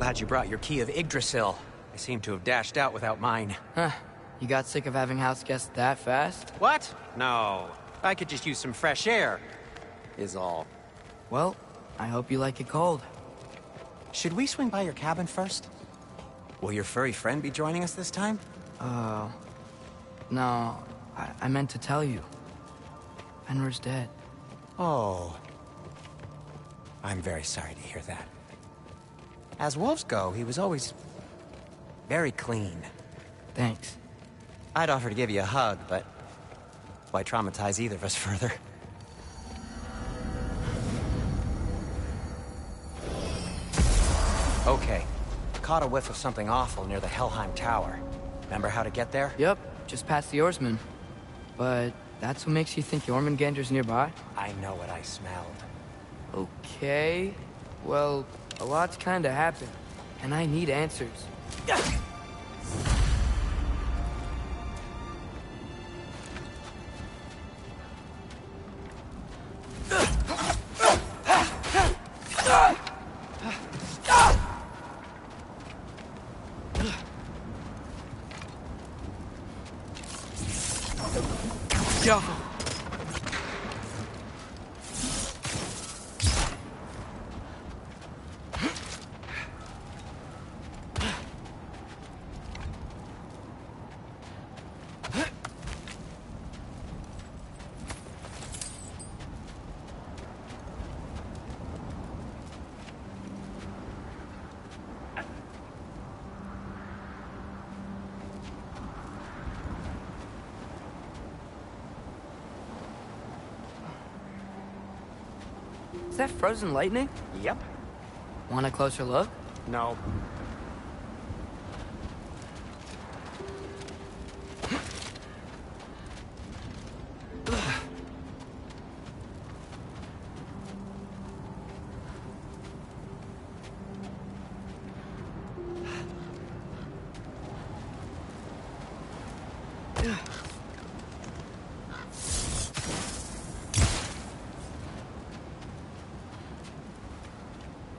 Glad you brought your key of Yggdrasil. I seem to have dashed out without mine. Huh. You got sick of having house guests that fast? What? No. I could just use some fresh air, is all. Well, I hope you like it cold. Should we swing by your cabin first? Will your furry friend be joining us this time? No. I meant to tell you. Fenrir's dead. Oh. I'm very sorry to hear that. As wolves go, he was always very clean. Thanks. I'd offer to give you a hug, but why traumatize either of us further? Okay. Caught a whiff of something awful near the Helheim Tower. Remember how to get there? Yep, just past the oarsman. But that's what makes you think Jormungandr's nearby? I know what I smelled. Okay. Well, a lot's kinda happened, and I need answers. Go. Is that frozen lightning? Yep. Want a closer look? No.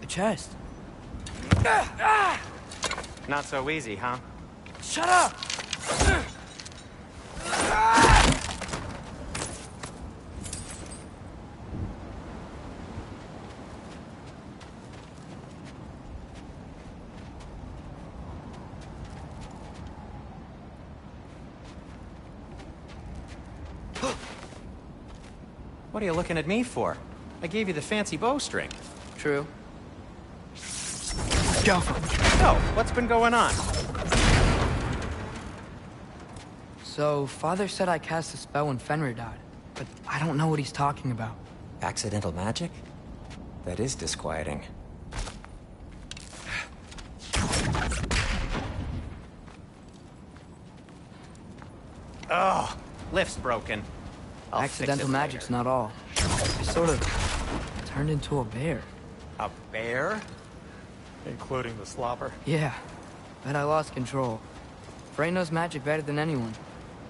Chest. Not so easy, huh? Shut up! What are you looking at me for? I gave you the fancy bowstring. True. Go. So, what's been going on? So, Father said I cast a spell when Fenrir died, but I don't know what he's talking about. Accidental magic? That is disquieting. Oh, lift's broken. I'll Accidental magic's not all. I sort of turned into a bear. A bear? Including the slobber. Yeah, but I lost control. Frey knows magic better than anyone.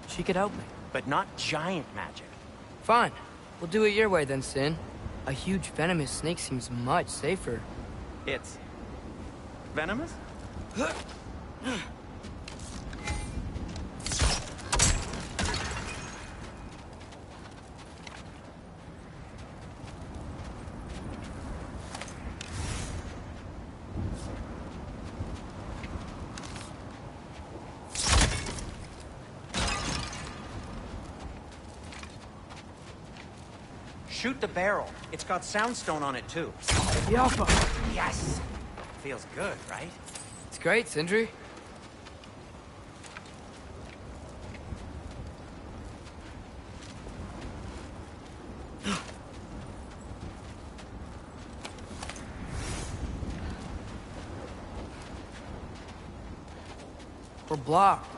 She could help me. But not giant magic. Fine. We'll do it your way then, Sin. A huge venomous snake seems much safer. It's venomous? Shoot the barrel. It's got soundstone on it, too. Yappa! Yes! Feels good, right? It's great, Sindri. We're blocked.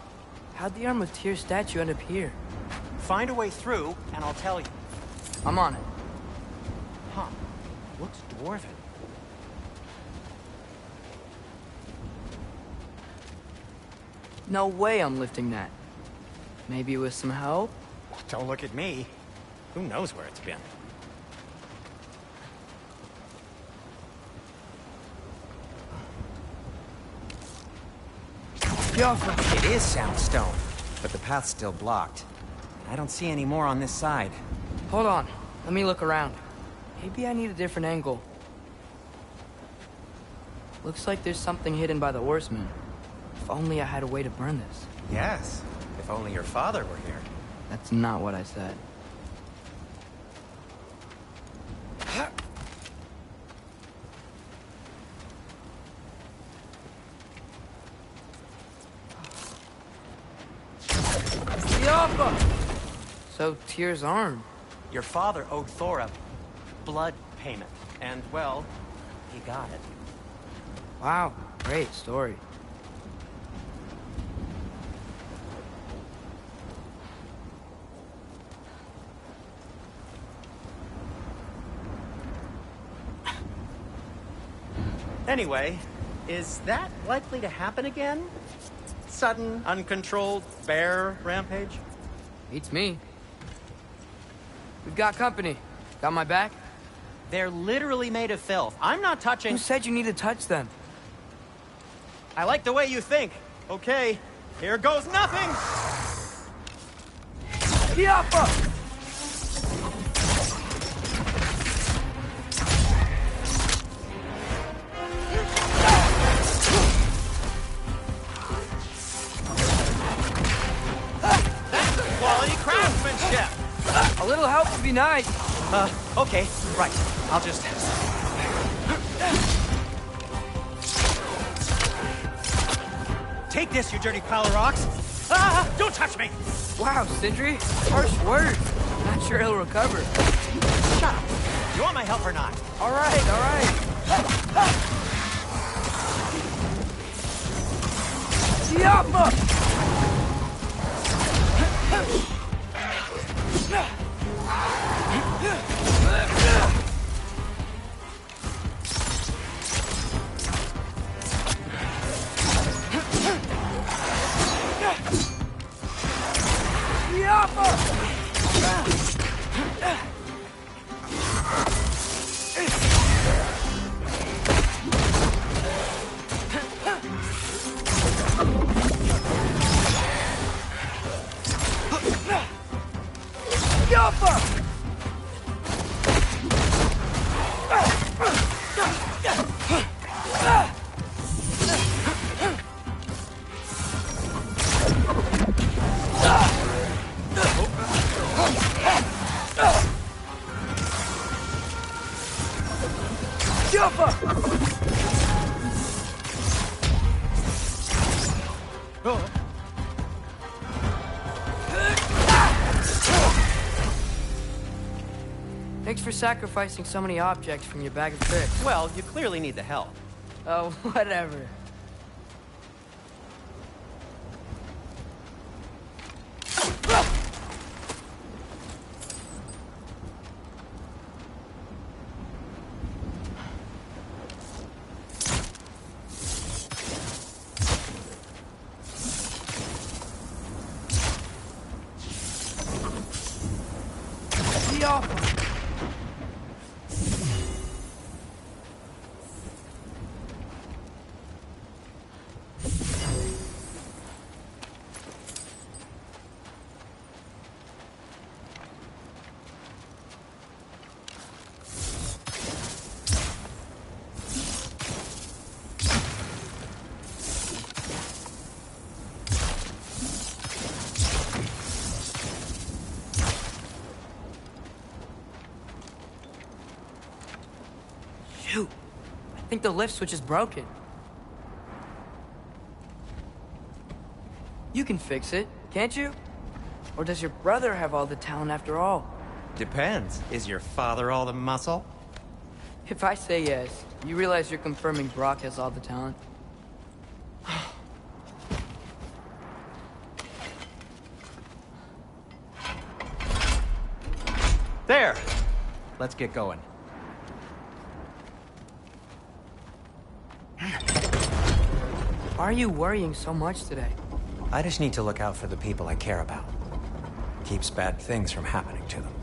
How'd the Arm of Tyr statue end up here? Find a way through, and I'll tell you. I'm on it. Huh. Looks dwarven. No way I'm lifting that. Maybe with some help? Don't look at me. Who knows where it's been? Jaffa! It is Soundstone, but the path's still blocked. I don't see any more on this side. Hold on. Let me look around. Maybe I need a different angle. Looks like there's something hidden by the horsemen. If only I had a way to burn this. Yes, if only your father were here. That's not what I said. So, Tyr's arm. Your father owed Thor a blood payment, and, well, he got it. Wow, great story. Anyway, is that likely to happen again? Sudden, uncontrolled bear rampage? Beats me. We've got company. Got my back? They're literally made of filth. I'm not touching... Who said you need to touch them? I like the way you think. Okay, here goes nothing! Yappa! Quality craftsmanship! A little help would be nice. Okay, right. I'll just... Take this, you dirty pile of rocks! Ah! Don't touch me! Wow, Sindri. Harsh words. Not sure he'll recover. Shut up! You want my help or not? All right, all right. Yappa! Thanks for sacrificing so many objects from your bag of tricks. Well, you clearly need the help. Oh, whatever. Shoot. I think the lift switch is broken. You can fix it, can't you? Or does your brother have all the talent after all? Depends. Is your father all the muscle? If I say yes, you realize you're confirming Brock has all the talent? There! Let's get going. Why are you worrying so much today? I just need to look out for the people I care about. Keeps bad things from happening to them.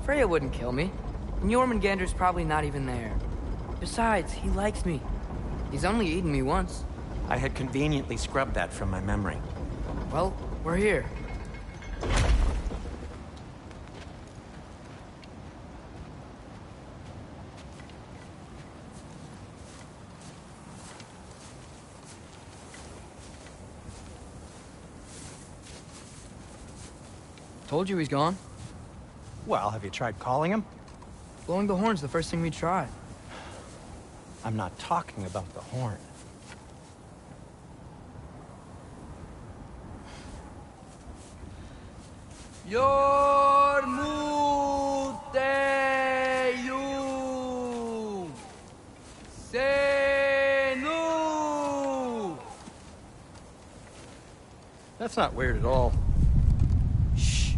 Freya wouldn't kill me. And Jormungandr's probably not even there. Besides, he likes me. He's only eaten me once. I had conveniently scrubbed that from my memory. Well, we're here. Told you he's gone. Well, have you tried calling him? Blowing the horn's the first thing we tried. I'm not talking about the horn. Yormuteyu Senu. That's not weird at all. Shh.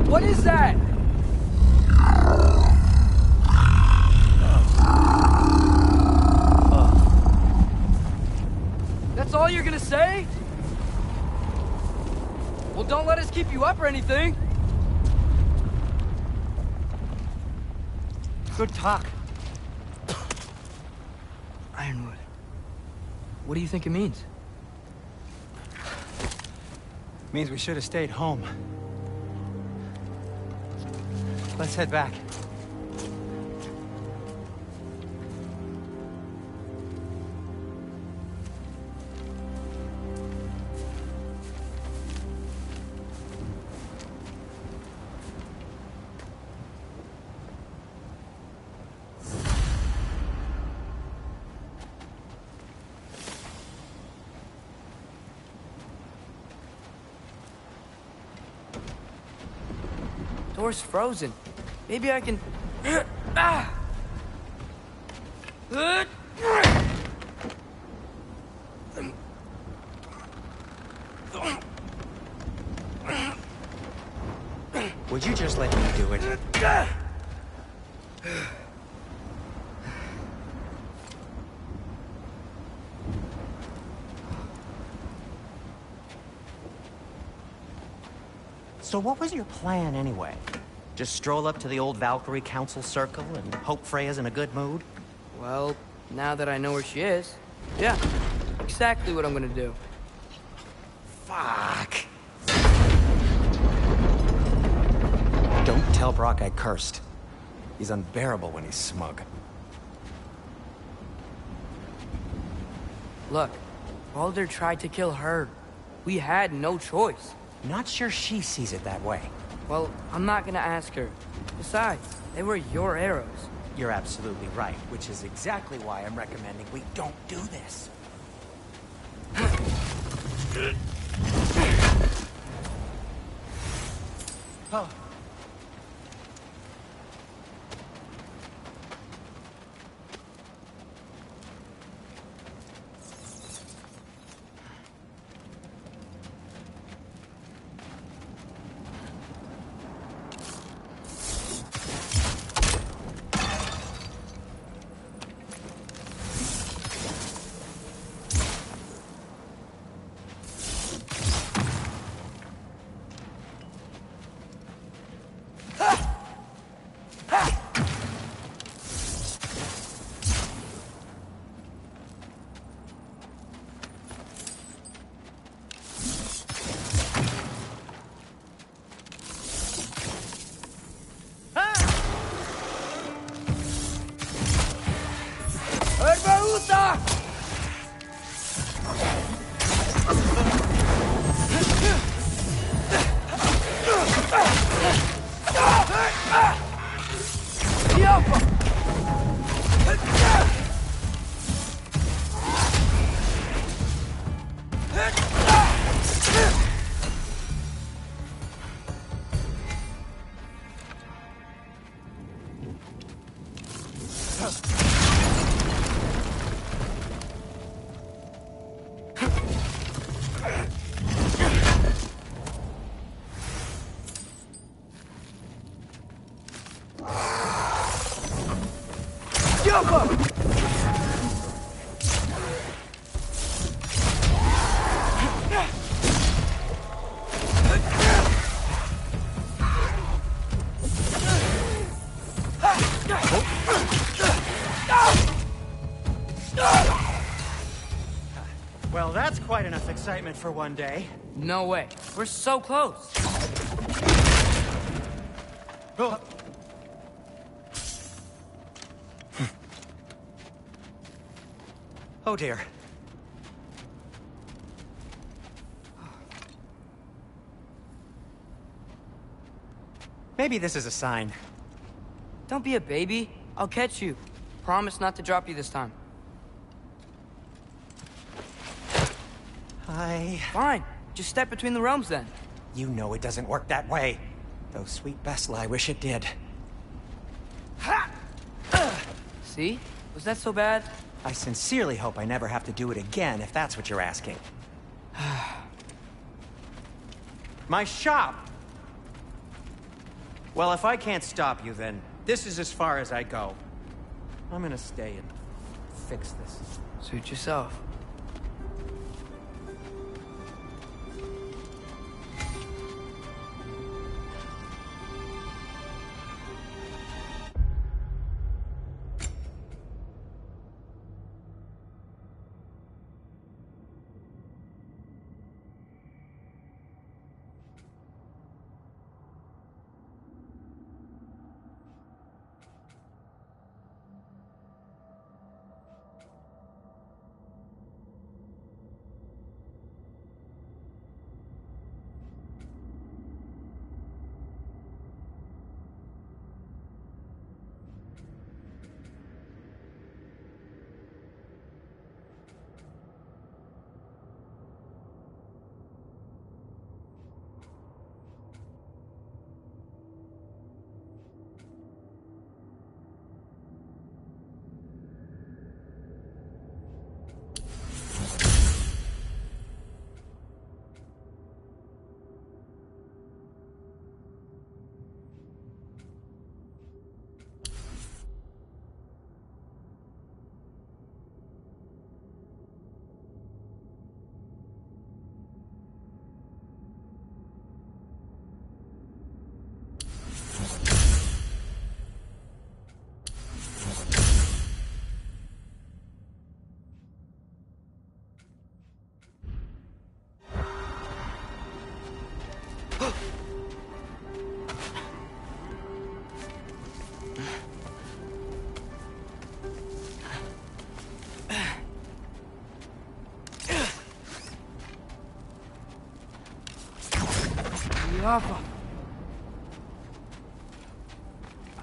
What is that? That's all you're gonna say? Well, don't let us keep you up or anything. Good talk. Ironwood. What do you think it means? Means we should have stayed home. Let's head back. Door's frozen. Maybe I can... Ah! Would you just let me do it? So what was your plan anyway? Just stroll up to the old Valkyrie Council circle and hope Freya's in a good mood? Well, now that I know where she is, yeah, exactly what I'm gonna do. Fuck. Don't tell Brock I cursed. He's unbearable when he's smug. Look, Baldur tried to kill her. We had no choice. Not sure she sees it that way. Well, I'm not gonna ask her. Besides, they were your arrows. You're absolutely right, which is exactly why I'm recommending we don't do this. Oh. Well, that's quite enough excitement for one day. No way. We're so close. Oh. Oh dear. Maybe this is a sign. Don't be a baby. I'll catch you. Promise not to drop you this time. Fine. Just step between the realms then. You know it doesn't work that way. Though, sweet Bessel, I wish it did. See? Was that so bad? I sincerely hope I never have to do it again, if that's what you're asking. My shop! Well, if I can't stop you, then this is as far as I go. I'm gonna stay and fix this. Suit yourself.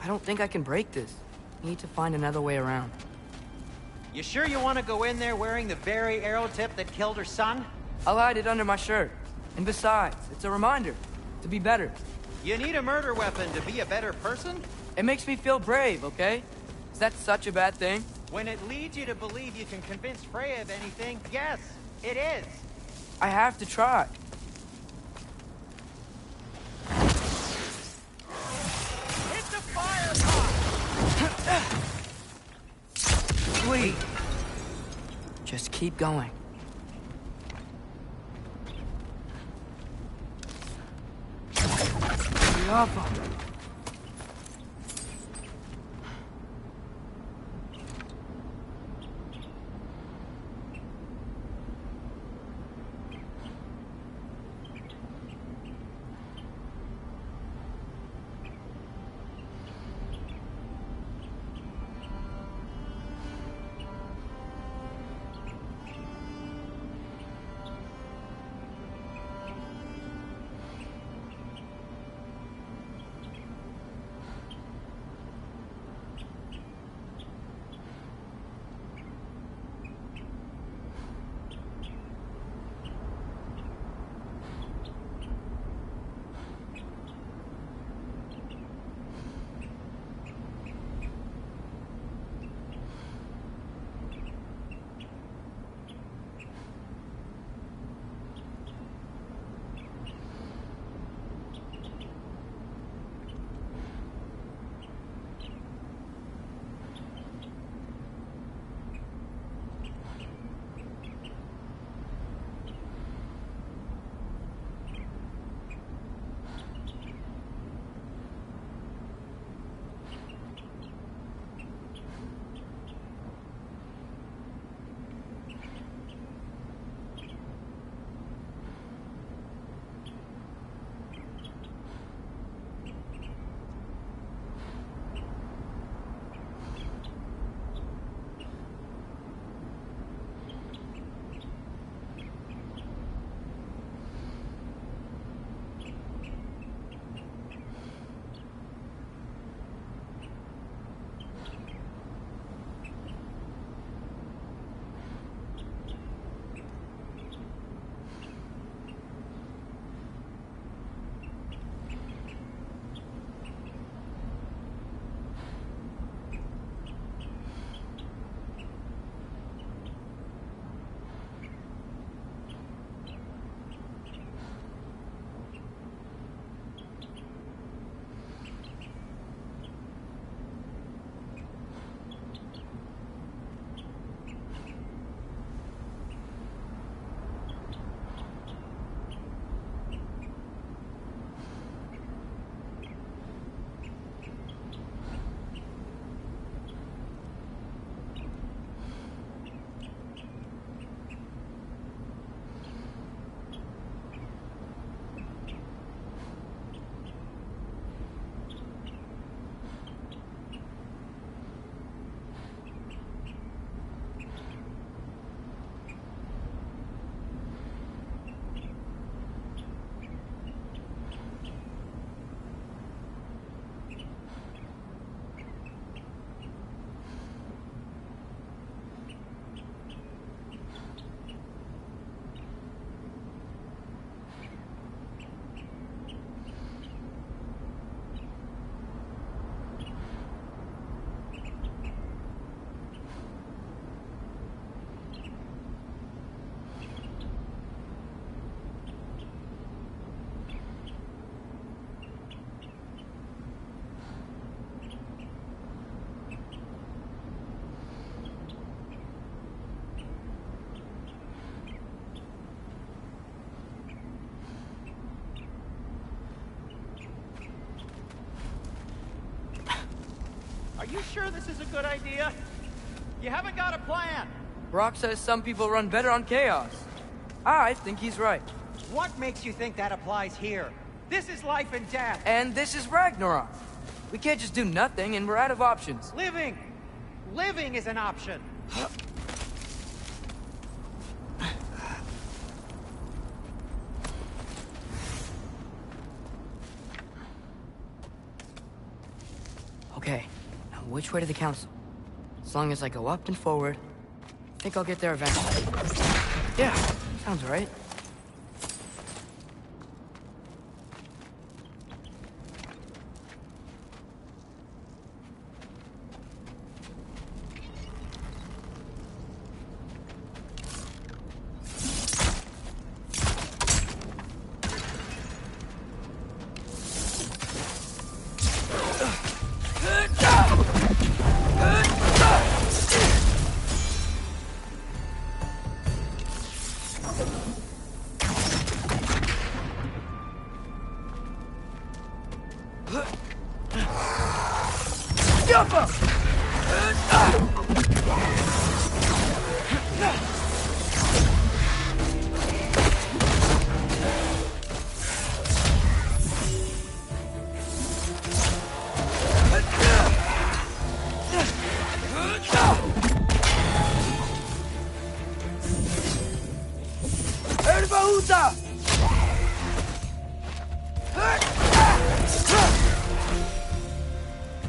I don't think I can break this. Need to find another way around. You sure you want to go in there wearing the very arrow tip that killed her son? I'll hide it under my shirt. And besides, it's a reminder to be better. You need a murder weapon to be a better person? It makes me feel brave, okay? Is that such a bad thing? When it leads you to believe you can convince Freya of anything, yes, it is. I have to try. Hit the fire! Sweet. Just keep going. Lava. sure this is a good idea? You haven't got a plan. Brock says some people run better on chaos. I think he's right. What makes you think that applies here? This is life and death. And this is Ragnarok. We can't just do nothing, and we're out of options. Living! Living is an option. Okay, now which way to the council? As long as I go up and forward, I think I'll get there eventually. Yeah, sounds right.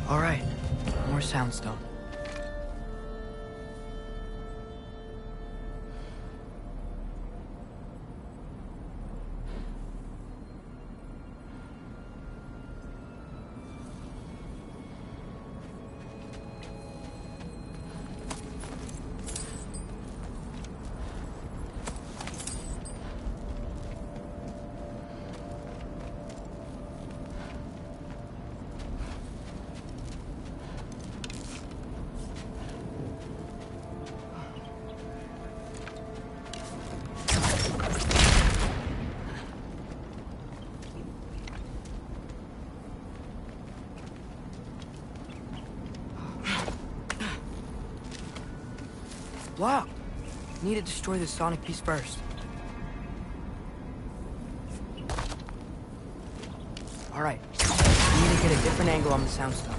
All right, more soundstone. Wow. Need to destroy the sonic piece first. All right. Need to get a different angle on the soundstone.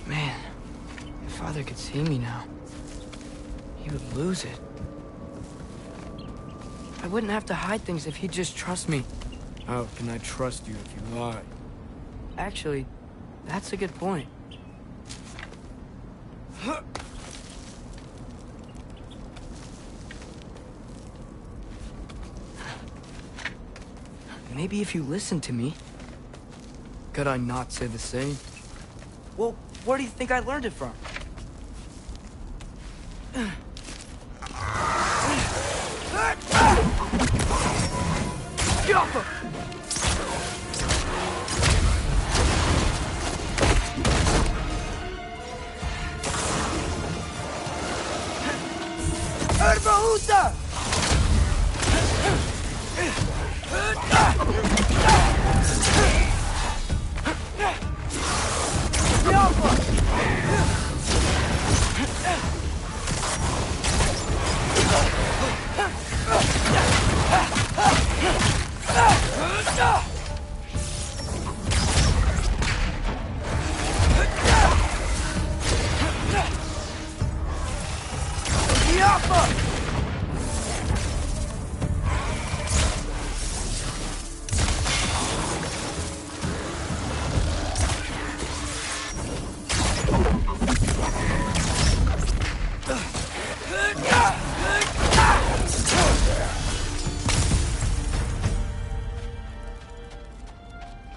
Man, if Father could see me now, he would lose it. I wouldn't have to hide things if he'd just trust me. How can I trust you if you lie? Actually, that's a good point. Maybe if you listen to me. Could I not say the same? Well, where do you think I learned it from?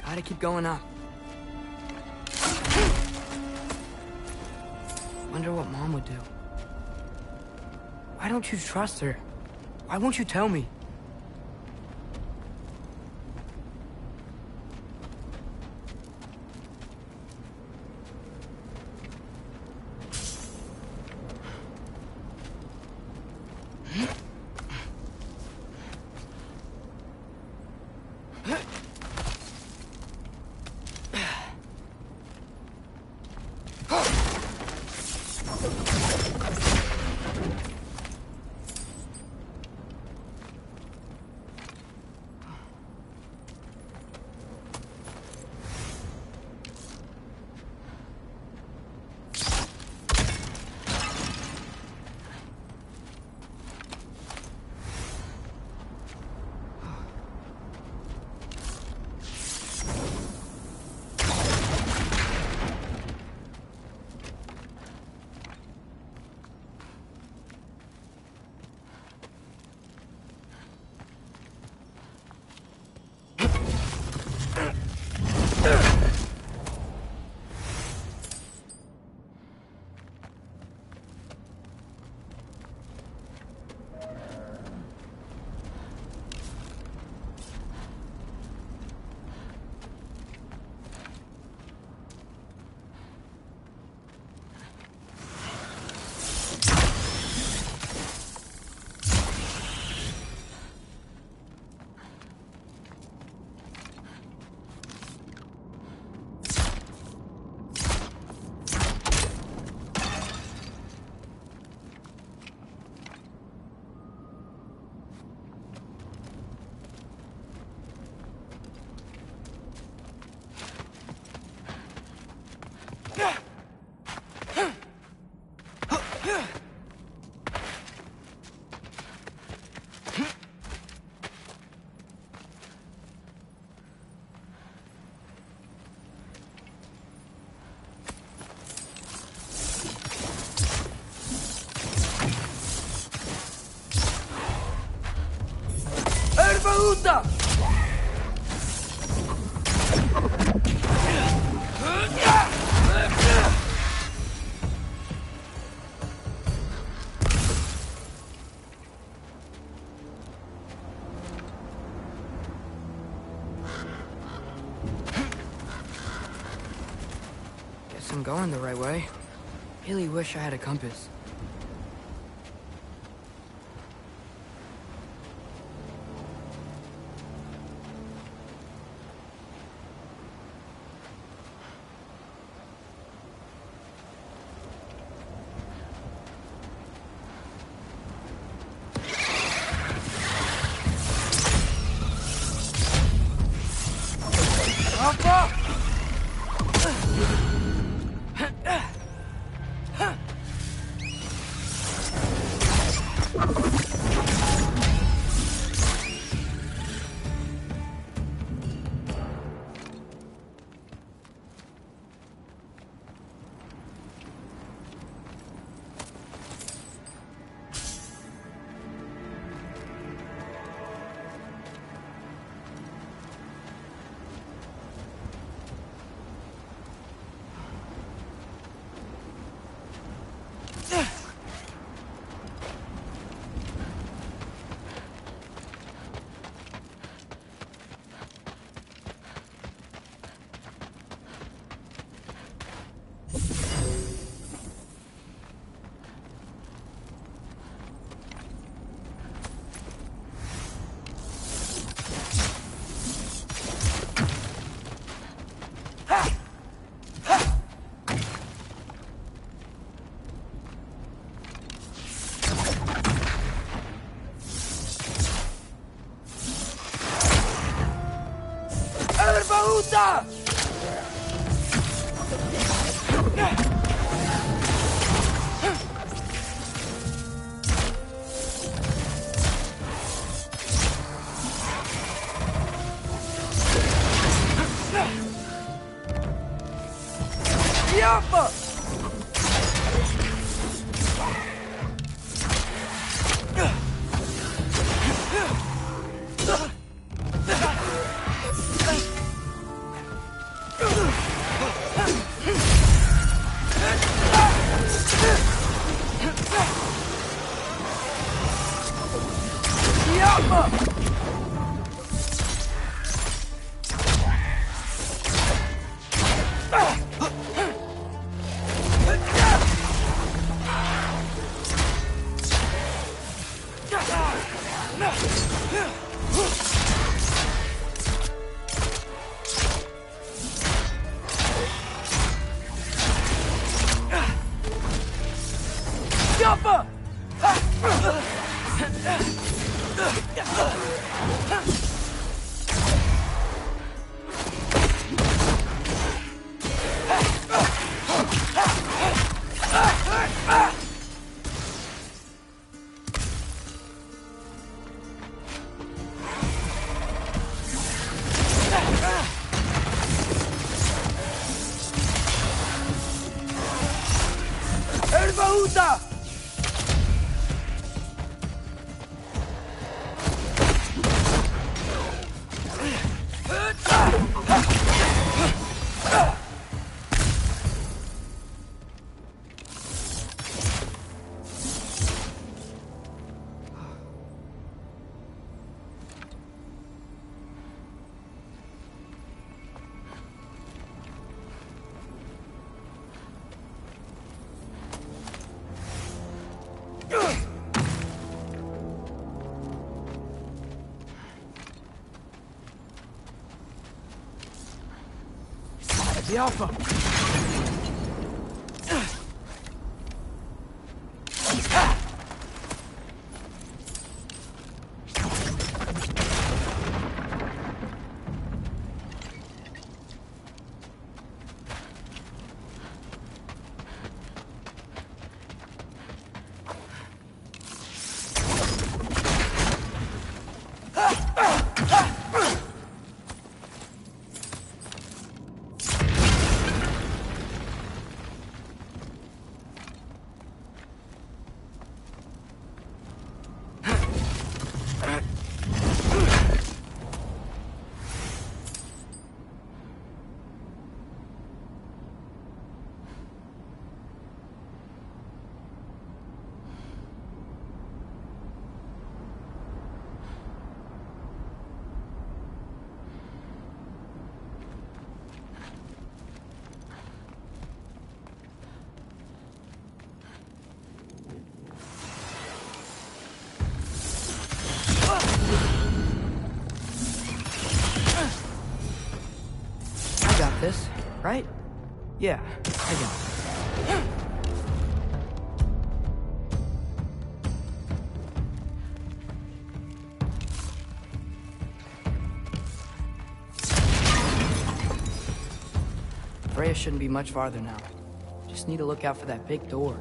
Gotta keep going up. Wonder what Mom would do. Why don't you trust her? Why won't you tell me? Guess I'm going the right way. Really wish I had a compass. The Alpha! This, right? Yeah, I got it. Freya shouldn't be much farther now. Just need to look out for that big door.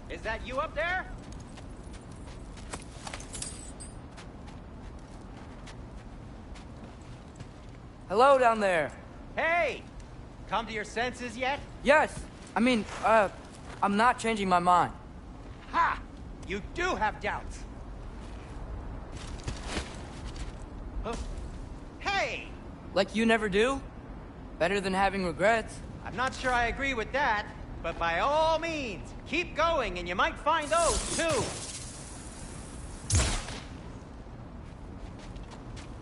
Is that you up there? Hello down there. Hey! Come to your senses yet? Yes, I'm not changing my mind. Ha! You do have doubts. Huh? Hey! Like you never do? Better than having regrets. I'm not sure I agree with that, but by all means, keep going and you might find those, too.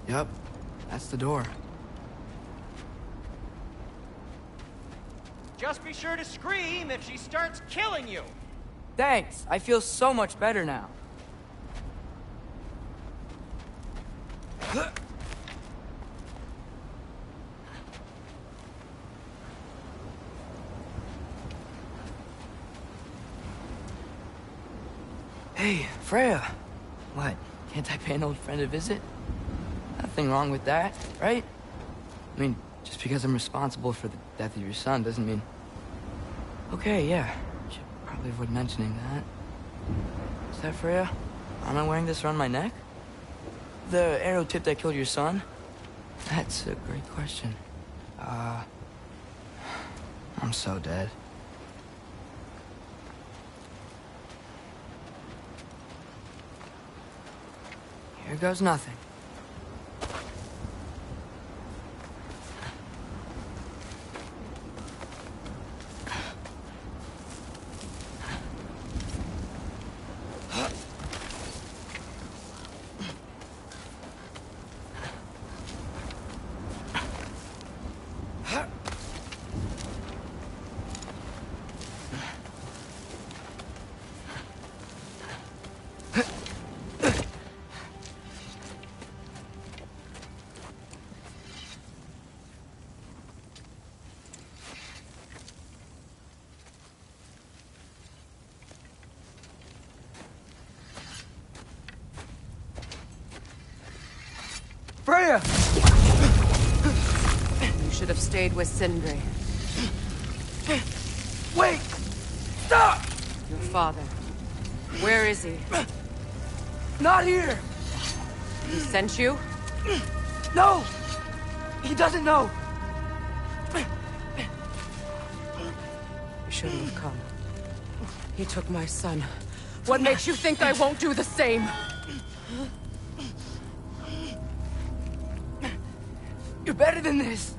Yep, that's the door. Just be sure to scream if she starts killing you. Thanks, I feel so much better now. Hey, Freya. What? Can't I pay an old friend a visit? Nothing wrong with that, right? I mean, just because I'm responsible for the death of your son doesn't mean... Okay, yeah. Should probably avoid mentioning that. Is that Freya? Am I wearing this around my neck? The arrow tip that killed your son? That's a great question. I'm so dead. Here goes nothing. Freya! You should have stayed with Sindri. Wait! Stop! Your father. Where is he? Not here! He sent you? No! He doesn't know! You shouldn't have come. He took my son. What makes you think I won't do the same? You're better than this!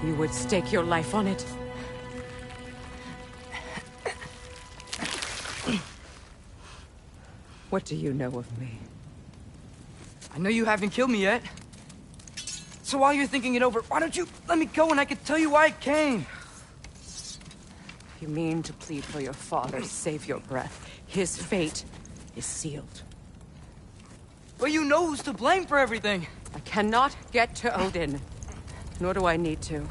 You would stake your life on it. What do you know of me? I know you haven't killed me yet. So while you're thinking it over, why don't you let me go and I can tell you why I came? You mean to plead for your father, save your breath. His fate is sealed. But you know who's to blame for everything. I cannot get to Odin. Nor do I need to.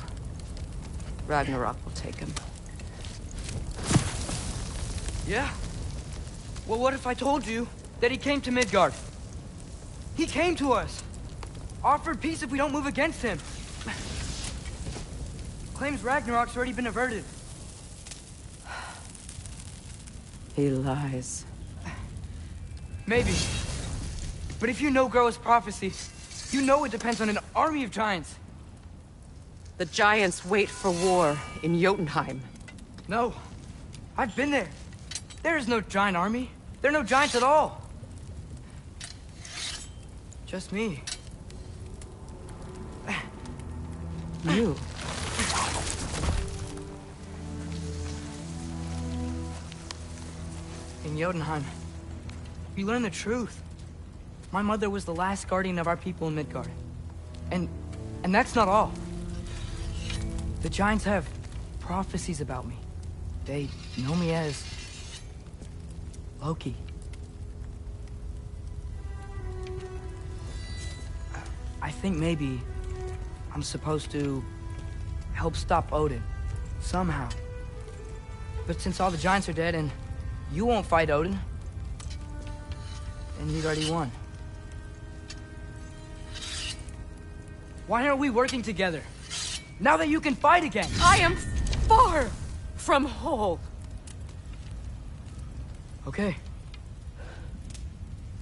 Ragnarok will take him. Yeah? Well, what if I told you that he came to Midgard? He came to us. Offered peace if we don't move against him. Claims Ragnarok's already been averted. He lies. Maybe. But if you know Groa's prophecy, you know it depends on an army of giants. The giants wait for war in Jotunheim. No. I've been there. There is no giant army. There are no giants at all. Just me. You. In Jotunheim, we learn the truth. My mother was the last guardian of our people in Midgard. And that's not all. The giants have prophecies about me. They know me as Loki. I think maybe I'm supposed to help stop Odin, somehow. But since all the giants are dead and you won't fight Odin, then you've already won. Why aren't we working together? Now that you can fight again! I am far from whole. Okay.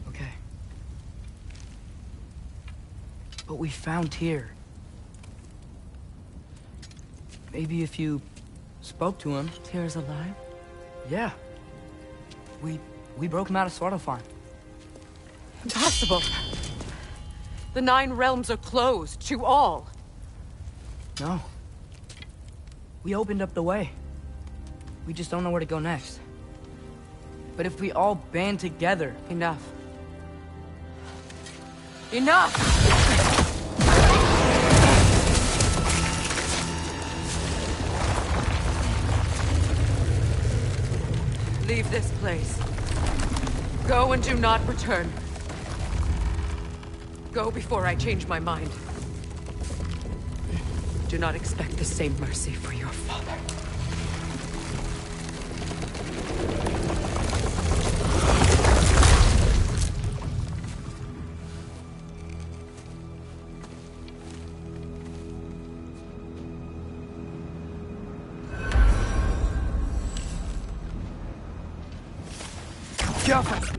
Okay. But we found Tyr. Maybe if you spoke to him... Tyr's alive? Yeah. We broke him out of Svartalfheim. Impossible. The 9 realms are closed to all. No. We opened up the way. We just don't know where to go next. But if we all band together... Enough. Enough! Leave this place. Go and do not return. Go before I change my mind. Do not expect the same mercy for your father. Careful!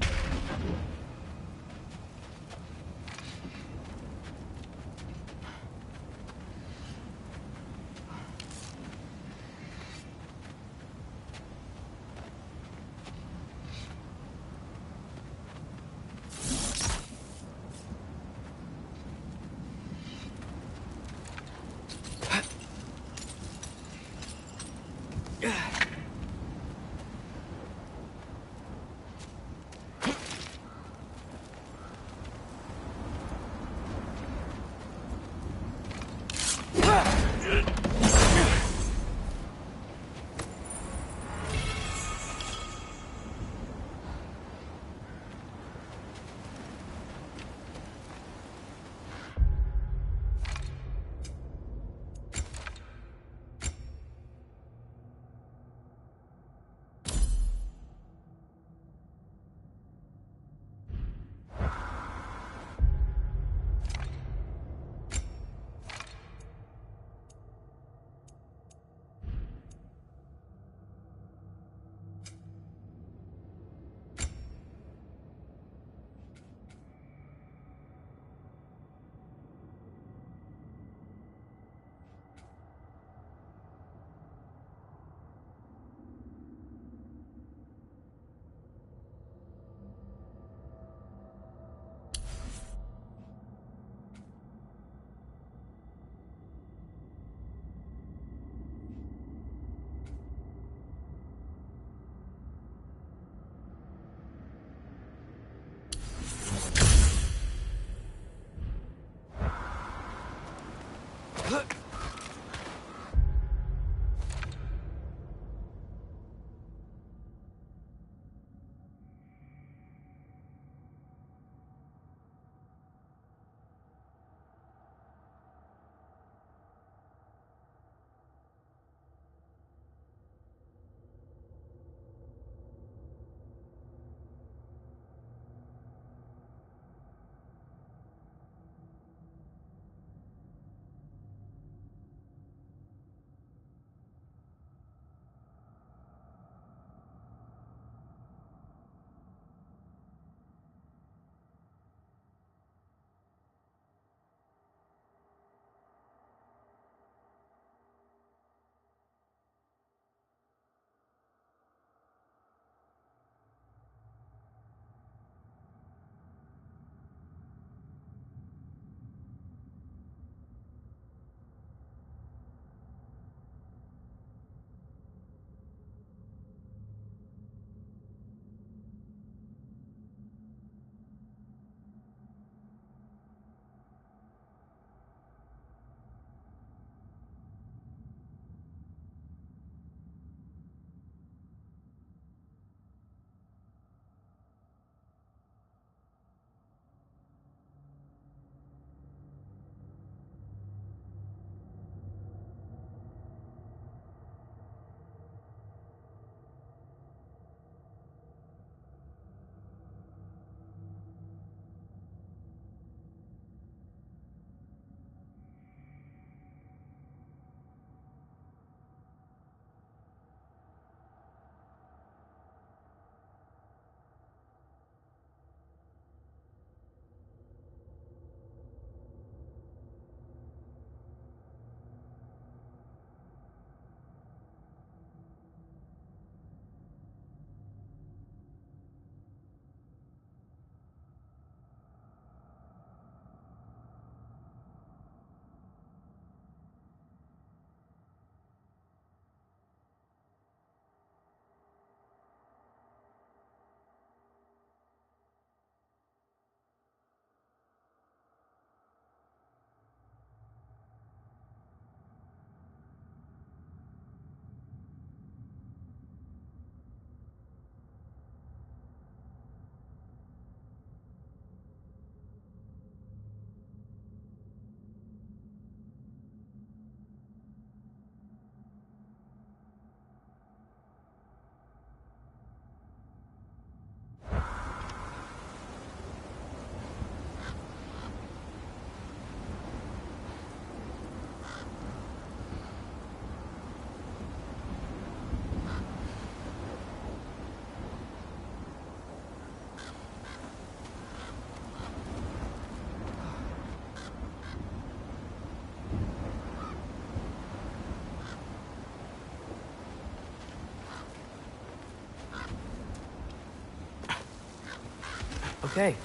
Okay,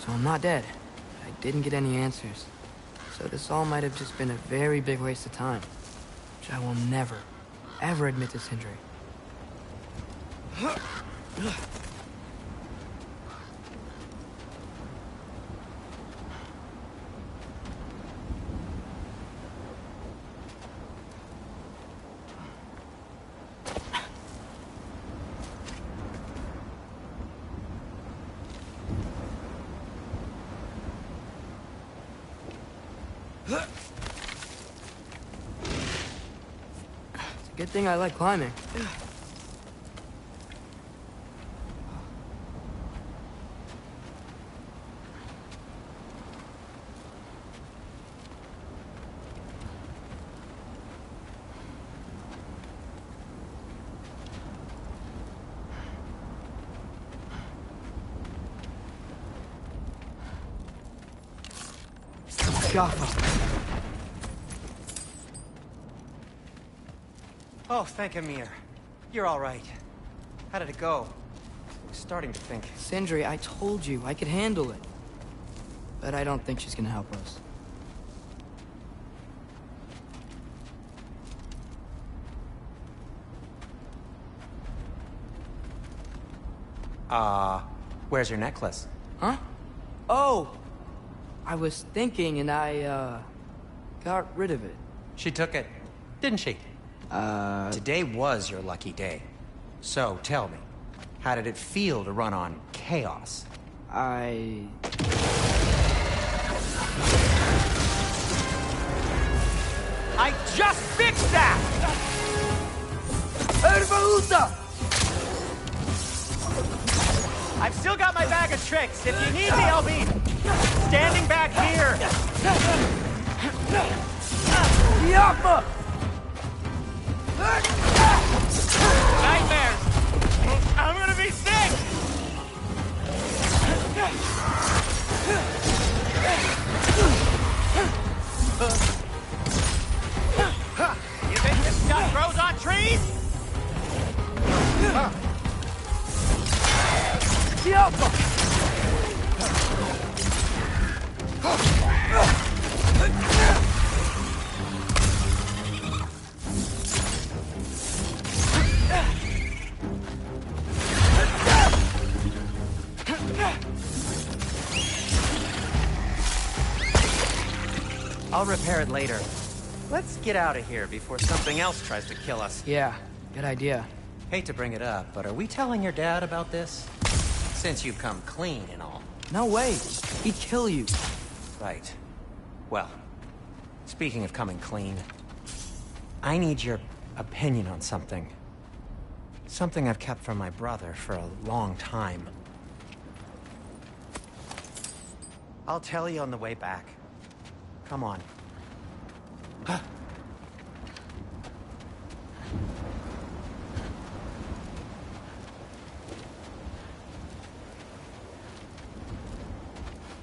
so I'm not dead. I didn't get any answers. So this all might have just been a very big waste of time. Which I will never, ever admit to Sindri. It's a good thing I like climbing. Jaffa. Oh, thank Amir. You're all right. How did it go? I was starting to think. Sindri, I told you I could handle it. But I don't think she's gonna help us. Where's your necklace? Huh? Oh! I was thinking and I, got rid of it. She took it, didn't she? Today was your lucky day. So, tell me, how did it feel to run on chaos? I just fixed that! I've still got my bag of tricks. If you need me, I'll be standing back here. Nightmares! I'm gonna be sick! You think this stuff grows on trees? I'll repair it later. Let's get out of here before something else tries to kill us. Yeah, good idea. Hate to bring it up, but are we telling your dad about this? Since you've come clean and all. No way. He'd kill you. Right. Well, speaking of coming clean, I need your opinion on something. Something I've kept from my brother for a long time. I'll tell you on the way back. Come on.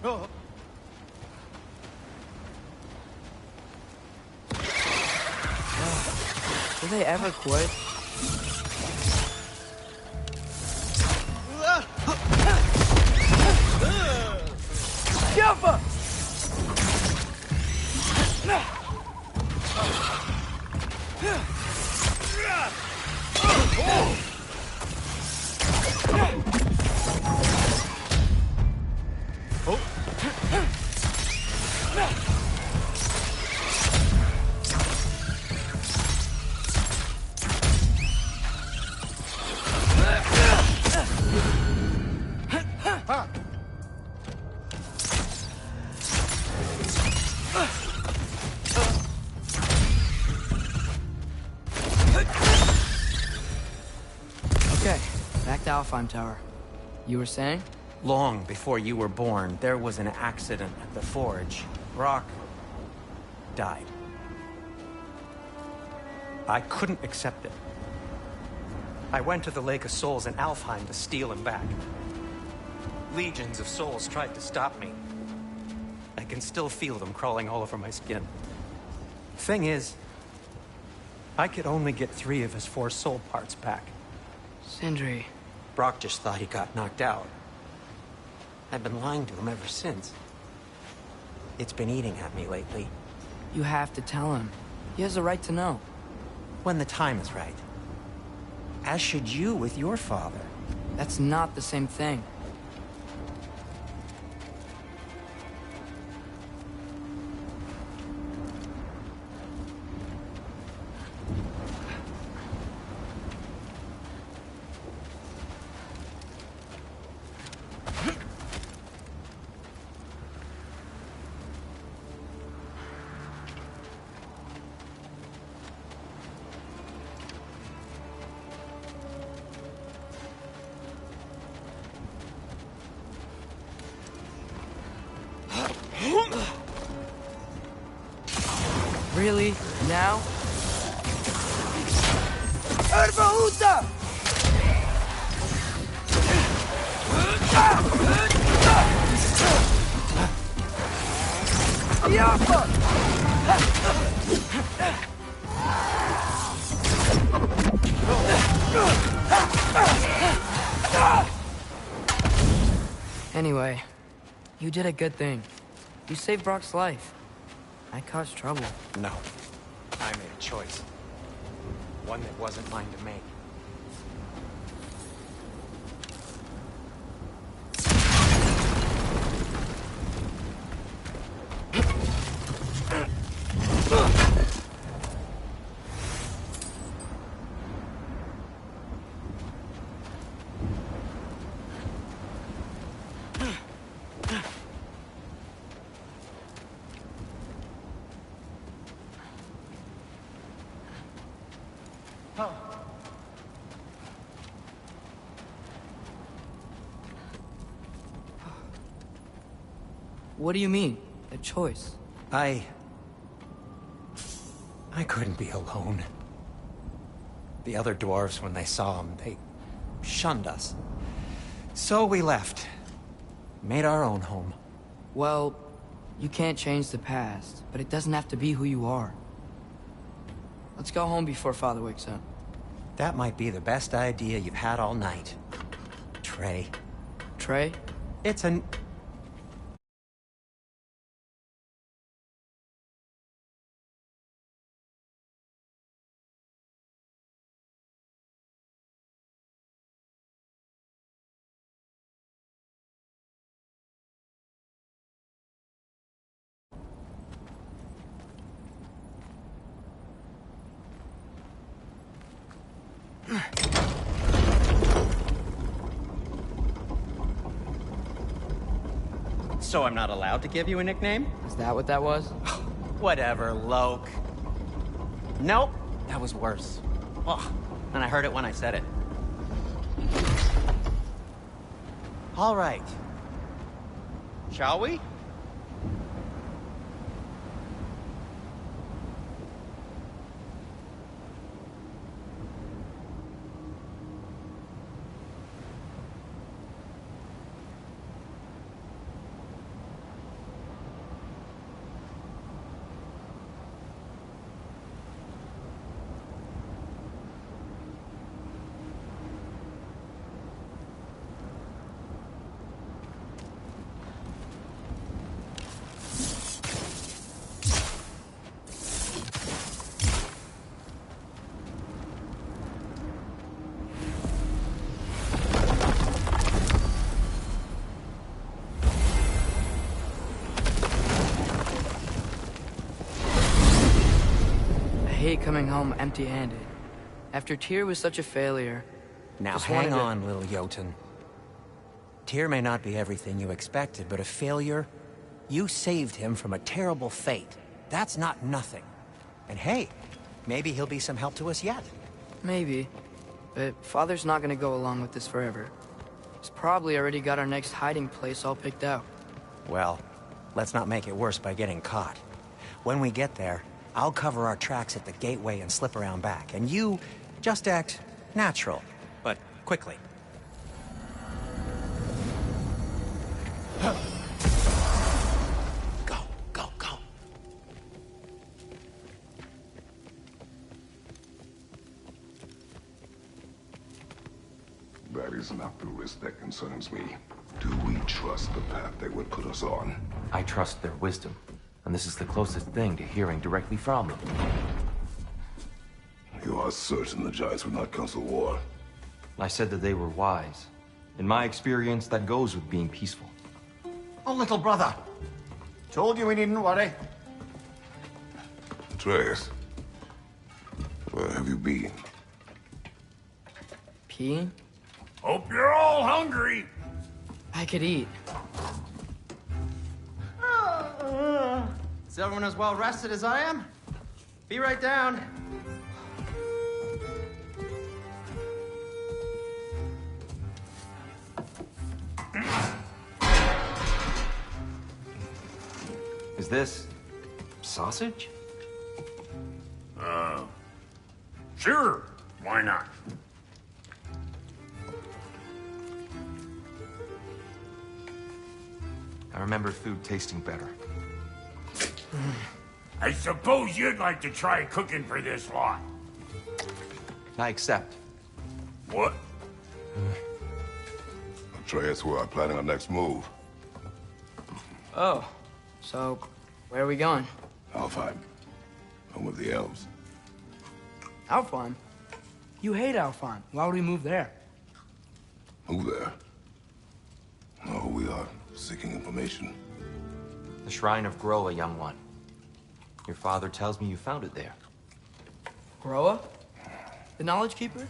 Oh. Do they ever quit? Jaffa! Okay, back to Alfheim Tower. You were saying? Long before you were born, there was an accident at the forge. Brock died. I couldn't accept it. I went to the Lake of Souls in Alfheim to steal him back. Legions of souls tried to stop me. I can still feel them crawling all over my skin. Thing is, I could only get 3 of his 4 soul parts back. Sindri. Brock just thought he got knocked out. I've been lying to him ever since. It's been eating at me lately. You have to tell him. He has a right to know. When the time is right. As should you with your father. That's not the same thing. Really? Now? Erbahuta! Anyway, you did a good thing. You saved Brock's life. I caused trouble. No. I made a choice. One that wasn't mine to make. What do you mean? A choice? I couldn't be alone. The other dwarves, when they saw him, they shunned us. So we left. Made our own home. Well, you can't change the past, but it doesn't have to be who you are. Let's go home before Father wakes up. That might be the best idea you've had all night. Trey. Trey? It's an... So I'm not allowed to give you a nickname? Is that what that was? Whatever, Loke. Nope, that was worse. Ugh, and I heard it when I said it. All right. Shall we? I hate coming home empty-handed. After Tyr was such a failure... Now just hang wanted to- on, little Jotun. Tyr may not be everything you expected, but a failure? You saved him from a terrible fate. That's not nothing. And hey, maybe he'll be some help to us yet. Maybe. But Father's not gonna go along with this forever. He's probably already got our next hiding place all picked out. Well, let's not make it worse by getting caught. When we get there, I'll cover our tracks at the gateway and slip around back. And you, just act natural, but quickly. Go, go, go. That is not the risk that concerns me. Do we trust the path they would put us on. I trust their wisdom, and this is the closest thing to hearing directly from them. You are certain the Giants would not counsel war? I said that they were wise. In my experience, that goes with being peaceful. Oh, little brother. Told you we needn't worry. Atreus, where have you been? Peeing? Hope you're all hungry. I could eat. Is everyone as well rested as I am? Be right down. Is this sausage? Sure. Why not? I remember food tasting better. I suppose you'd like to try cooking for this lot. I accept. What? Atreus, we are planning our next move. Oh, so where are we going? Alfheim, home of the elves. Alfheim? You hate Alfheim. Why would we move there? Move there? No, we are seeking information. The Shrine of Groa, young one. Your father tells me you found it there. Groa? The Knowledge Keeper?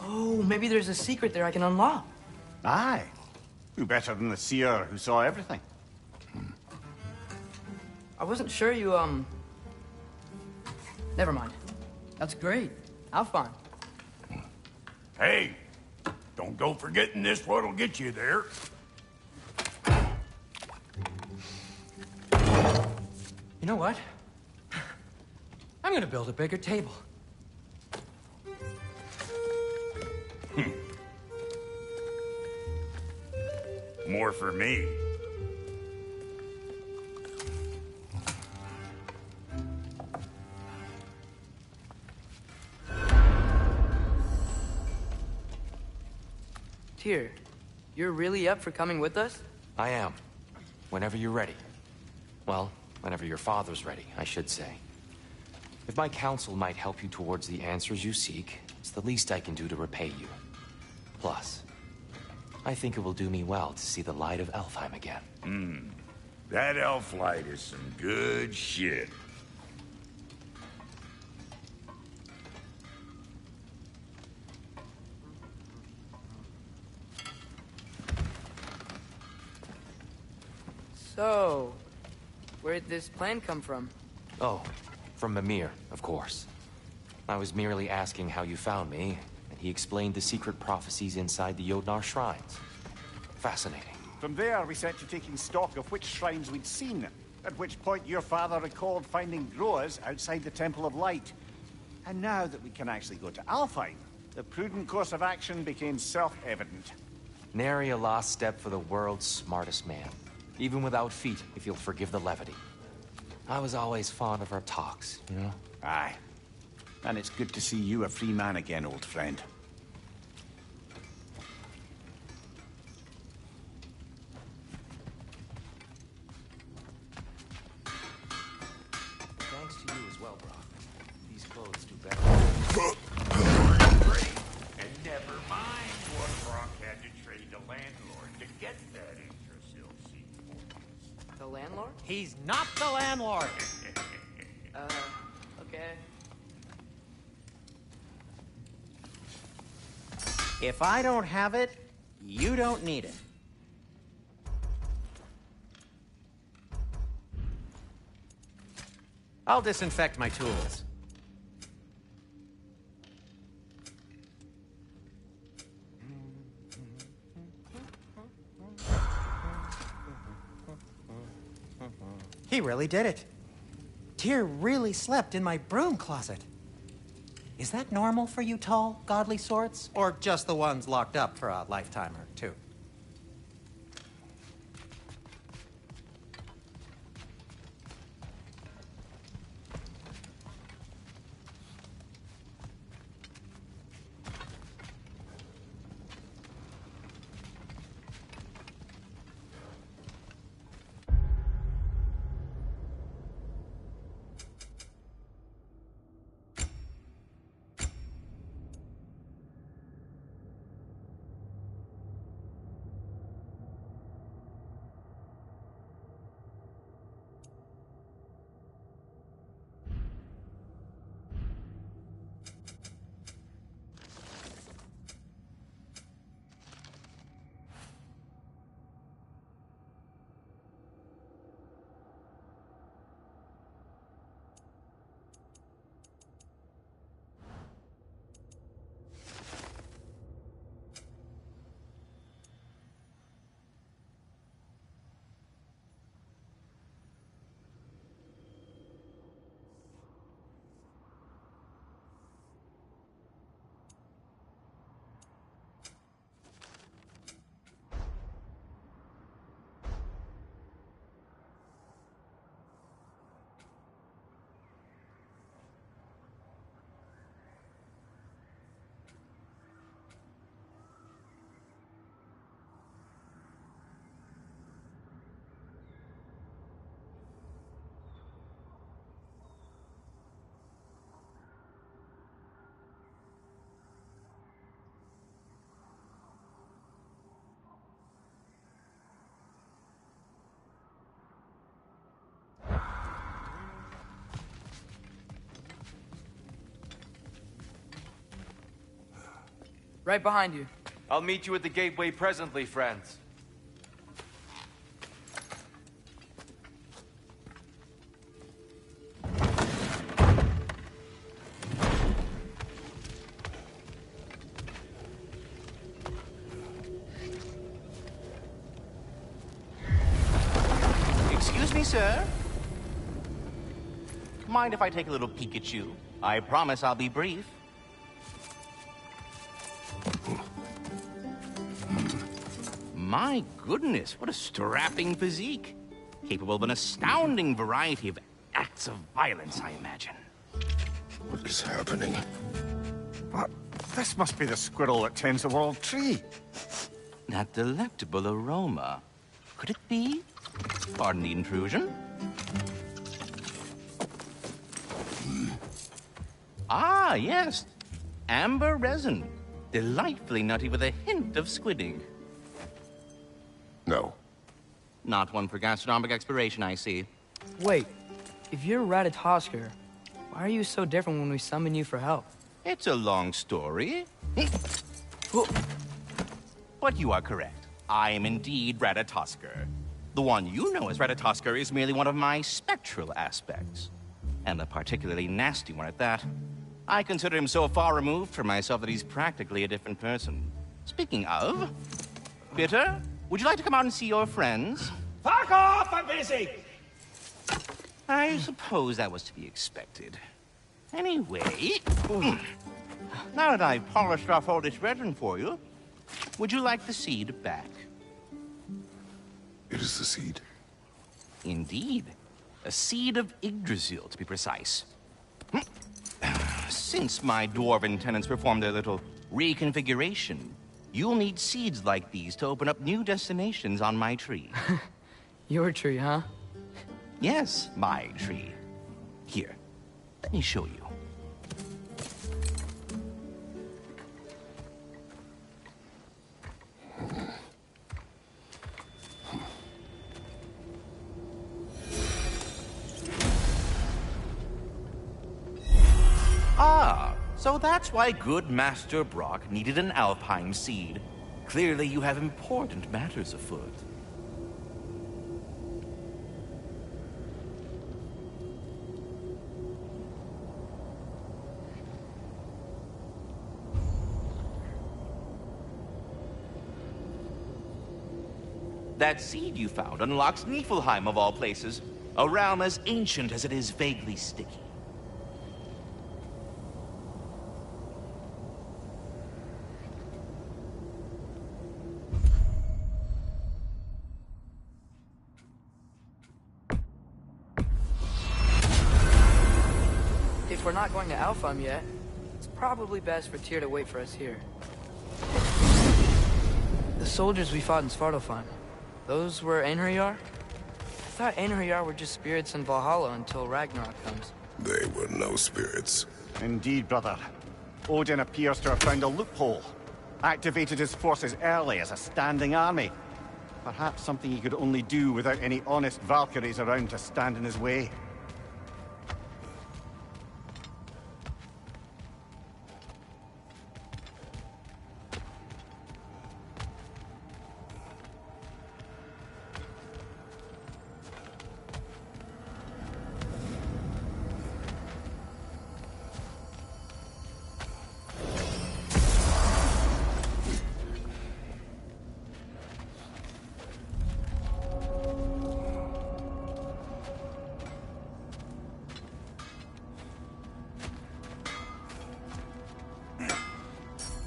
Oh, maybe there's a secret there I can unlock. Aye. Who better than the seer who saw everything? I wasn't sure you, Never mind. That's great. Alfheim. Hey, don't go forgetting this what'll get you there. You know what? I'm gonna build a bigger table. More for me. Tyr, you're really up for coming with us? I am. Whenever you're ready. Well, whenever your father's ready, I should say. If my counsel might help you towards the answers you seek, it's the least I can do to repay you. Plus, I think it will do me well to see the light of Alfheim again. That elf light is some good shit. So, where'd this plan come from? Oh, from Mimir, of course. I was merely asking how you found me, and he explained the secret prophecies inside the Jotnar shrines. Fascinating. From there, we set to taking stock of which shrines we'd seen, at which point your father recalled finding Groas outside the Temple of Light. And now that we can actually go to Alfheim, the prudent course of action became self-evident. Nary a lost step for the world's smartest man. Even without feet, if you'll forgive the levity. I was always fond of our talks, you know? Aye. And it's good to see you a free man again, old friend. Thanks to you as well, Brock. These clothes do better. And never mind what Brock had to trade the landlord to get that Yggdrasil seat. The landlord? He's not the landlord. Okay. If I don't have it, you don't need it. I'll disinfect my tools. He really did it. Tyr really slept in my broom closet. Is that normal for you tall, godly sorts? Or just the ones locked up for a lifetime or two? Right behind you. I'll meet you at the gateway presently, friends. Excuse me, sir? Mind if I take a little peek at you? I promise I'll be brief. My goodness, what a strapping physique. Capable of an astounding variety of acts of violence, I imagine. What is happening? What? This must be the squirrel that tends the world tree. That delectable aroma. Could it be? Pardon the intrusion. Ah, yes. Amber resin. Delightfully nutty with a hint of squidding. No. Not one for gastronomic exploration, I see. Wait, if you're Ratatoskr, why are you so different when we summon you for help? It's a long story. But you are correct. I am indeed Ratatoskr. The one you know as Ratatoskr is merely one of my spectral aspects. And a particularly nasty one at that. I consider him so far removed from myself that he's practically a different person. Speaking of... Bitter, would you like to come out and see your friends? Fuck off! I'm busy! I suppose that was to be expected. Anyway... Now that I've polished off all this resin for you, would you like the seed back? It is the seed. Indeed. A seed of Yggdrasil, to be precise. Since my dwarven tenants performed their little reconfiguration, you'll need seeds like these to open up new destinations on my tree. Your tree, huh? Yes, my tree. Here, let me show you. Ah, so that's why good Master Brock needed an Alpine seed. Clearly you have important matters afoot. That seed you found unlocks Niflheim of all places, a realm as ancient as it is vaguely sticky. If we're not going to Alfheim yet, it's probably best for Tyr to wait for us here. The soldiers we fought in Svartalfheim, those were Einherjar? I thought Einherjar were just spirits in Valhalla until Ragnarok comes. They were no spirits. Indeed, brother. Odin appears to have found a loophole. Activated his forces early as a standing army. Perhaps something he could only do without any honest Valkyries around to stand in his way.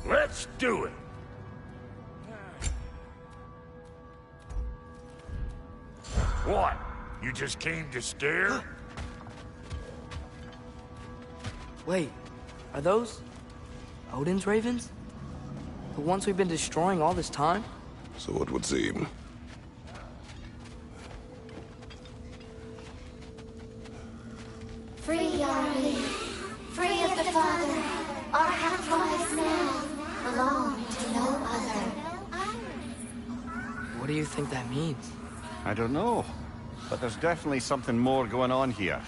Let's do it. What? You just came to stare? Wait, are those Odin's ravens? The ones we've been destroying all this time? So it would seem. Free, Yardi. Free of the Father. Our half-lives now belong to no other. What do you think that means? I don't know, but there's definitely something more going on here.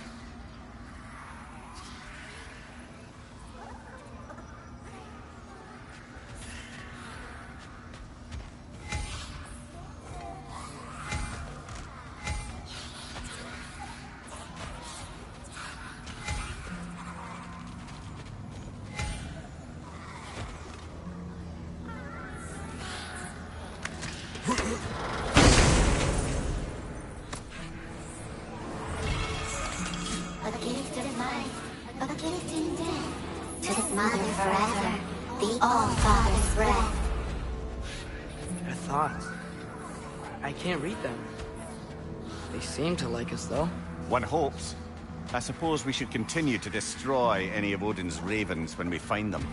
All-Father's breath. Their thoughts. I can't read them. They seem to like us, though. One hopes. I suppose we should continue to destroy any of Odin's ravens when we find them.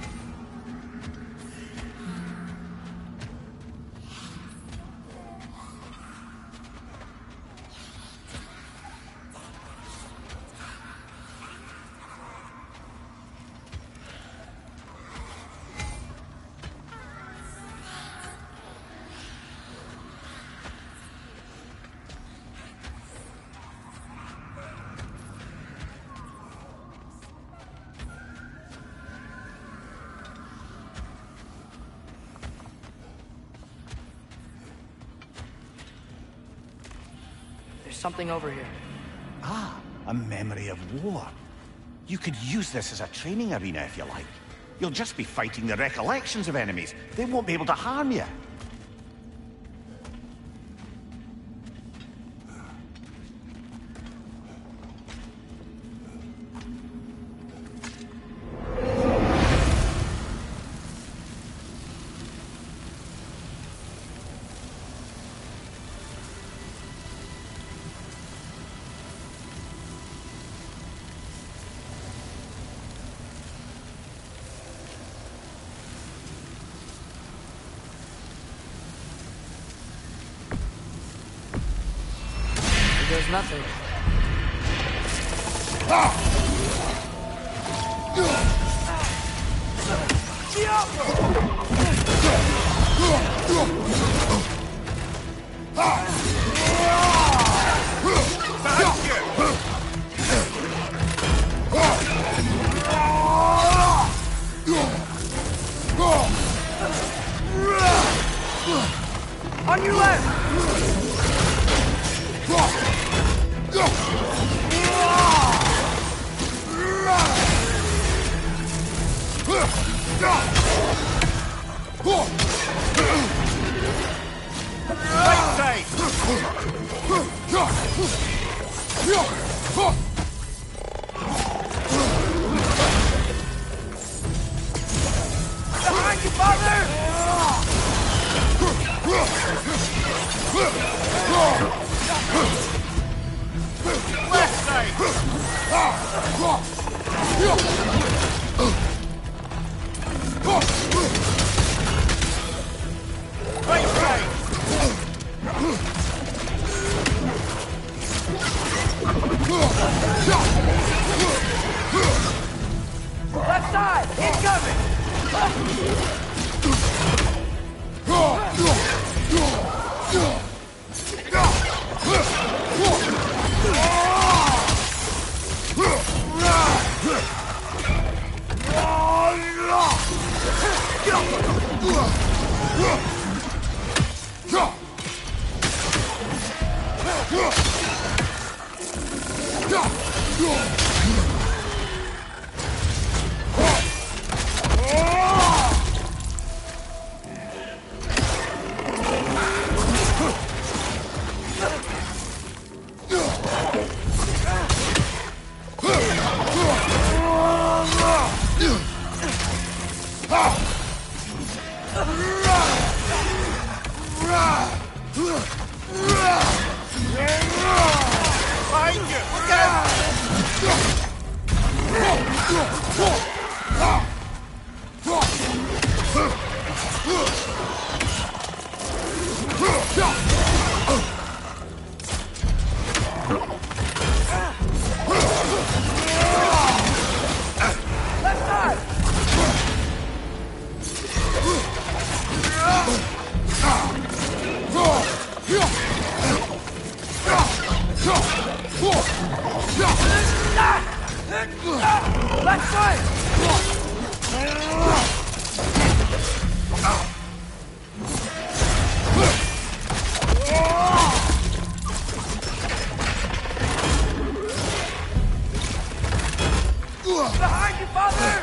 There's something over here. Ah, a memory of war. You could use this as a training arena if you like. You'll just be fighting the recollections of enemies. They won't be able to harm you. There's nothing. On your left! Behind you, father! Left side! Right side! Left side! Incoming! Left side! Behind you, father!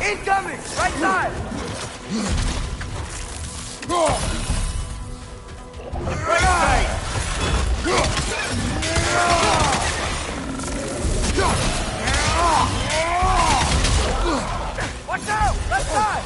Incoming! Right side! Right side! Watch out! Left side!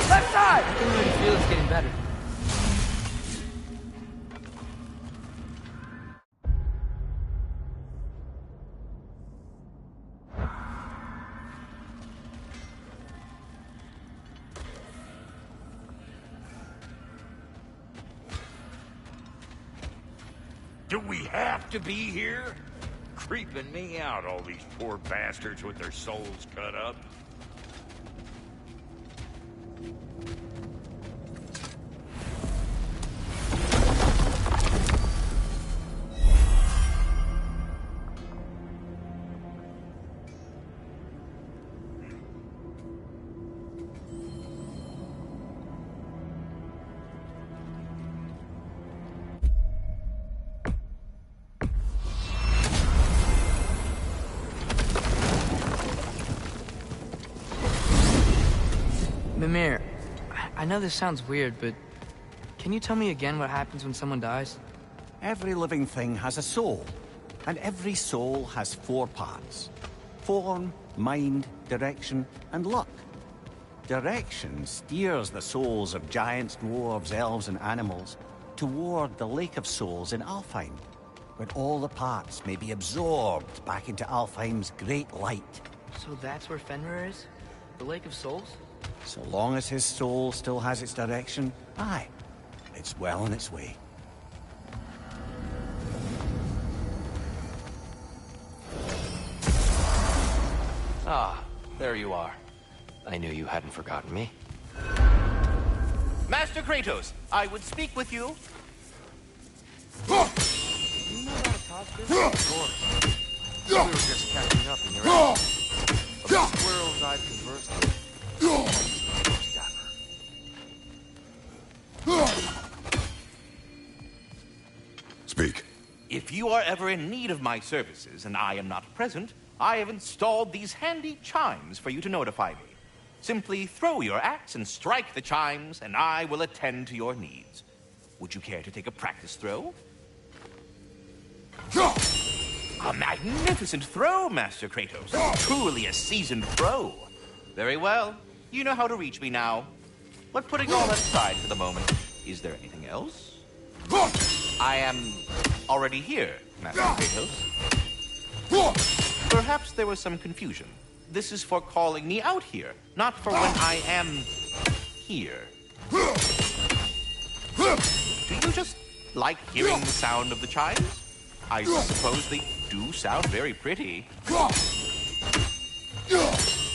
Left side! I can already feel it's getting better. Do we have to be here? Creeping me out, all these poor bastards with their souls cut up. Mimir, I know this sounds weird, but can you tell me again what happens when someone dies? Every living thing has a soul, and every soul has 4 parts. Form, mind, direction, and luck. Direction steers the souls of giants, dwarves, elves, and animals toward the Lake of Souls in Alfheim, where all the parts may be absorbed back into Alfheim's great light. So that's where Fenrir is? The Lake of Souls? So long as his soul still has its direction, aye, it's well on its way. Ah, there you are. I knew you hadn't forgotten me. Master Kratos, I would speak with you. You know about a Tosca? Of course. We were just catching up in your absence. Of the squirrels I've conversed with, first ever. Speak. If you are ever in need of my services and I am not present, I have installed these handy chimes for you to notify me. Simply throw your axe and strike the chimes, and I will attend to your needs. Would you care to take a practice throw? A magnificent throw, Master Kratos. Truly a seasoned pro. Very well. You know how to reach me now. But putting all that aside for the moment, is there anything else? I am already here, Master Kratos. Perhaps there was some confusion. This is for calling me out here, not for when I am here. Do you just like hearing the sound of the chimes? I suppose they do sound very pretty.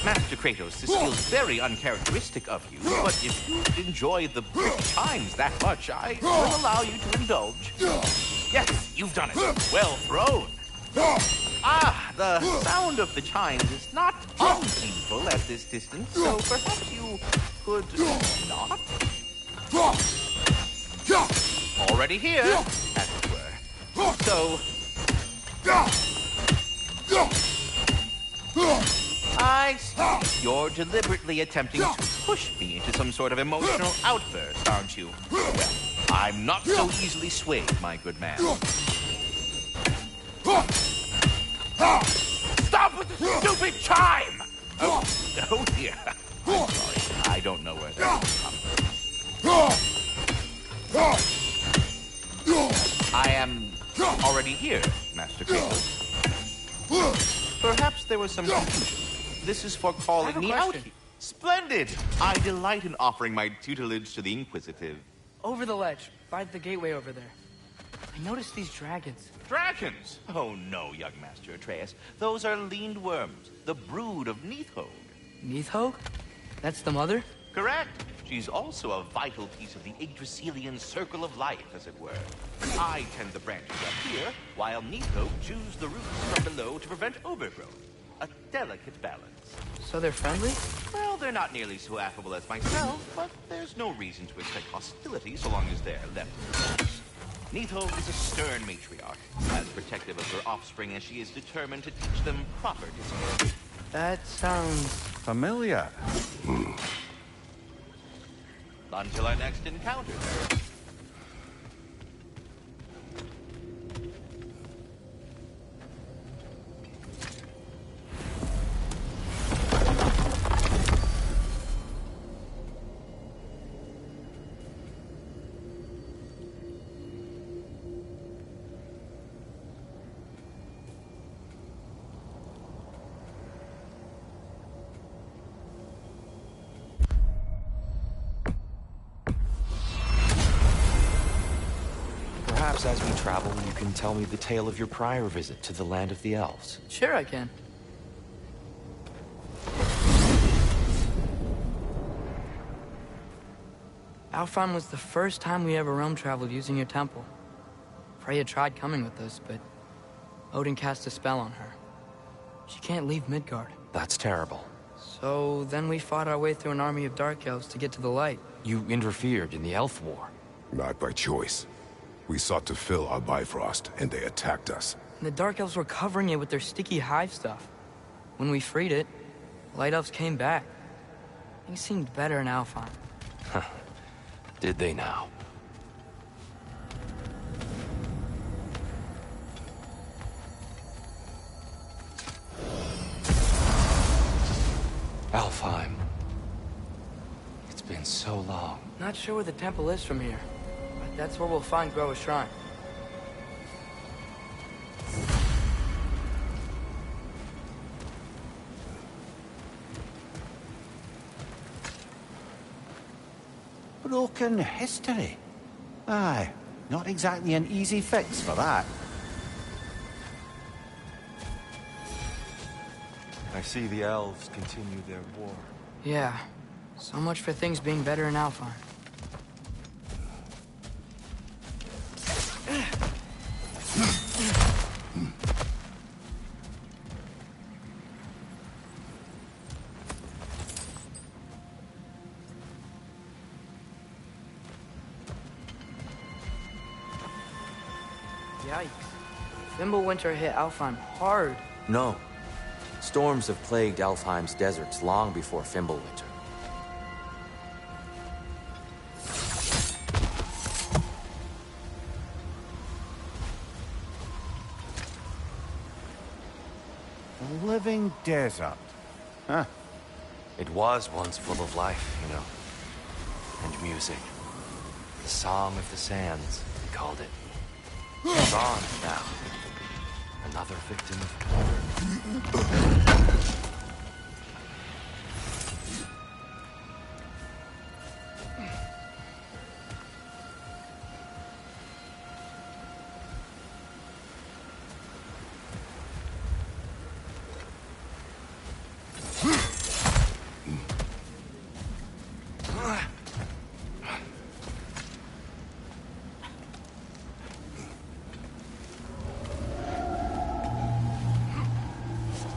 Master Kratos, this feels very uncharacteristic of you, but if you enjoy the pretty chimes that much, I will allow you to indulge. Yes, you've done it. Well thrown. Ah, the sound of the chimes is not unpainful at this distance, so perhaps you could not? Already here, as it were. So... I see. You're deliberately attempting to push me into some sort of emotional outburst, aren't you? Well, I'm not so easily swayed, my good man. Stop with the stupid chime! Oh dear. I'm sorry. I don't know where that is coming. I am already here, Master Kratos. Perhaps there was some confusion. This is for calling me out here. Splendid! I delight in offering my tutelage to the inquisitive. Over the ledge, by the gateway over there. I noticed these dragons. Dragons? Oh no, young Master Atreus. Those are leaned worms, the brood of Neathhog. Neathhog? That's the mother? Correct. She's also a vital piece of the Yggdrasilian circle of life, as it were. I tend the branches up here, while Nito chews the roots from below to prevent overgrowth. A delicate balance. So they're friendly? Well, they're not nearly so affable as myself, but there's no reason to expect hostility so long as they're left alone. Nito is a stern matriarch, as protective of her offspring as she is determined to teach them proper discipline. That sounds... familiar. Until our next encounter, sir. Perhaps as we travel, you can tell me the tale of your prior visit to the land of the elves. Sure I can. Alfheim was the first time we ever realm traveled using your temple. Freya tried coming with us, but Odin cast a spell on her. She can't leave Midgard. That's terrible. So then we fought our way through an army of dark elves to get to the light. You interfered in the elf war. Not by choice. We sought to fill our Bifrost, and they attacked us. And the dark elves were covering it with their sticky hive stuff. When we freed it, the light elves came back. Things seemed better in Alfheim. Did they now? Alfheim. It's been so long. Not sure where the temple is from here, but that's where we'll find Groa's shrine. Broken history. Aye, not exactly an easy fix for that. I see the elves continue their war. Yeah, so much for things being better in Alfheim. Yikes. Fimbulwinter hit Alfheim hard. No. Storms have plagued Alfheim's deserts long before Fimbulwinter. A living desert. Huh. It was once full of life, you know. And music. The Song of the Sands, they called it. It's gone now. Another victim of...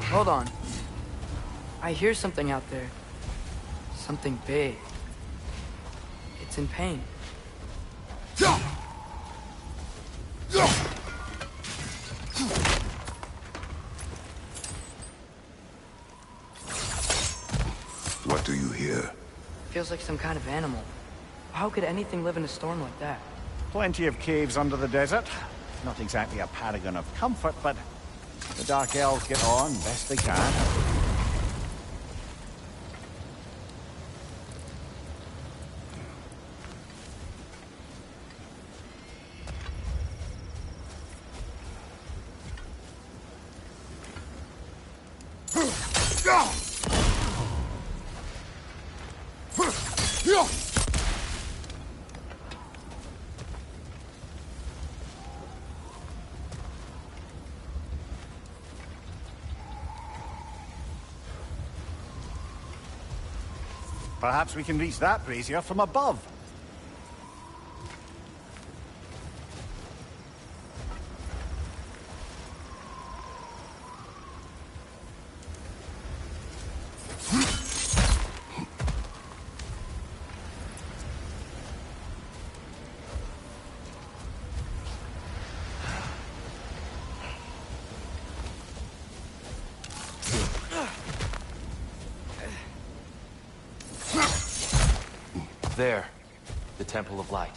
Hold on. I hear something out there. Something big. It's in pain. What do you hear? Feels like some kind of animal. How could anything live in a storm like that? Plenty of caves under the desert. Not exactly a paragon of comfort, but the Dark Elves get on best they can. Perhaps we can reach that brazier from above. There. The Temple of Light.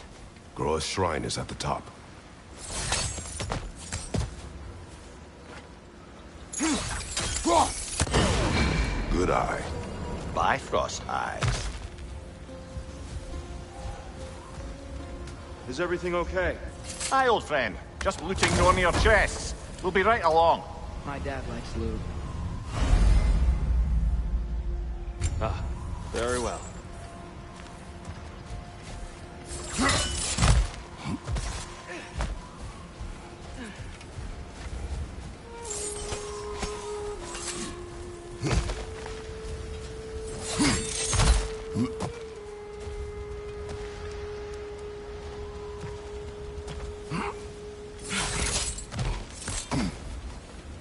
Groa's shrine is at the top. Good eye. Bifrost eyes. Is everything okay? Aye, old friend. Just looting one of your chests. We'll be right along. My dad likes loot. Ah, very well.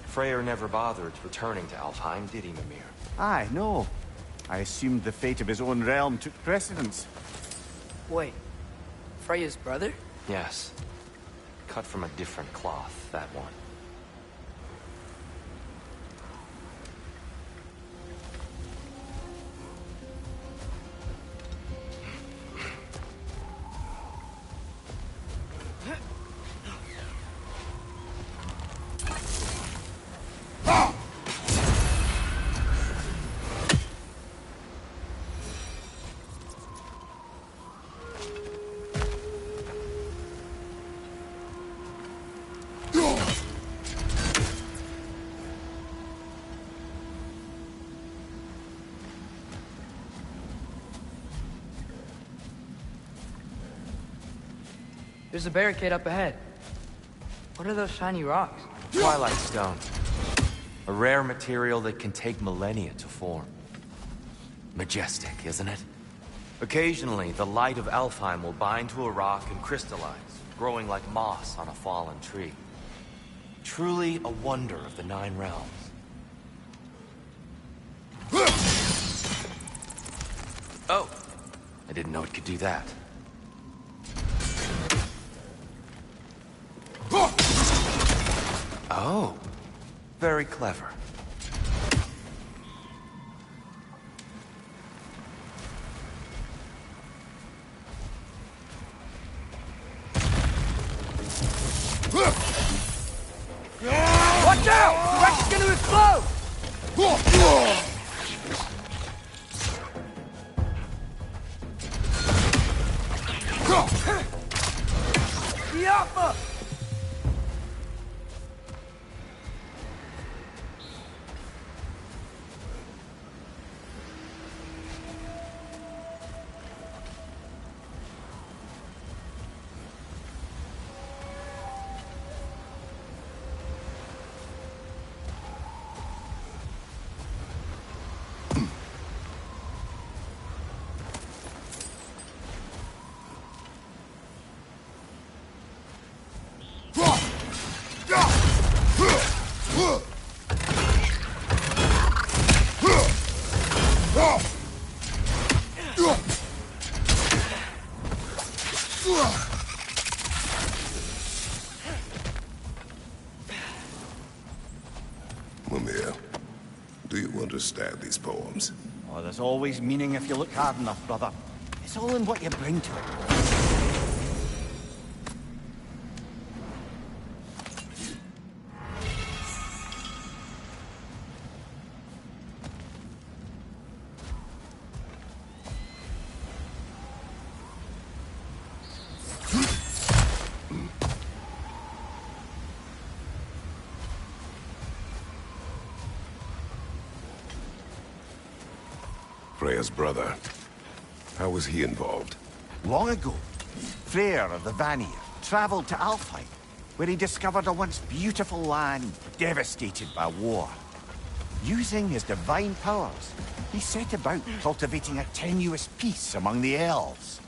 Freyr never bothered returning to Alfheim, did he, Mimir? Aye, no. I assumed the fate of his own realm took precedence. Wait, Freya's brother? Yes. Cut from a different cloth, that one. There's a barricade up ahead. What are those shiny rocks? Twilight Stone. A rare material that can take millennia to form. Majestic, isn't it? Occasionally, the light of Alfheim will bind to a rock and crystallize, growing like moss on a fallen tree. Truly a wonder of the Nine Realms. Oh! I didn't know it could do that. Oh, very clever. Watch out! The wreck's gonna explode! Yappa! Mimir, do you understand these poems? Oh, there's always meaning if you look hard enough, brother. It's all in what you bring to it. Freya's brother. How was he involved? Long ago, Freyr of the Vanir traveled to Alfheim, where he discovered a once beautiful land devastated by war. Using his divine powers, He set about cultivating a tenuous peace among the elves.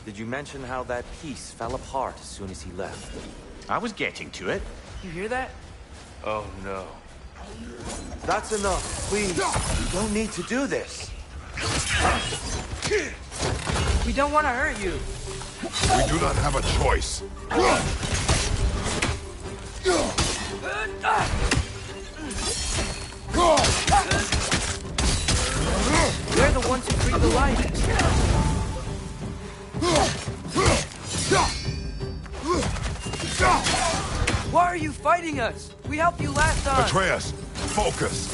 Did you mention how that peace fell apart as soon as he left? I was getting to it. You hear that? Oh, no. That's enough, please. You don't need to do this. We don't want to hurt you. We do not have a choice. We're the ones who breathe the light. Why are you fighting us? We helped you last time. Atreus, focus.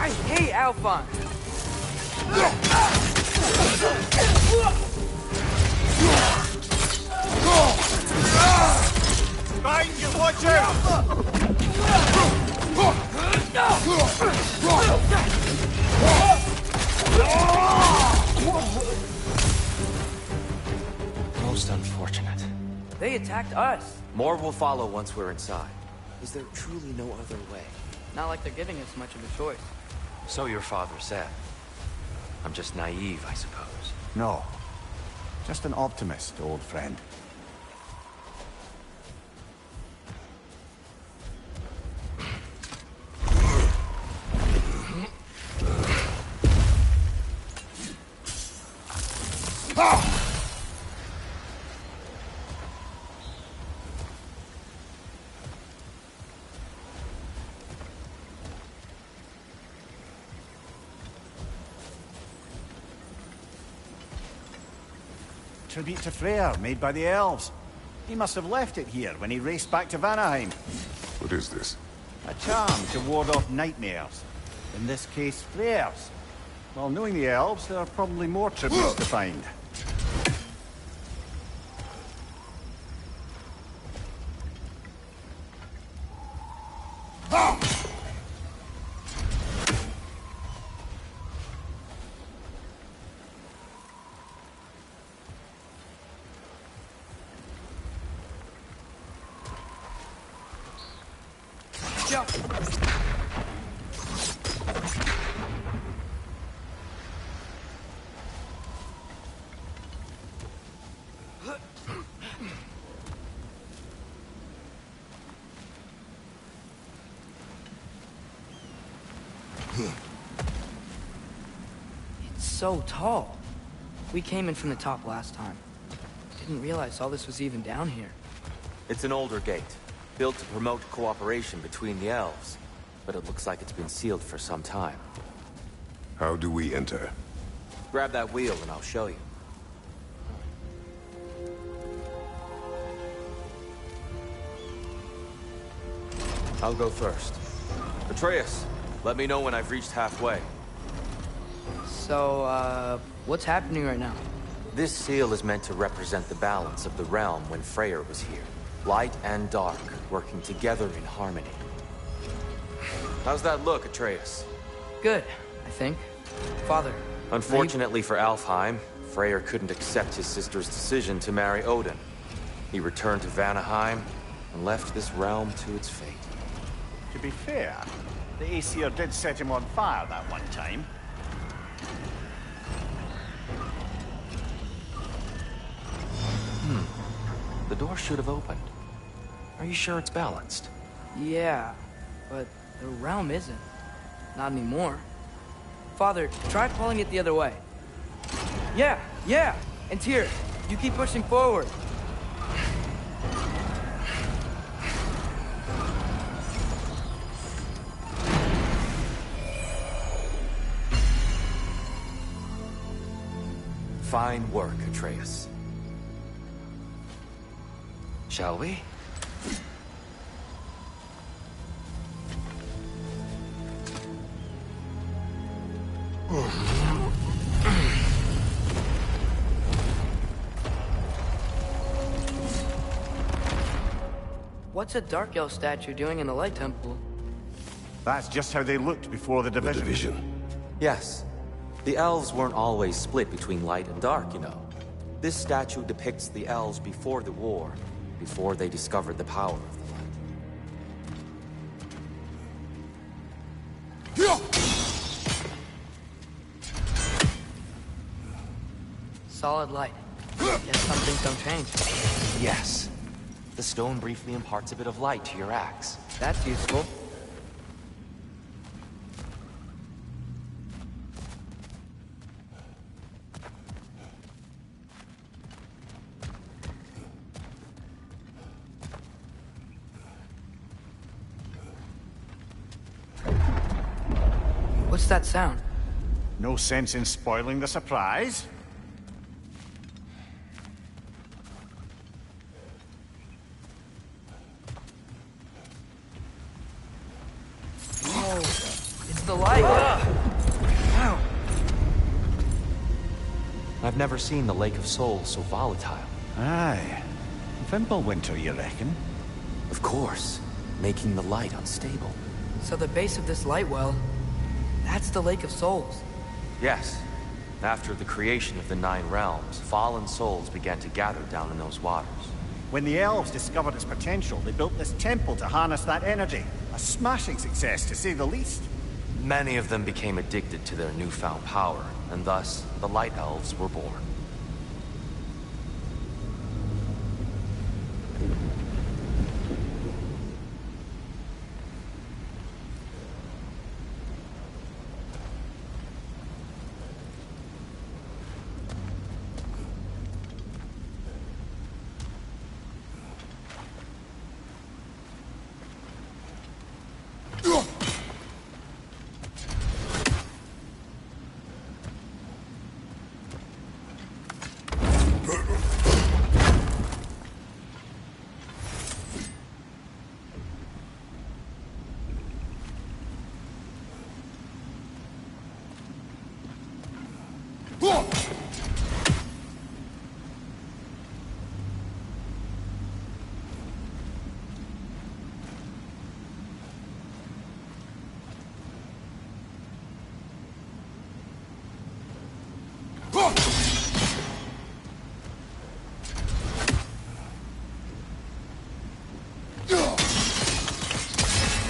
I hate Alphon. Mind you, watch out! Most unfortunate. They attacked us. More will follow once we're inside. Is there truly no other way? Not like they're giving us much of a choice. So your father said. I'm just naive, I suppose. No. Just an optimist, old friend. Tribute to Freyr, made by the elves. He must have left it here when he raced back to Vanaheim. What is this? A charm to ward off nightmares. In this case, Freyr's. Well, knowing the elves, there are probably more tributes to find. It's so tall. We came in from the top last time. Didn't realize all this was even down here. It's an older gate, built to promote cooperation between the elves. But it looks like it's been sealed for some time. How do we enter? Grab that wheel and I'll show you. I'll go first. Atreus, let me know when I've reached halfway. So, what's happening right now? This seal is meant to represent the balance of the realm when Freyr was here. Light and dark, working together in harmony. How's that look, Atreus? Good, I think. Father. Unfortunately for Alfheim, Freyr couldn't accept his sister's decision to marry Odin. He returned to Vanaheim and left this realm to its fate. To be fair, the Aesir did set him on fire that one time. The door should have opened. Are you sure it's balanced? Yeah, but the realm isn't. Not anymore. Father, try pulling it the other way. Yeah! And Tyr, you keep pushing forward. Fine work, Atreus. Shall we? What's a Dark Elf statue doing in the Light Temple? That's just how they looked before the division. Yes. The elves weren't always split between light and dark, you know. This statue depicts the elves before the war, before they discovered the power of the light. Solid light. Guess some things don't change. Yes. The stone briefly imparts a bit of light to your axe. That's useful. What's that sound? No sense in spoiling the surprise. Whoa, it's the light! Wow. I've never seen the Lake of Souls so volatile. Aye. Winter, you reckon? Of course. Making the light unstable. So the base of this light well, that's the Lake of Souls. Yes. After the creation of the Nine Realms, fallen souls began to gather down in those waters. When the elves discovered its potential, they built this temple to harness that energy. A smashing success, to say the least. Many of them became addicted to their newfound power, and thus, the Light Elves were born.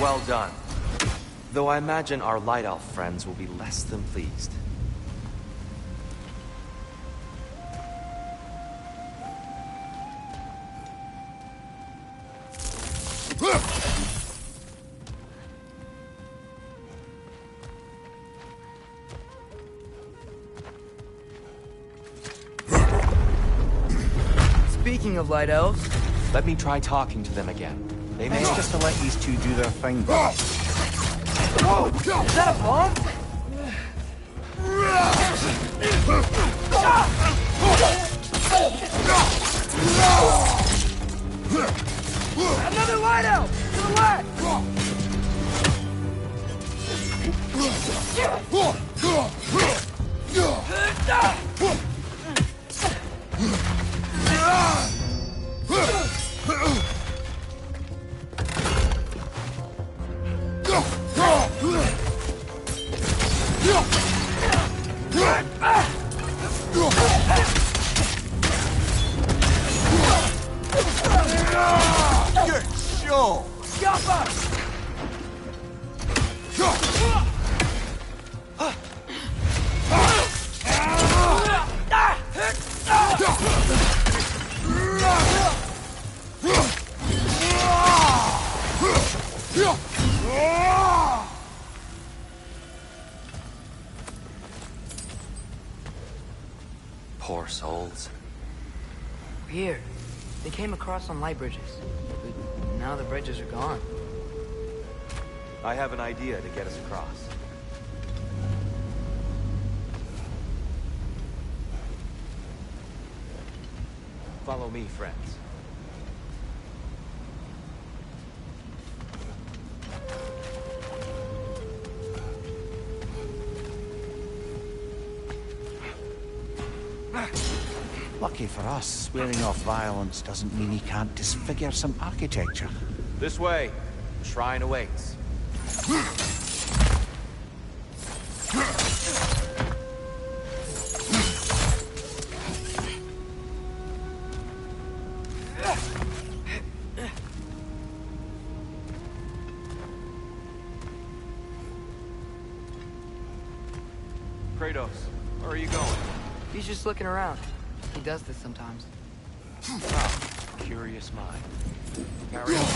Well done. Though I imagine our Light Elf friends will be less than pleased. Speaking of Light Elves... Let me try talking to them again. They may... It's just to let these two do their thing. Whoa! Is that a bomb? Another Light Elf! To the left! Good show! Poor souls. Weird. They came across on light bridges. But now the bridges are gone. I have an idea to get us across. Follow me, friends. Lucky for us, swearing off violence doesn't mean he can't disfigure some architecture. This way. The shrine awaits. Kratos, where are you going? He's just looking around. He does this sometimes. Oh, curious mind. Carry on.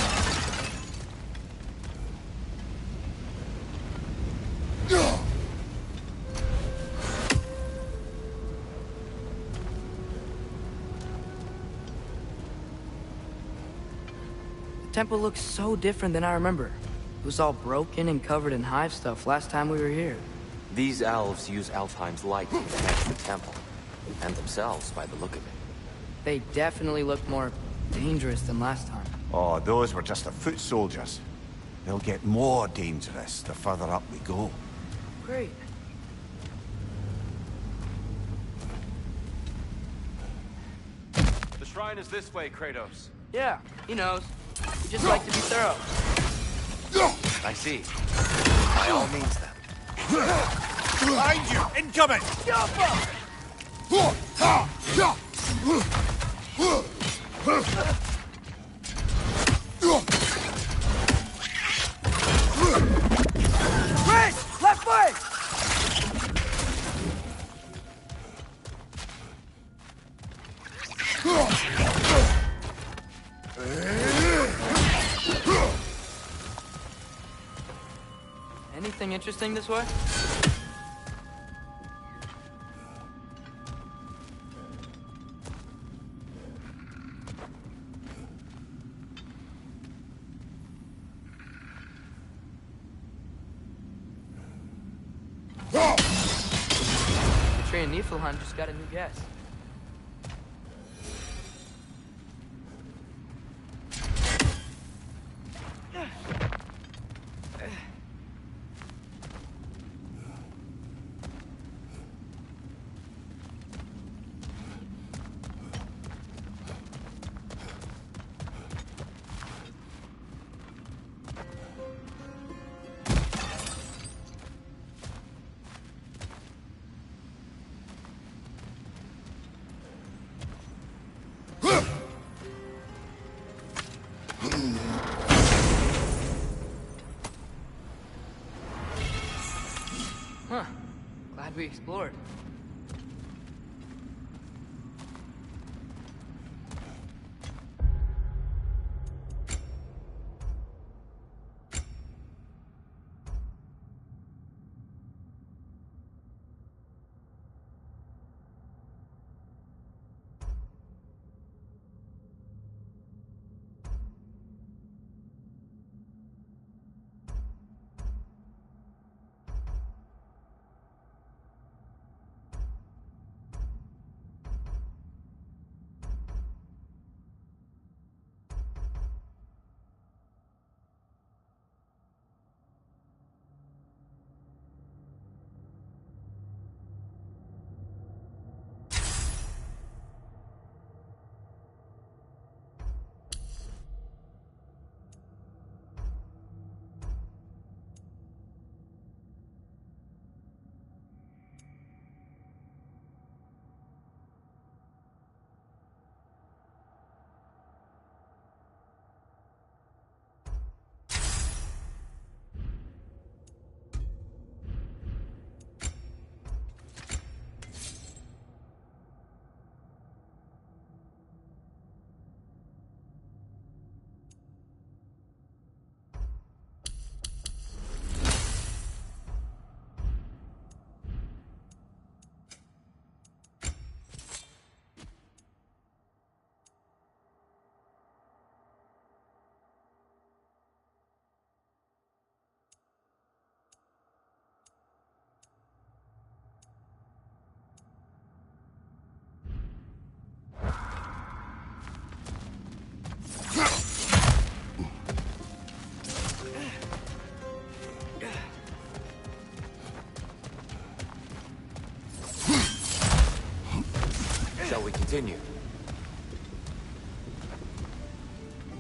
The temple looks so different than I remember. It was all broken and covered in hive stuff last time we were here. These elves use Alfheim's light to connect the temple. And themselves, by the look of it. They definitely look more dangerous than last time. Oh, those were just the foot soldiers. They'll get more dangerous the further up we go. Great. The shrine is this way, Kratos. Yeah, he knows. We just like to be thorough. I see. By all means, then. Behind you! Incoming! Chris! Left foot! Anything interesting this way? The tree in Niflheim just got a new guest. Huh. Glad we explored. Shall we continue?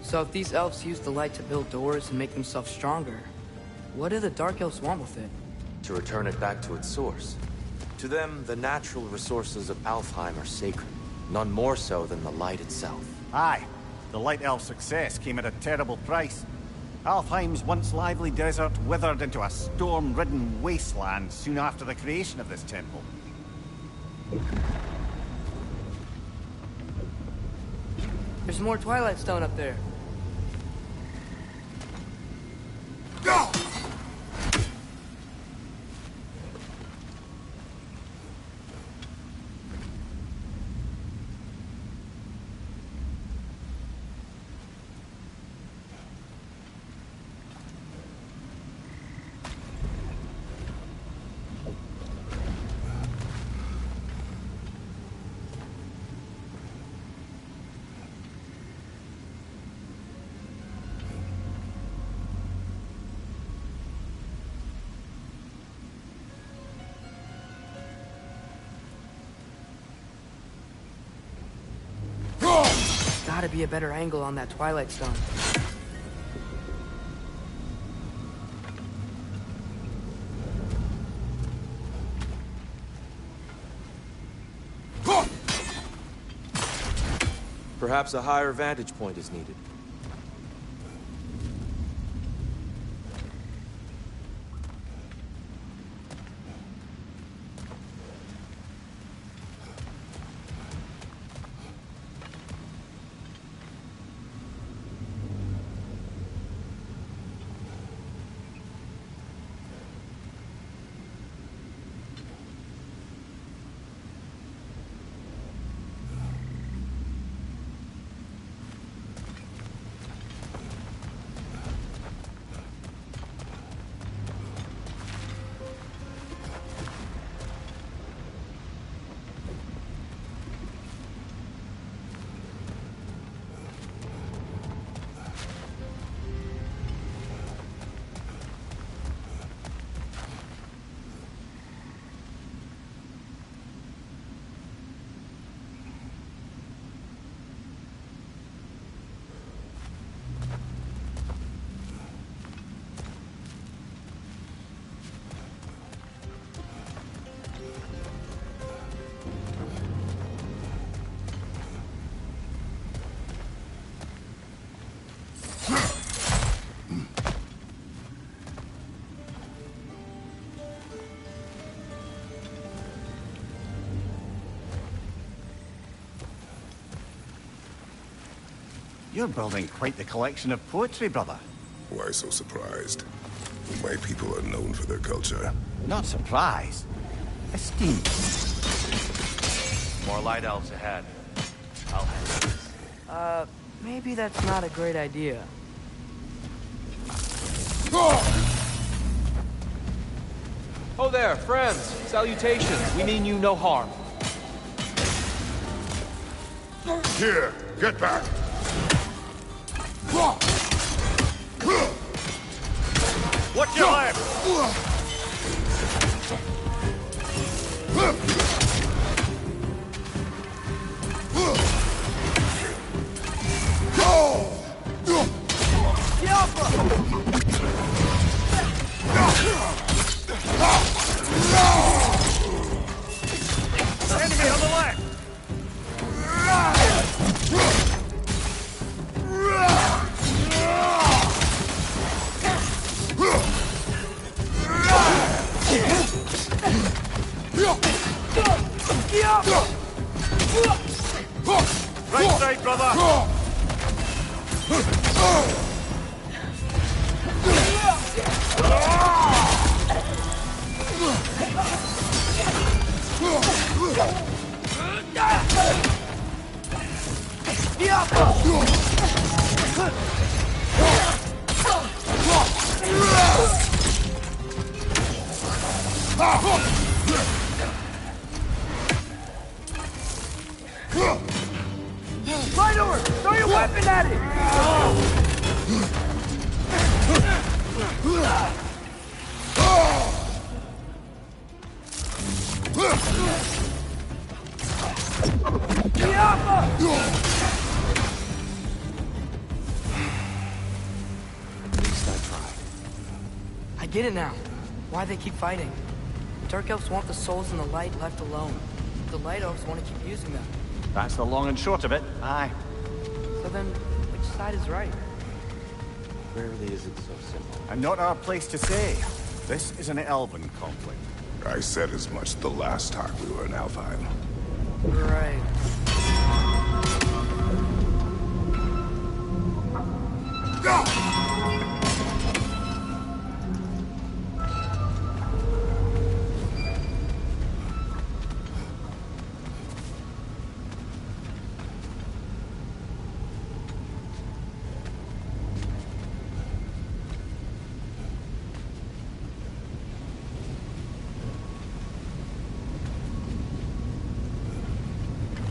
So if these elves use the light to build doors and make themselves stronger, what do the Dark Elves want with it? To return it back to its source. To them, the natural resources of Alfheim are sacred. None more so than the light itself. Aye. The Light Elf's success came at a terrible price. Alfheim's once lively desert withered into a storm-ridden wasteland soon after the creation of this temple. There's more Twilight Stone up there. Go! Gotta be a better angle on that Twilight Stone. Perhaps a higher vantage point is needed. You're building quite the collection of poetry, brother. Why so surprised? My people are known for their culture. Not surprised. Esteemed. More light elves ahead. I'll handle this. Maybe that's not a great idea. Oh there, friends! Salutations! We mean you no harm. Here, get back! Watch your left! Enemy on the left! Right side, brother! Right over! Throw your weapon at it! At least I tried. I get it now. Why they keep fighting. Dark Elves want the souls in the light left alone. The Light Elves want to keep using them. That's the long and short of it. Aye. So then, which side is right? Rarely is it so simple. And not our place to say. This is an elven conflict. I said as much the last time we were in Alfheim. Right.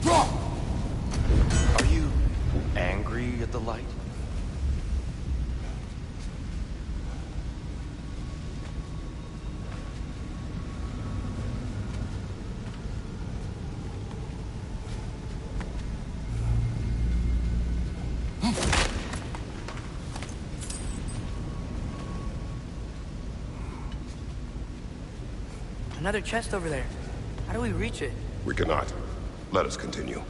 Are you angry at the light? Another chest over there. How do we reach it? We cannot. Let us continue.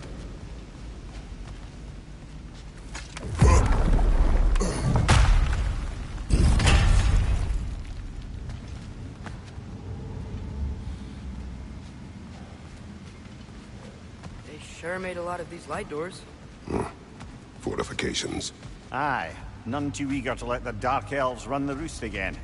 They sure made a lot of these light doors. Fortifications. Aye, none too eager to let the Dark Elves run the roost again.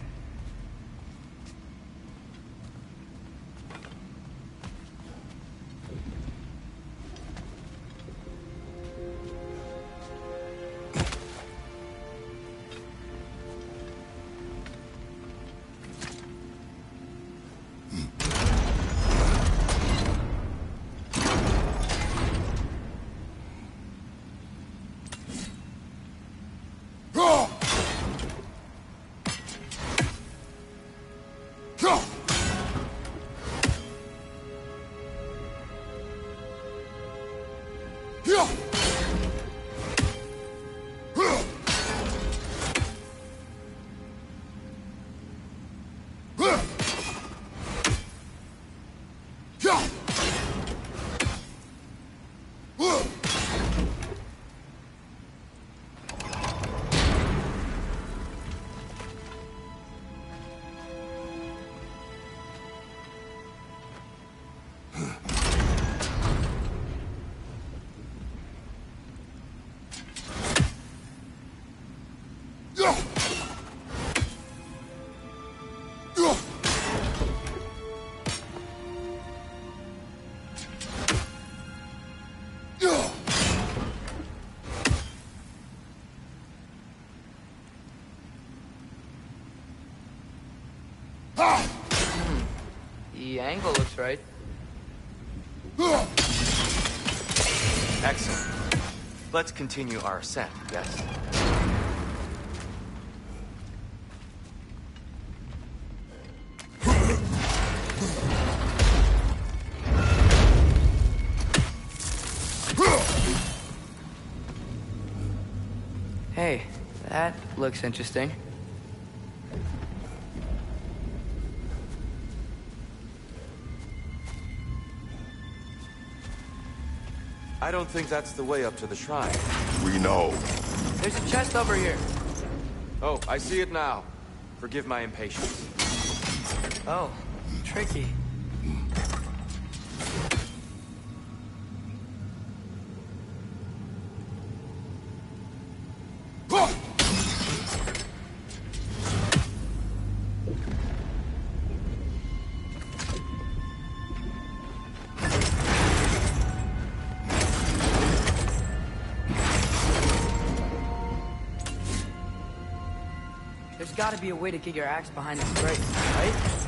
The angle looks right. Excellent. Let's continue our ascent, yes? Hey, that looks interesting. I don't think that's the way up to the shrine. We know. There's a chest over here. Oh, I see it now. Forgive my impatience. Oh, tricky. There's gotta be a way to get your axe behind this crate, right?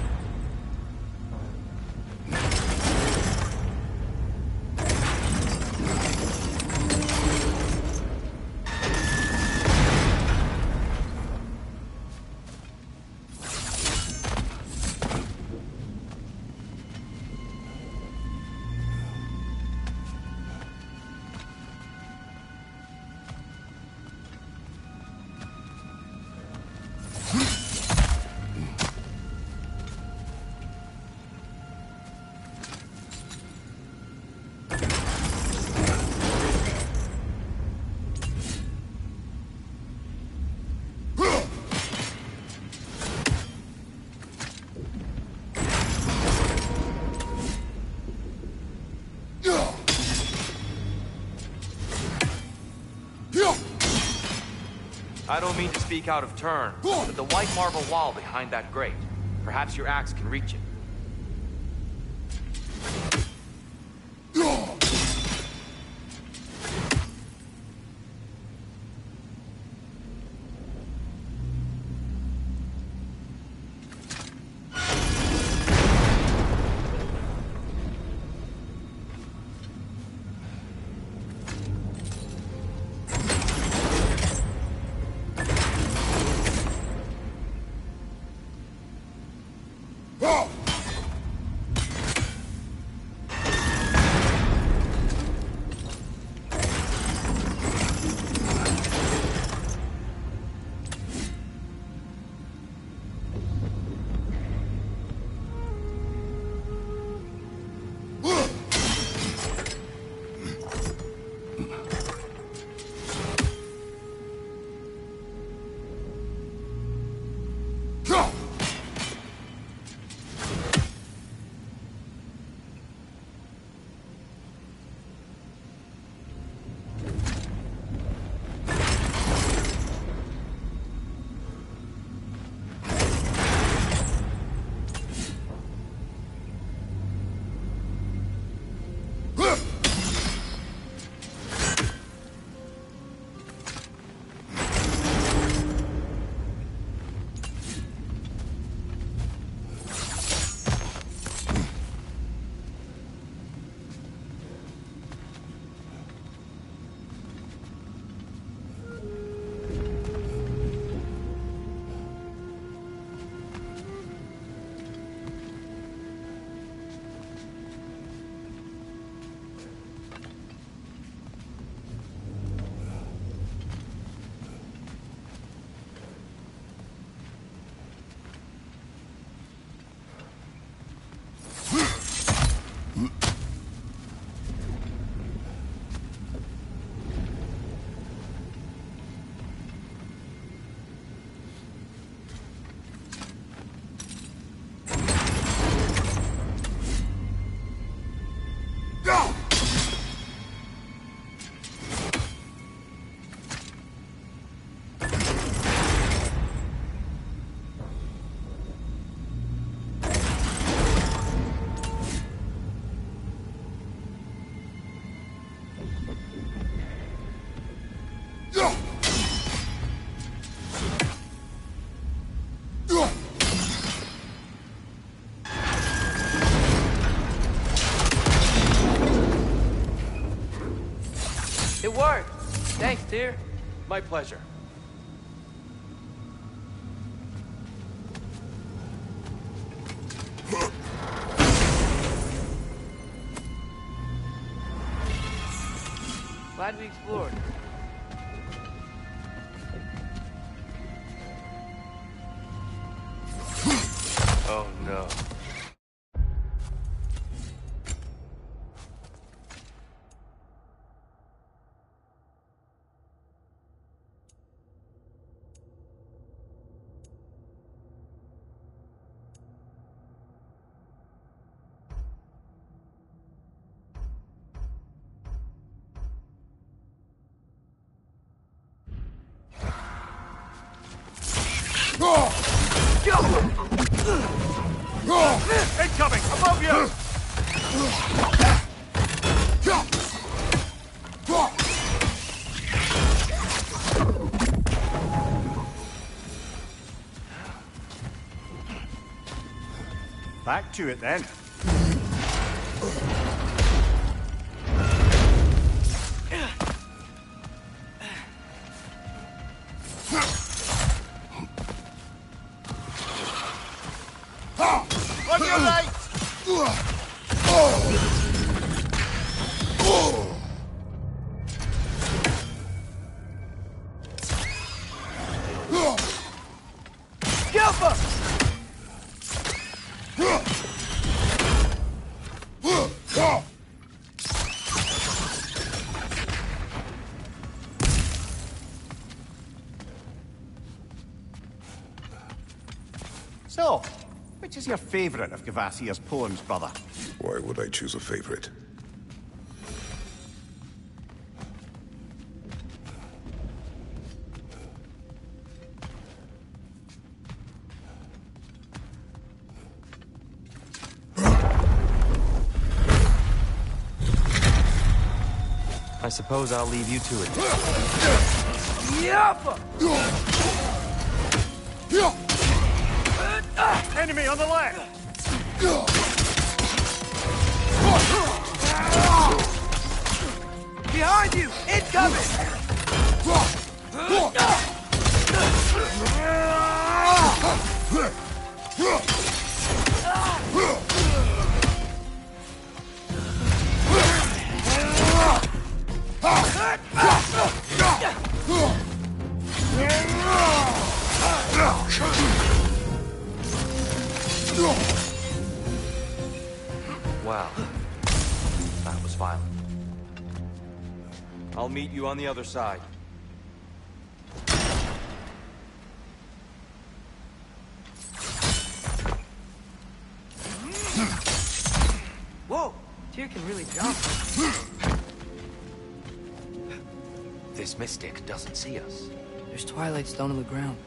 I don't mean to speak out of turn, but the white marble wall behind that grate. Perhaps your axe can reach it. It worked. Thanks, dear. My pleasure. Glad we explored. Oh no. Incoming! Above you! Back to it then. On your right! So, which is your favorite of Gavassia's poems, brother? Why would I choose a favorite? suppose I'll leave you to it. Enemy on the left! Behind you! Incoming! Wow. That was violent. I'll meet you on the other side. Whoa! Tyr can really jump. This mystic doesn't see us. There's Twilight Stone on the ground.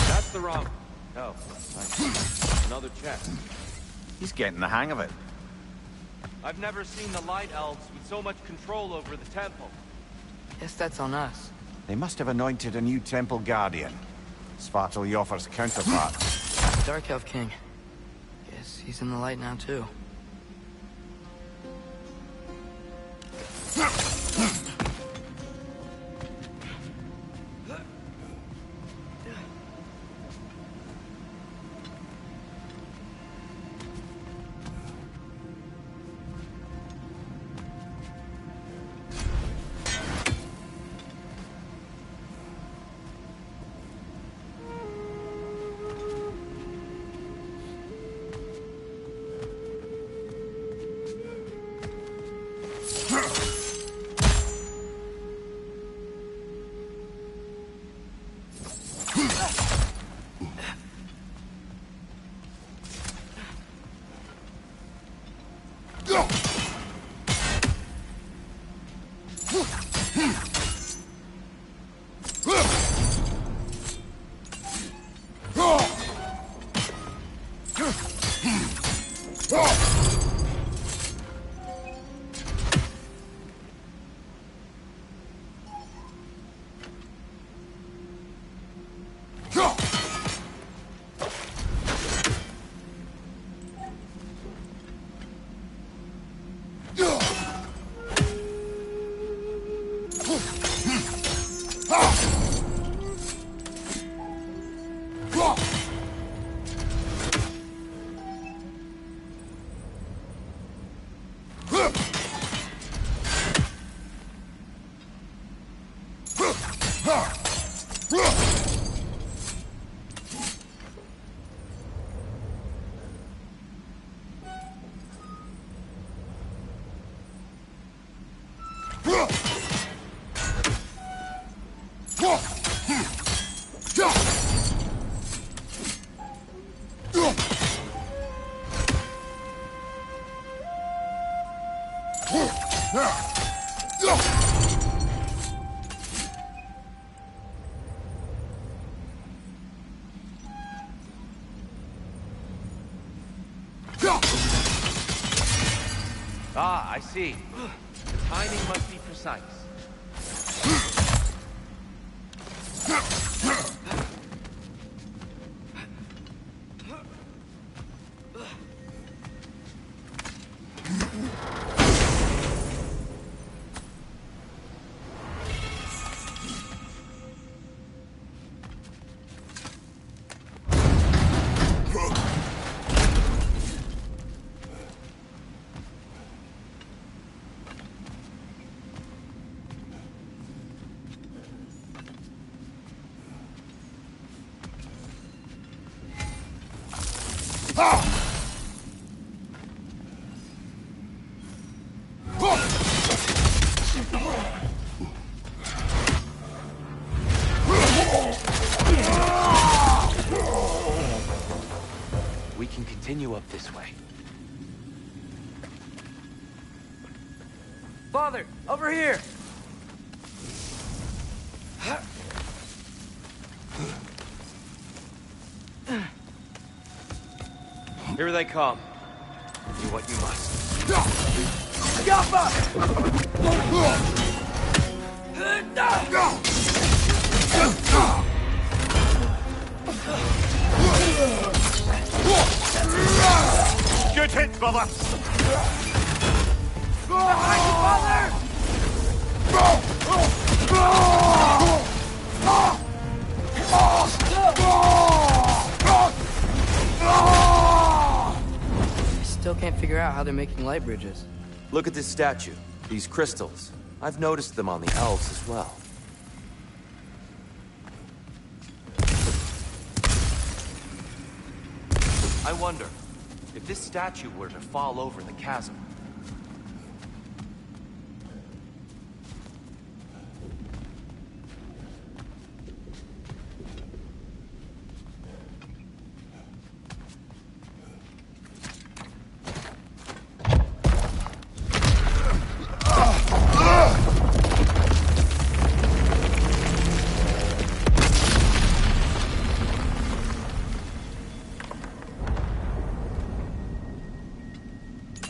That's the wrong... Oh, I see. Another chest. He's getting the hang of it. I've never seen the Light Elves with so much control over the temple. Guess that's on us. They must have anointed a new temple guardian. Svartalfjord's counterpart. Dark Elf King. Guess he's in the light now, too. Ah, I see. The timing must be precise. We can continue up this way. Father, over here! Here they come. Do what you must. Good hit, brother! Behind you, father! I still can't figure out how they're making light bridges. Look at this statue. These crystals. I've noticed them on the elves as well. I wonder, if this statue were to fall over the chasm,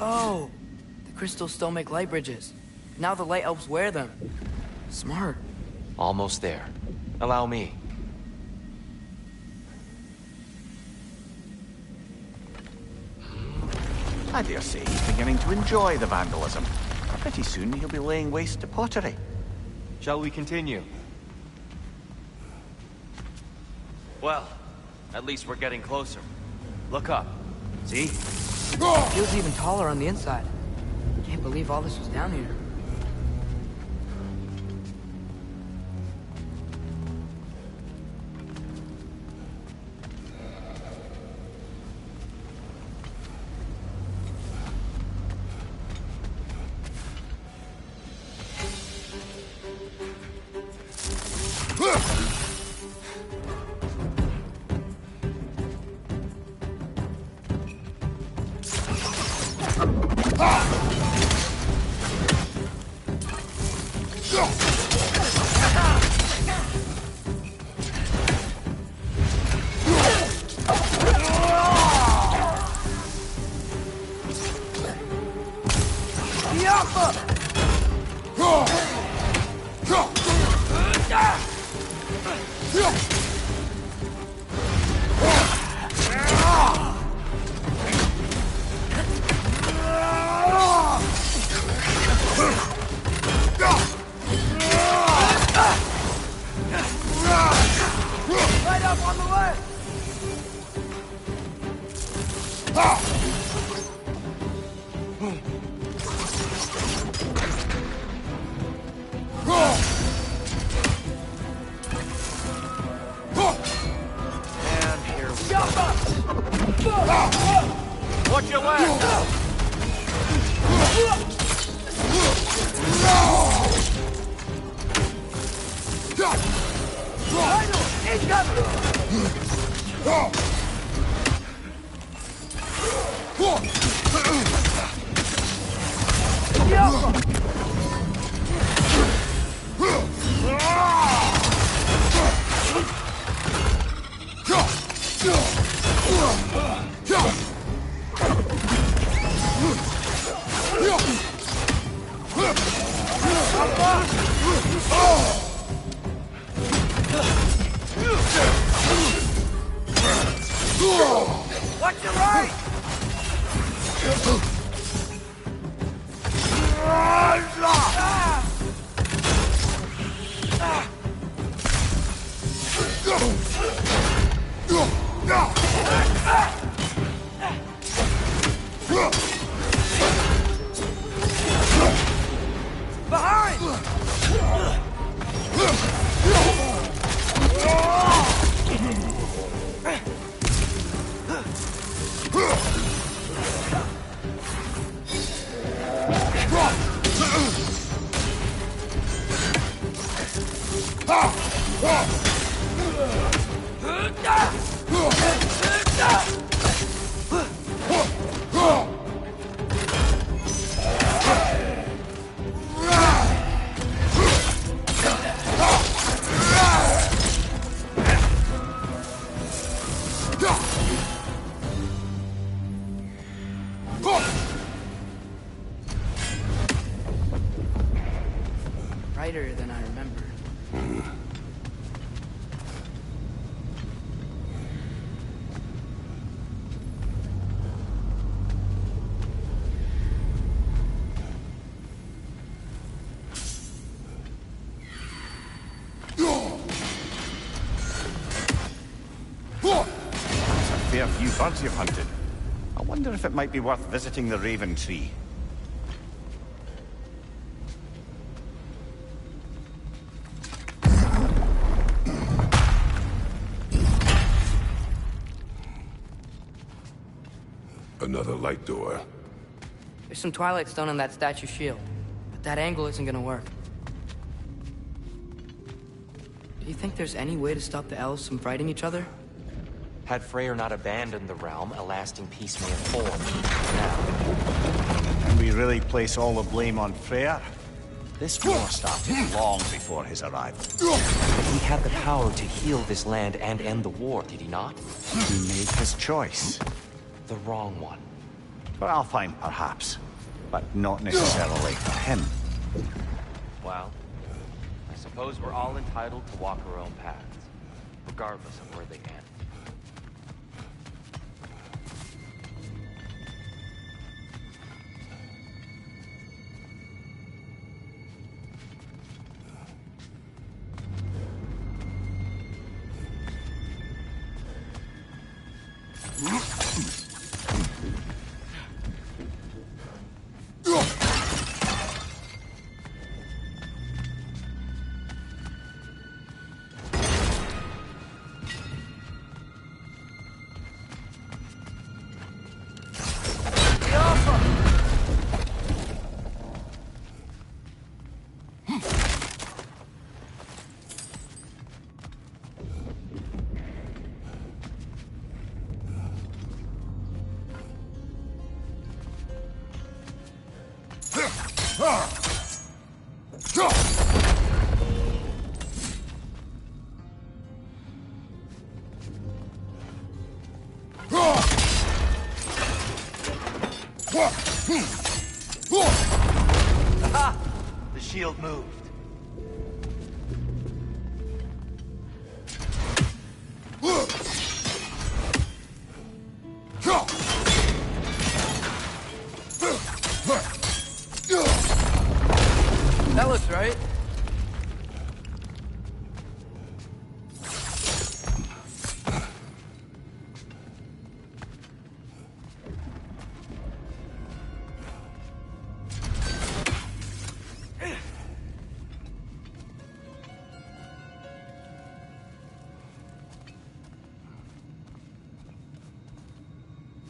Oh, the crystals still make light bridges. Now the light elves wear them. Smart. almost there. Allow me. I dare say he's beginning to enjoy the vandalism. Pretty soon he'll be laying waste to pottery. Shall we continue? Well, at least we're getting closer. Look up. See? It feels even taller on the inside. Can't believe all this was down here. Right up on the left! And here we go. Watch your left! Watch your right! Fair few birds you've hunted. I wonder if it might be worth visiting the Raven Tree. Another light door. There's some Twilight Stone in that statue shield, but that angle isn't gonna work. Do you think there's any way to stop the elves from fighting each other? Had Freyr not abandoned the realm, a lasting peace may have formed. Now, And we really place all the blame on Freyr? This war started long before his arrival. he had the power to heal this land and end the war, did he not? He made his choice. The wrong one. For Alfheim, perhaps. But not necessarily for him. Well, I suppose we're all entitled to walk our own paths, regardless of where they end. Aha! The shield moved. That looks right.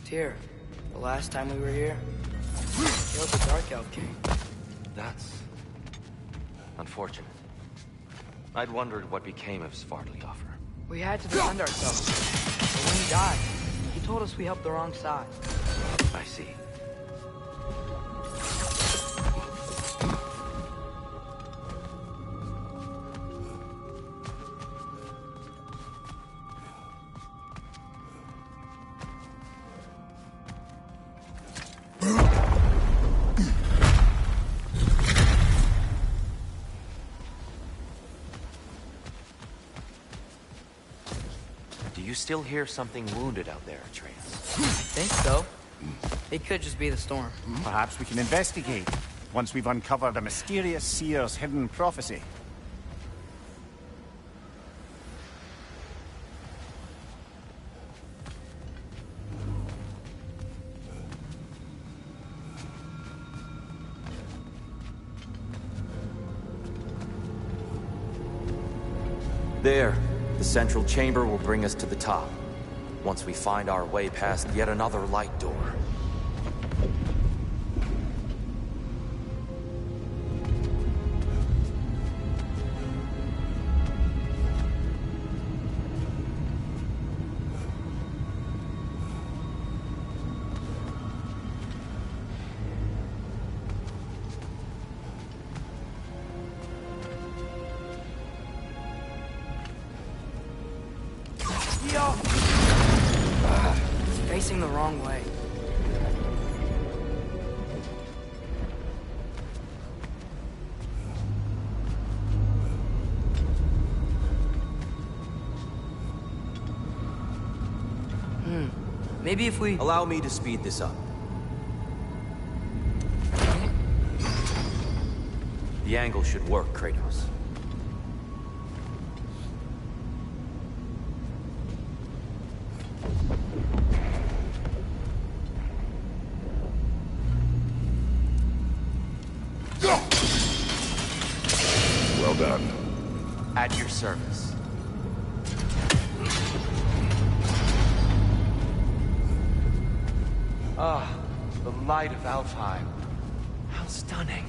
Tyr, the last time we were here, killed the Dark Elf King. That's unfortunate. I'd wondered what became of Svartalfheim. We had to defend ourselves. But when he died, he told us we helped the wrong side. I see. Do you still hear something wounded out there, Atreus? I think so. It could just be the storm. Perhaps we can investigate, once we've uncovered a mysterious seer's hidden prophecy. There. The central chamber will bring us to the top, once we find our way past yet another light door. It's facing the wrong way. Maybe if we... Allow me to speed this up. The angle should work, Kratos. Well done. At your service. Ah, the light of Alfheim. How stunning.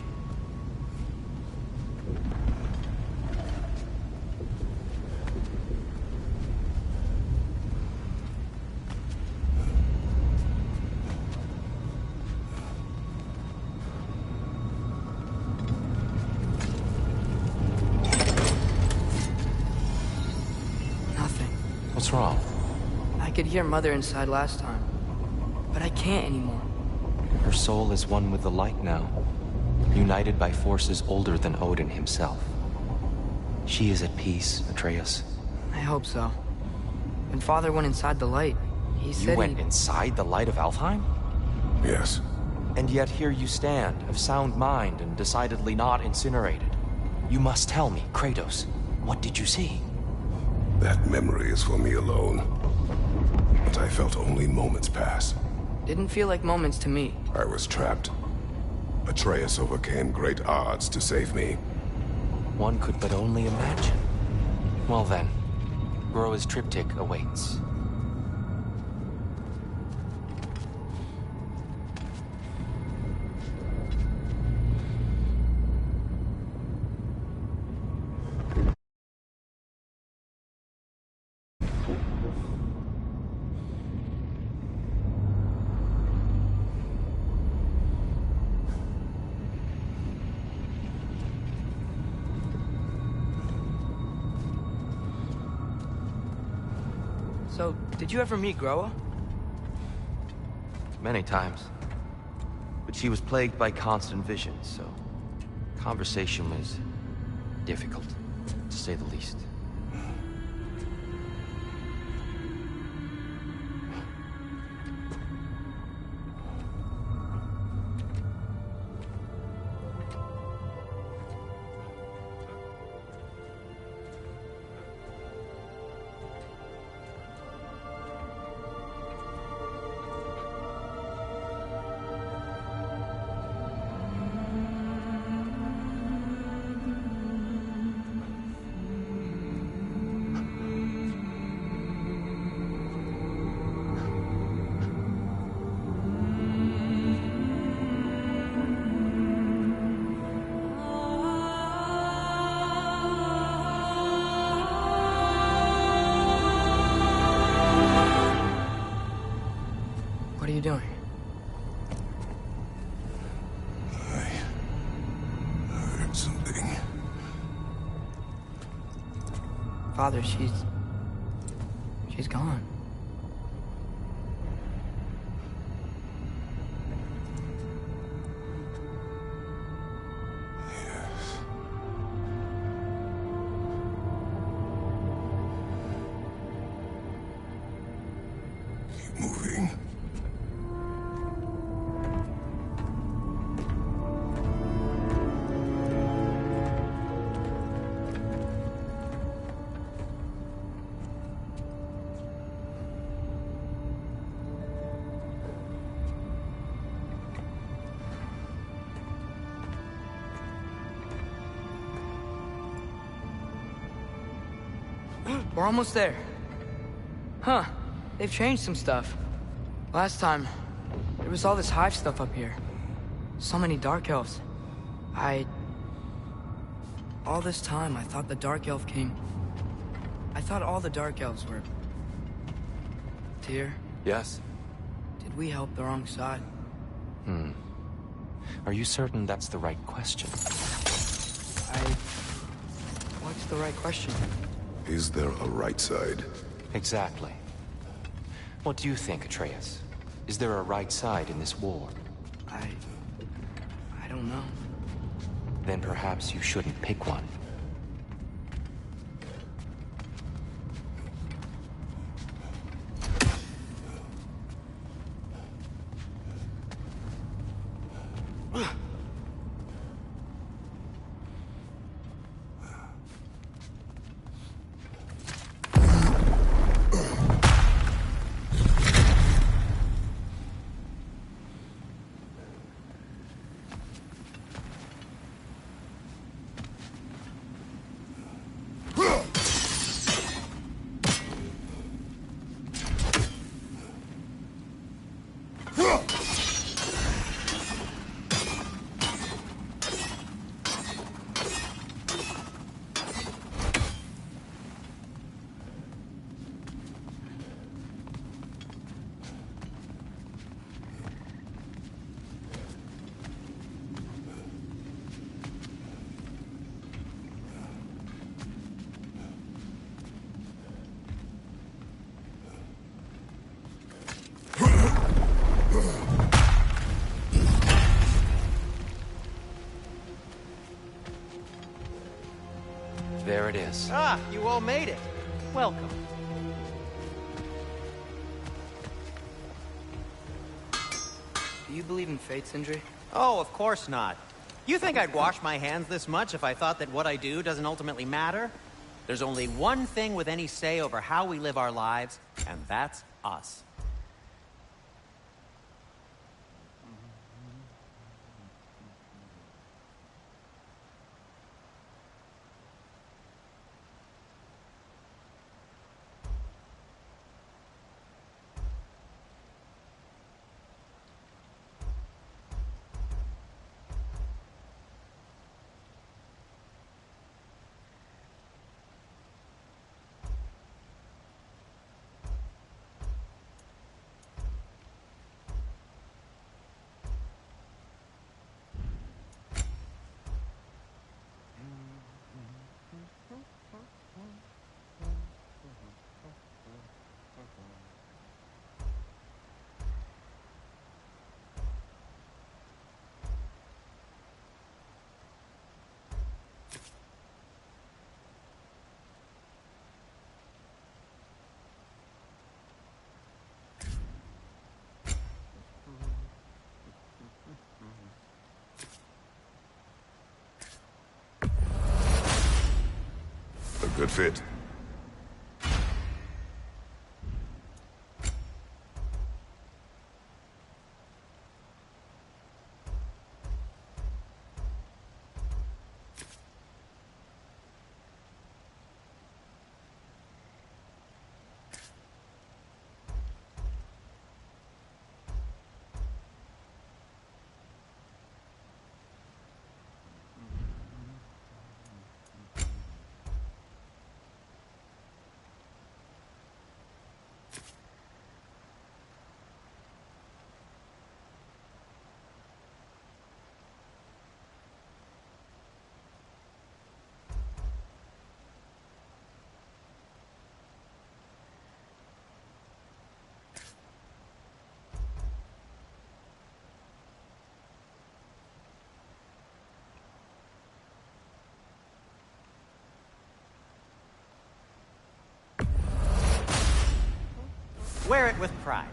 Nothing. What's wrong? I could hear Mother inside last time, but I can't anymore. Her soul is one with the light now, united by forces older than Odin himself. She is at peace, Atreus. I hope so. When Father went inside the light, he said You went inside the light of Alfheim? Yes. And yet here you stand, of sound mind and decidedly not incinerated. You must tell me, Kratos, what did you see? That memory is for me alone. But I felt only moments pass. Didn't feel like moments to me. I was trapped. Atreus overcame great odds to save me. One could but only imagine. Well then, Groa's triptych awaits. So, did you ever meet Groa? Many times. But she was plagued by constant visions, so conversation was difficult, to say the least. What are you doing? I heard something. Father, she's gone. Keep moving. We're almost there. Huh. They've changed some stuff. Last time, there was all this hive stuff up here. So many Dark Elves. All this time, I thought the Dark Elf came... I thought all the Dark Elves were... Tyr, Yes? did we help the wrong side? Are you certain that's the right question? What's the right question? Is there a right side? Exactly. What do you think, Atreus? Is there a right side in this war? I don't know. Then perhaps you shouldn't pick one. it is. Ah, you all made it. Welcome. Do you believe in fate, Sindri? Oh, of course not. You think I'd wash my hands this much if I thought that what I do doesn't ultimately matter? There's only one thing with any say over how we live our lives, and that's us. A good fit. Wear it with pride.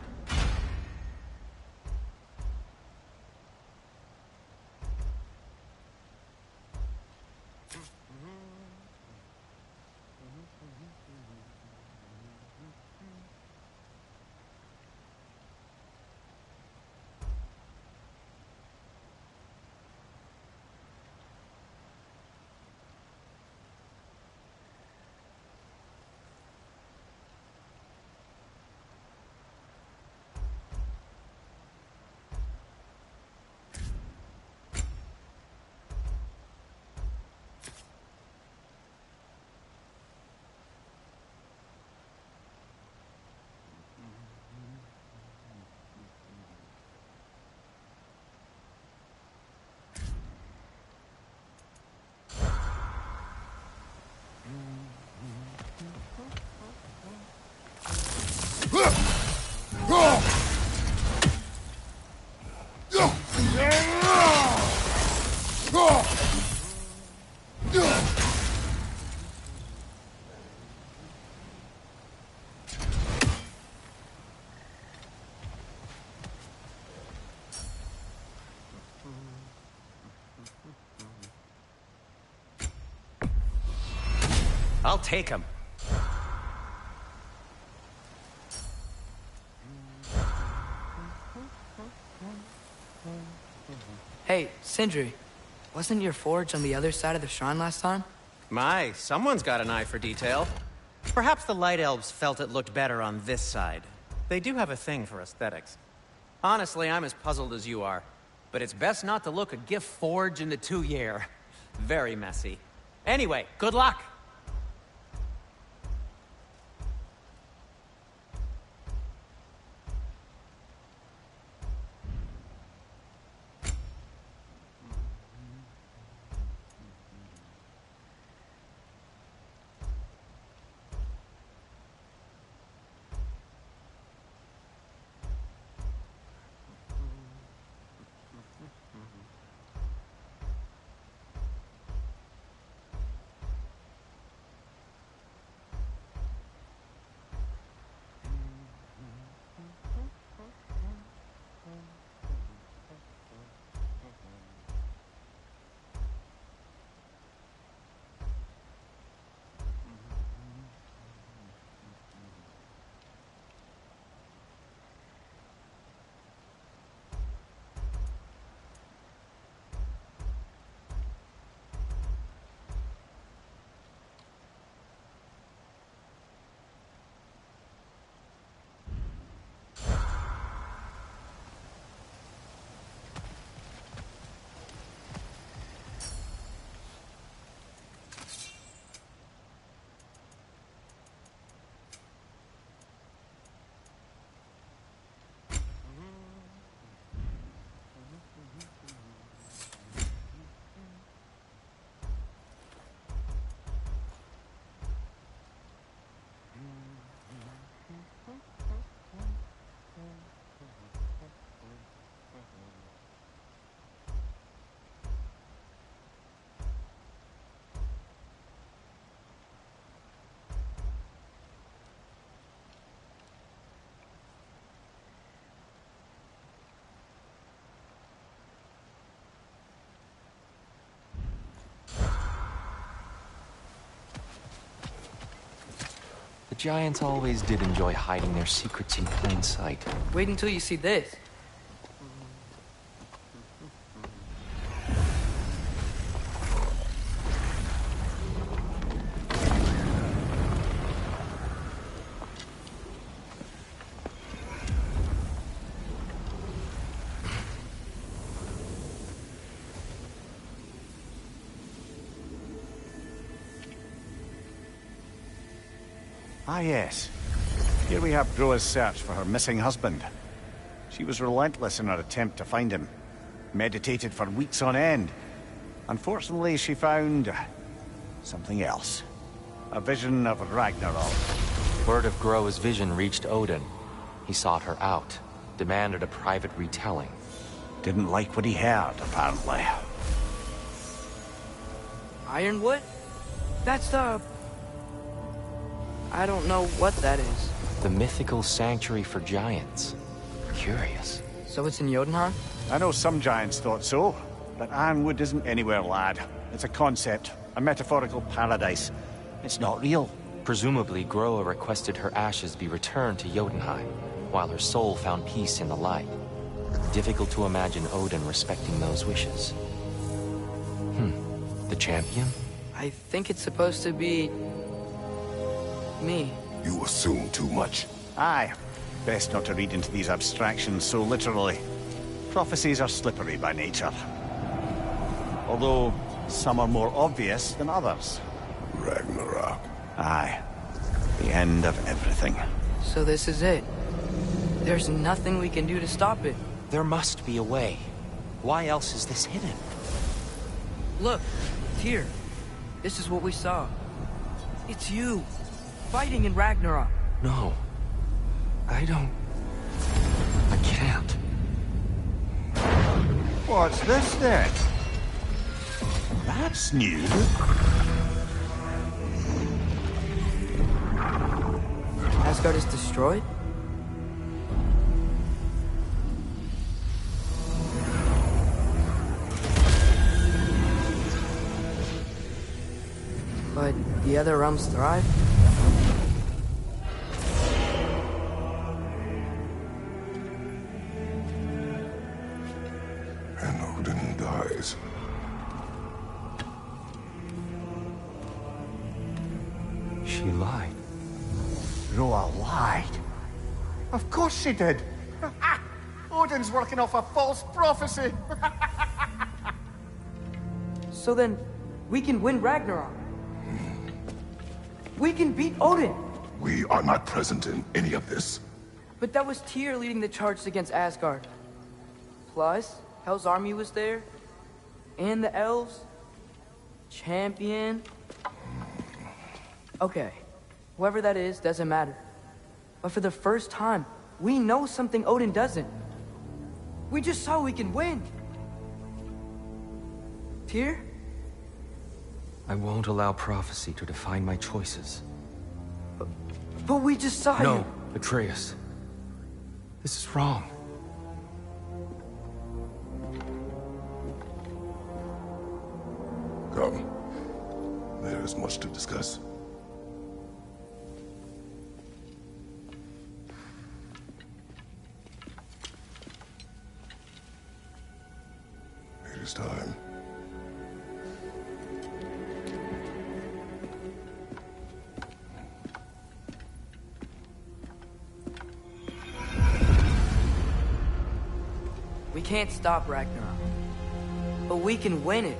I'll take him. Hey, Sindri, wasn't your forge on the other side of the shrine last time? My, someone's got an eye for detail. Perhaps the Light Elves felt it looked better on this side. They do have a thing for aesthetics. Honestly, I'm as puzzled as you are. But it's best not to look a gift forge in the 2-year. Very messy. Anyway, good luck! giants always did enjoy hiding their secrets in plain sight. Wait until you see this. Ah, yes. Here we have Groa's search for her missing husband. She was relentless in her attempt to find him. Meditated for weeks on end. Unfortunately, she found something else. A vision of Ragnarok. Word of Groa's vision reached Odin. He sought her out, demanded a private retelling. Didn't like what he heard, apparently. Ironwood? That's the... I don't know what that is. The mythical sanctuary for giants. Curious. So it's in Jotunheim? I know some giants thought so, but Ironwood isn't anywhere, lad. It's a concept, a metaphorical paradise. It's not real. Presumably, Groa requested her ashes be returned to Jotunheim, while her soul found peace in the light. Difficult to imagine Odin respecting those wishes. The champion? I think it's supposed to be... me. You assume too much. Aye. Best not to read into these abstractions so literally. Prophecies are slippery by nature. Although, some are more obvious than others. Ragnarok. Aye. The end of everything. So this is it. There's nothing we can do to stop it. There must be a way. Why else is this hidden? Look, here. This is what we saw. It's you, fighting in Ragnarok. No. I can't. What's this then? That's new. Asgard is destroyed? But the other realms thrive? And Odin dies. She lied. Groa lied. Of course she did. Odin's working off a false prophecy. So then, we can win Ragnarok. We can beat Odin. We are not present in any of this. But that was Tyr leading the charge against Asgard. Plus, Hell's army was there. And the elves. Champion. Okay. Whoever that is, doesn't matter. But for the first time, we know something Odin doesn't. We just saw we can win. Tyr? I won't allow prophecy to define my choices. But we just saw you. No, Atreus. This is wrong. Come. There is much to discuss. It is time. We can't stop Ragnarok. But we can win it.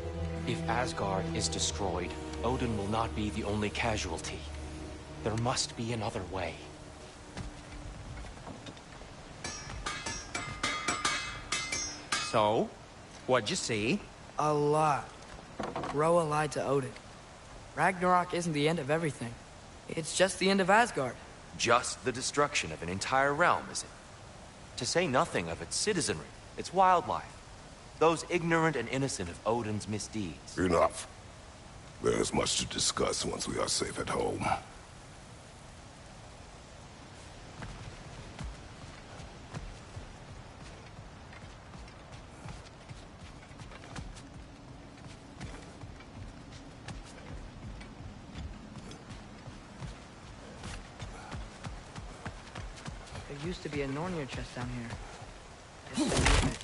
If Asgard is destroyed, Odin will not be the only casualty. There must be another way. So, what'd you see? A lot. Groa lied to Odin. Ragnarok isn't the end of everything. It's just the end of Asgard. Just the destruction of an entire realm, is it? To say nothing of its citizenry, its wildlife. Those ignorant and innocent of Odin's misdeeds. Enough. There is much to discuss once we are safe at home. used to be a Nornir chest down here. Guess I missed it.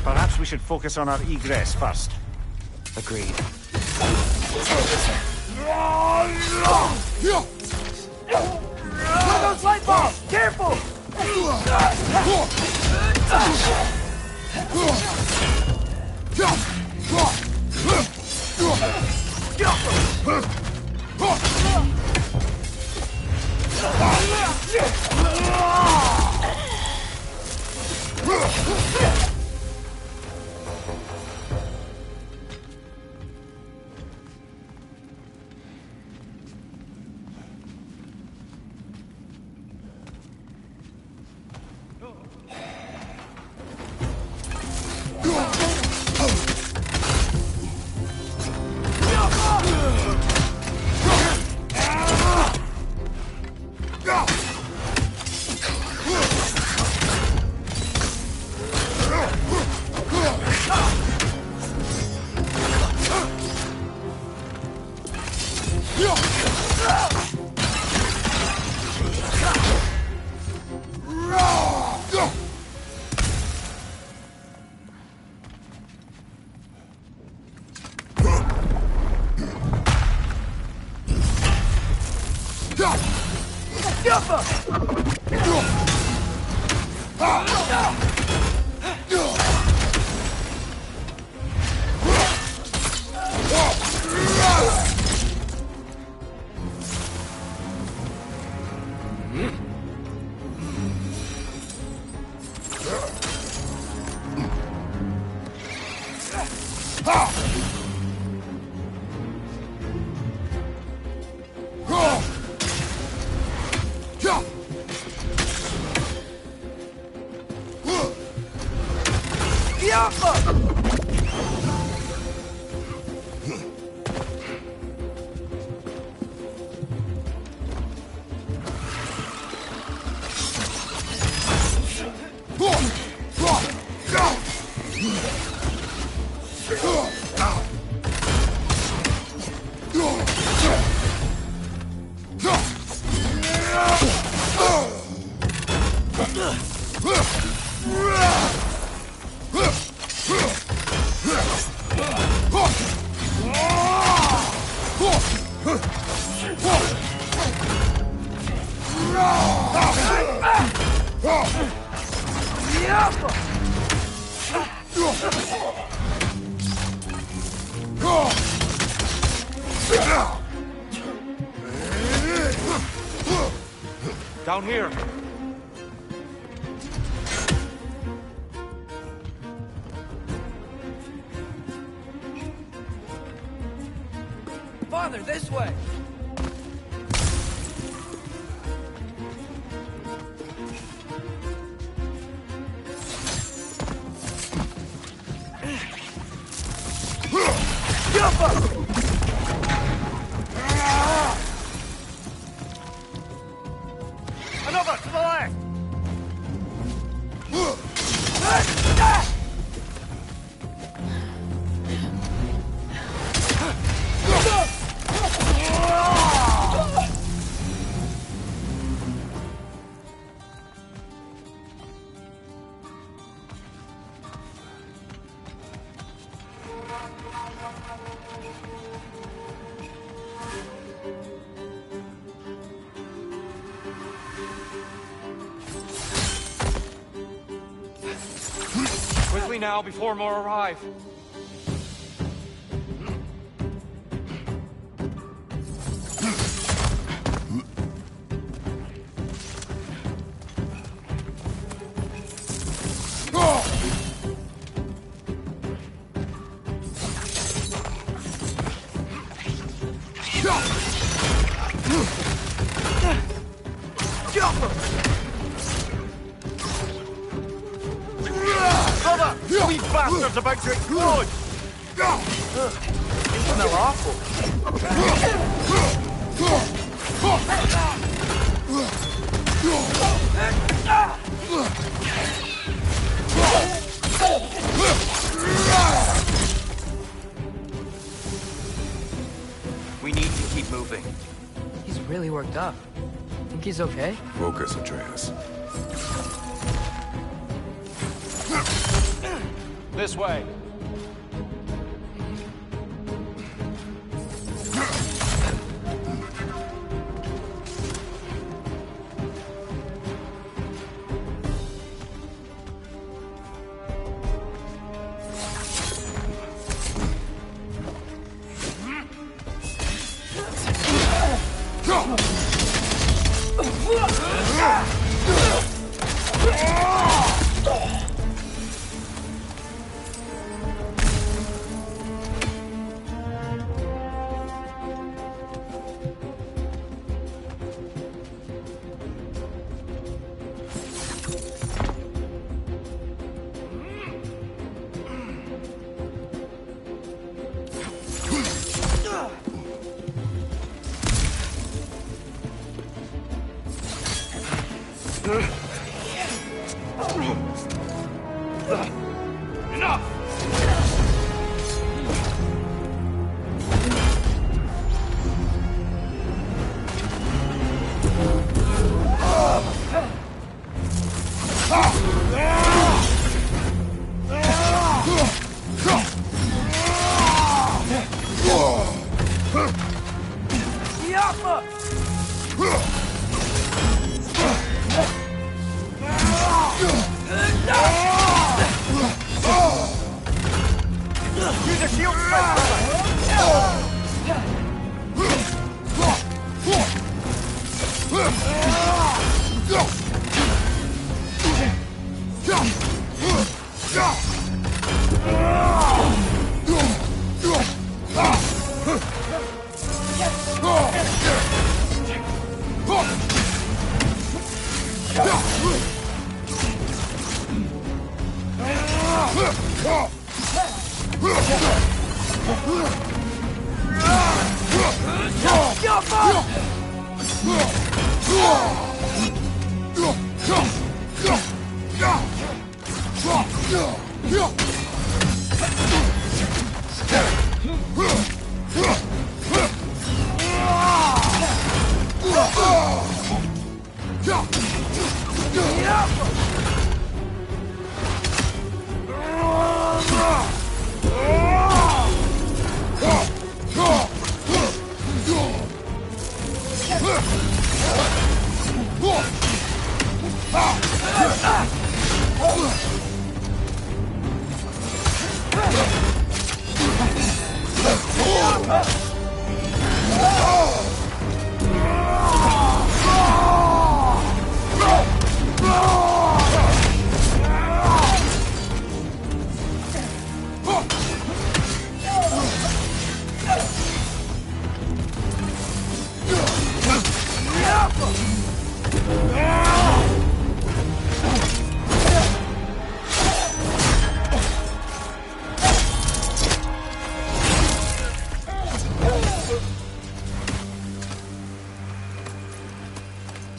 Perhaps we should focus on our egress first. Agreed. Those light bulbs! Careful! Down here. Father, this way! Another to the left! Quickly now, before more arrive. Brother! These bastards about to explode! They smell awful. We need to keep moving. He's really worked up. Think he's okay? Focus, Atreus. This way.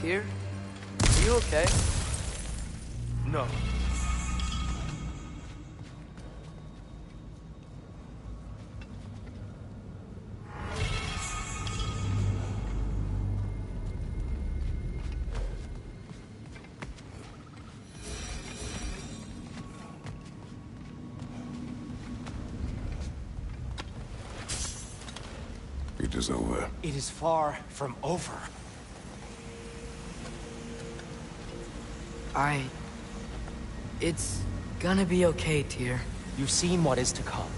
Tyr? Are you okay? No. It is over. It is far from over. It's gonna be okay, Tyr. You've seen what is to come.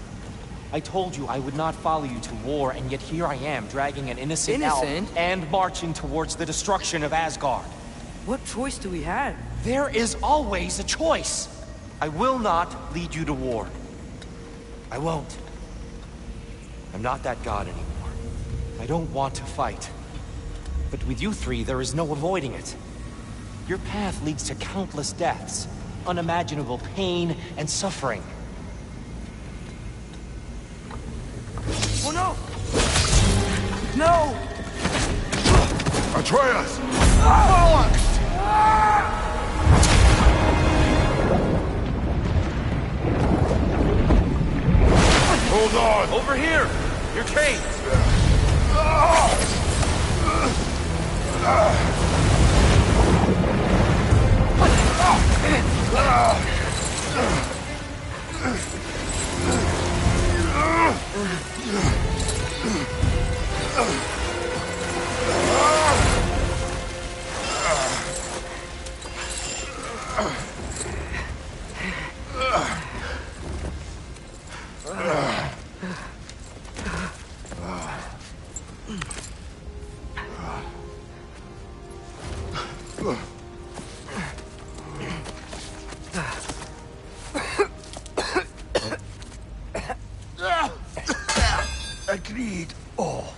I told you I would not follow you to war, and yet here I am, dragging an innocent elf and marching towards the destruction of Asgard. What choice do we have? There is always a choice. I will not lead you to war. I won't. I'm not that god anymore. I don't want to fight. But with you three, there is no avoiding it. Your path leads to countless deaths, unimaginable pain and suffering. Oh no! No! Atreus! Bollocks! Hold on! Over here! Your chains! Agreed. Oh.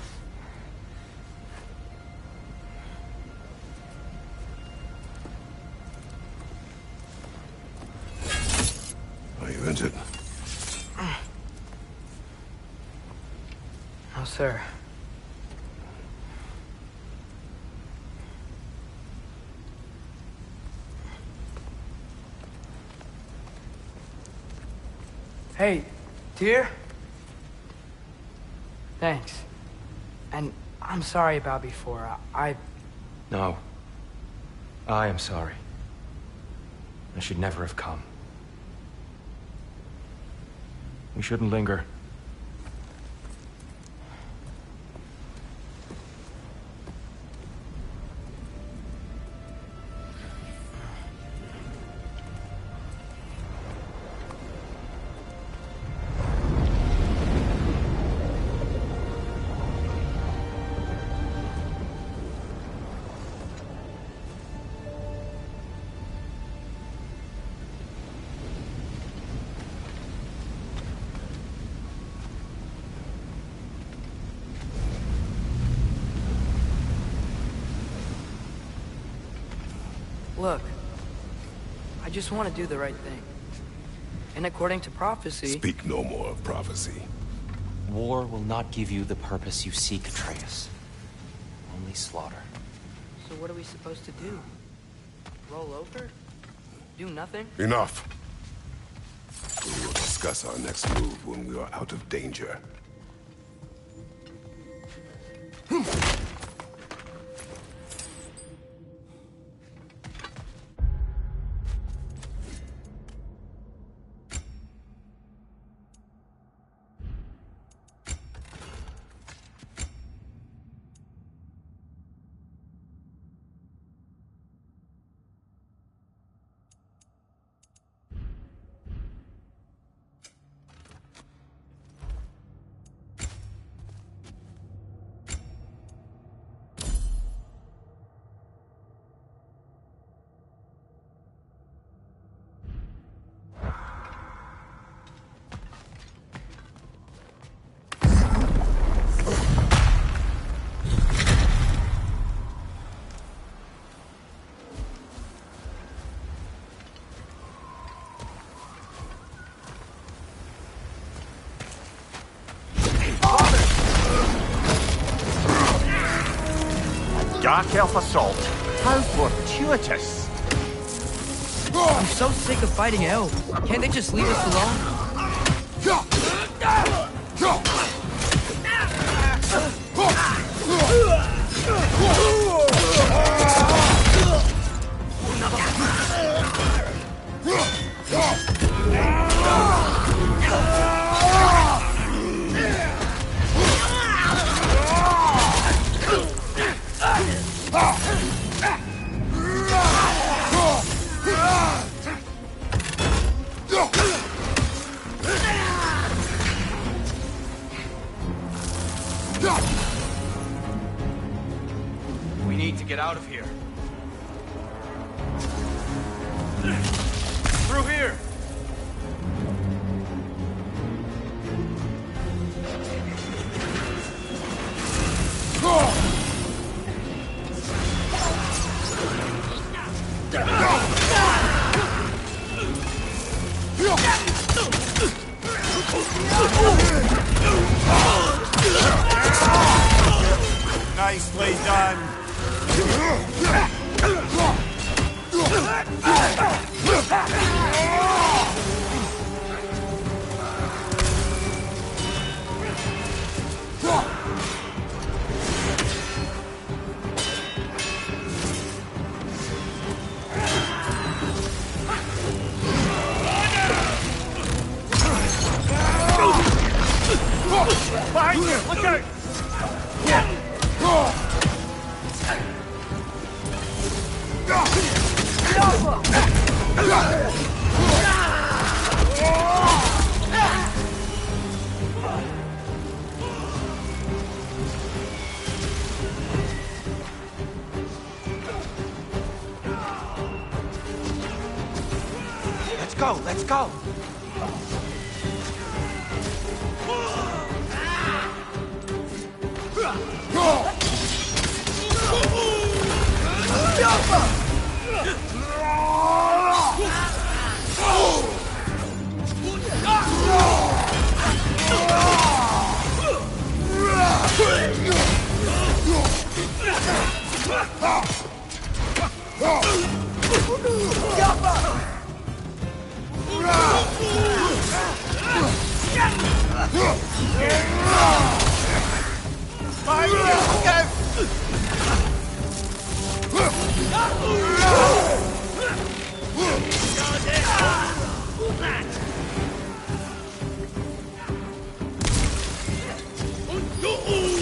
Are you injured? No, sir. Hey, dear? Thanks. And I'm sorry about before. No. I am sorry. I should never have come. We shouldn't linger. Look, I just want to do the right thing. And according to prophecy... Speak no more of prophecy. War will not give you the purpose you seek, Atreus. Only slaughter. So what are we supposed to do? Roll over? Do nothing? Enough. We will discuss our next move when we are out of danger. Dark Elf assault. How fortuitous. I'm so sick of fighting elves. Can't they just leave us alone? We need to get out of here. Through here! Nicely done. Behind you! Look out! Let's go, let's go!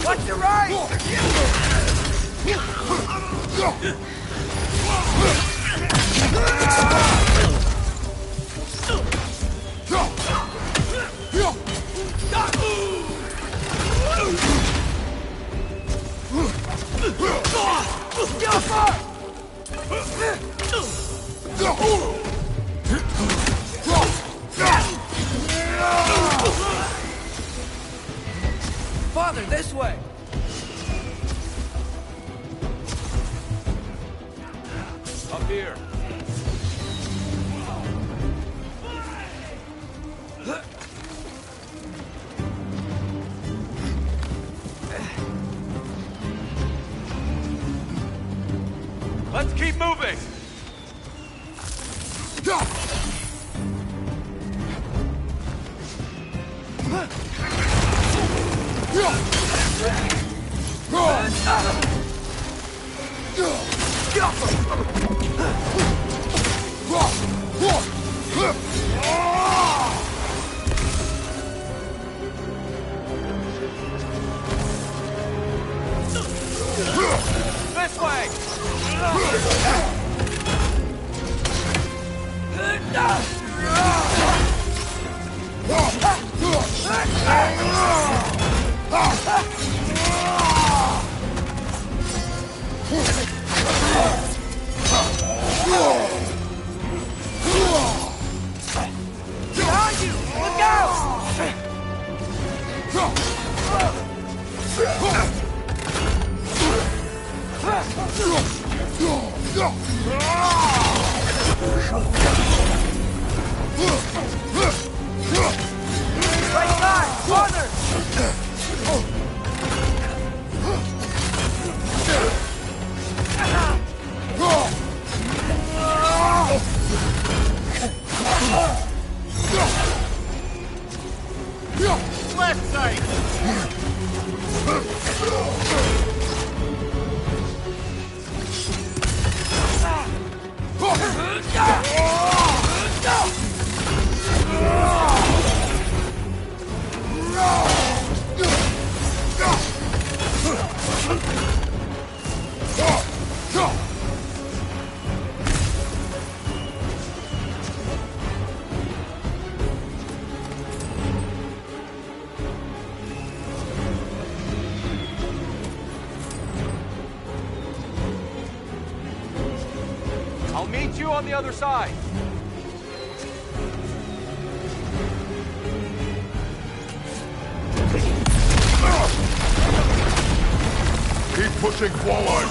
Watch your right! Father, this way! Up here. Let's keep moving! This way! Behind you! Look out! Right side! Farther! Left side! I'll meet you on the other side. Keep pushing forward!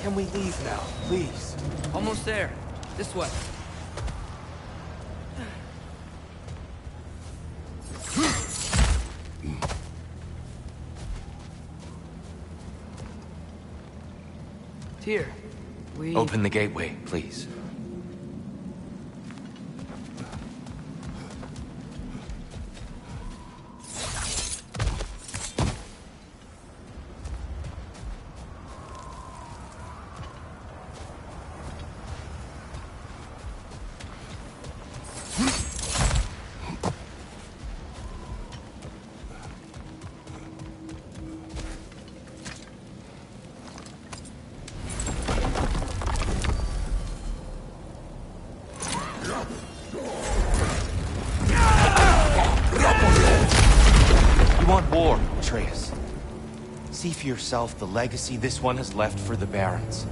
Can we leave now, please? Almost there. This way. Here, we... Open the gateway, please. See for yourself the legacy this one has left for the Barons.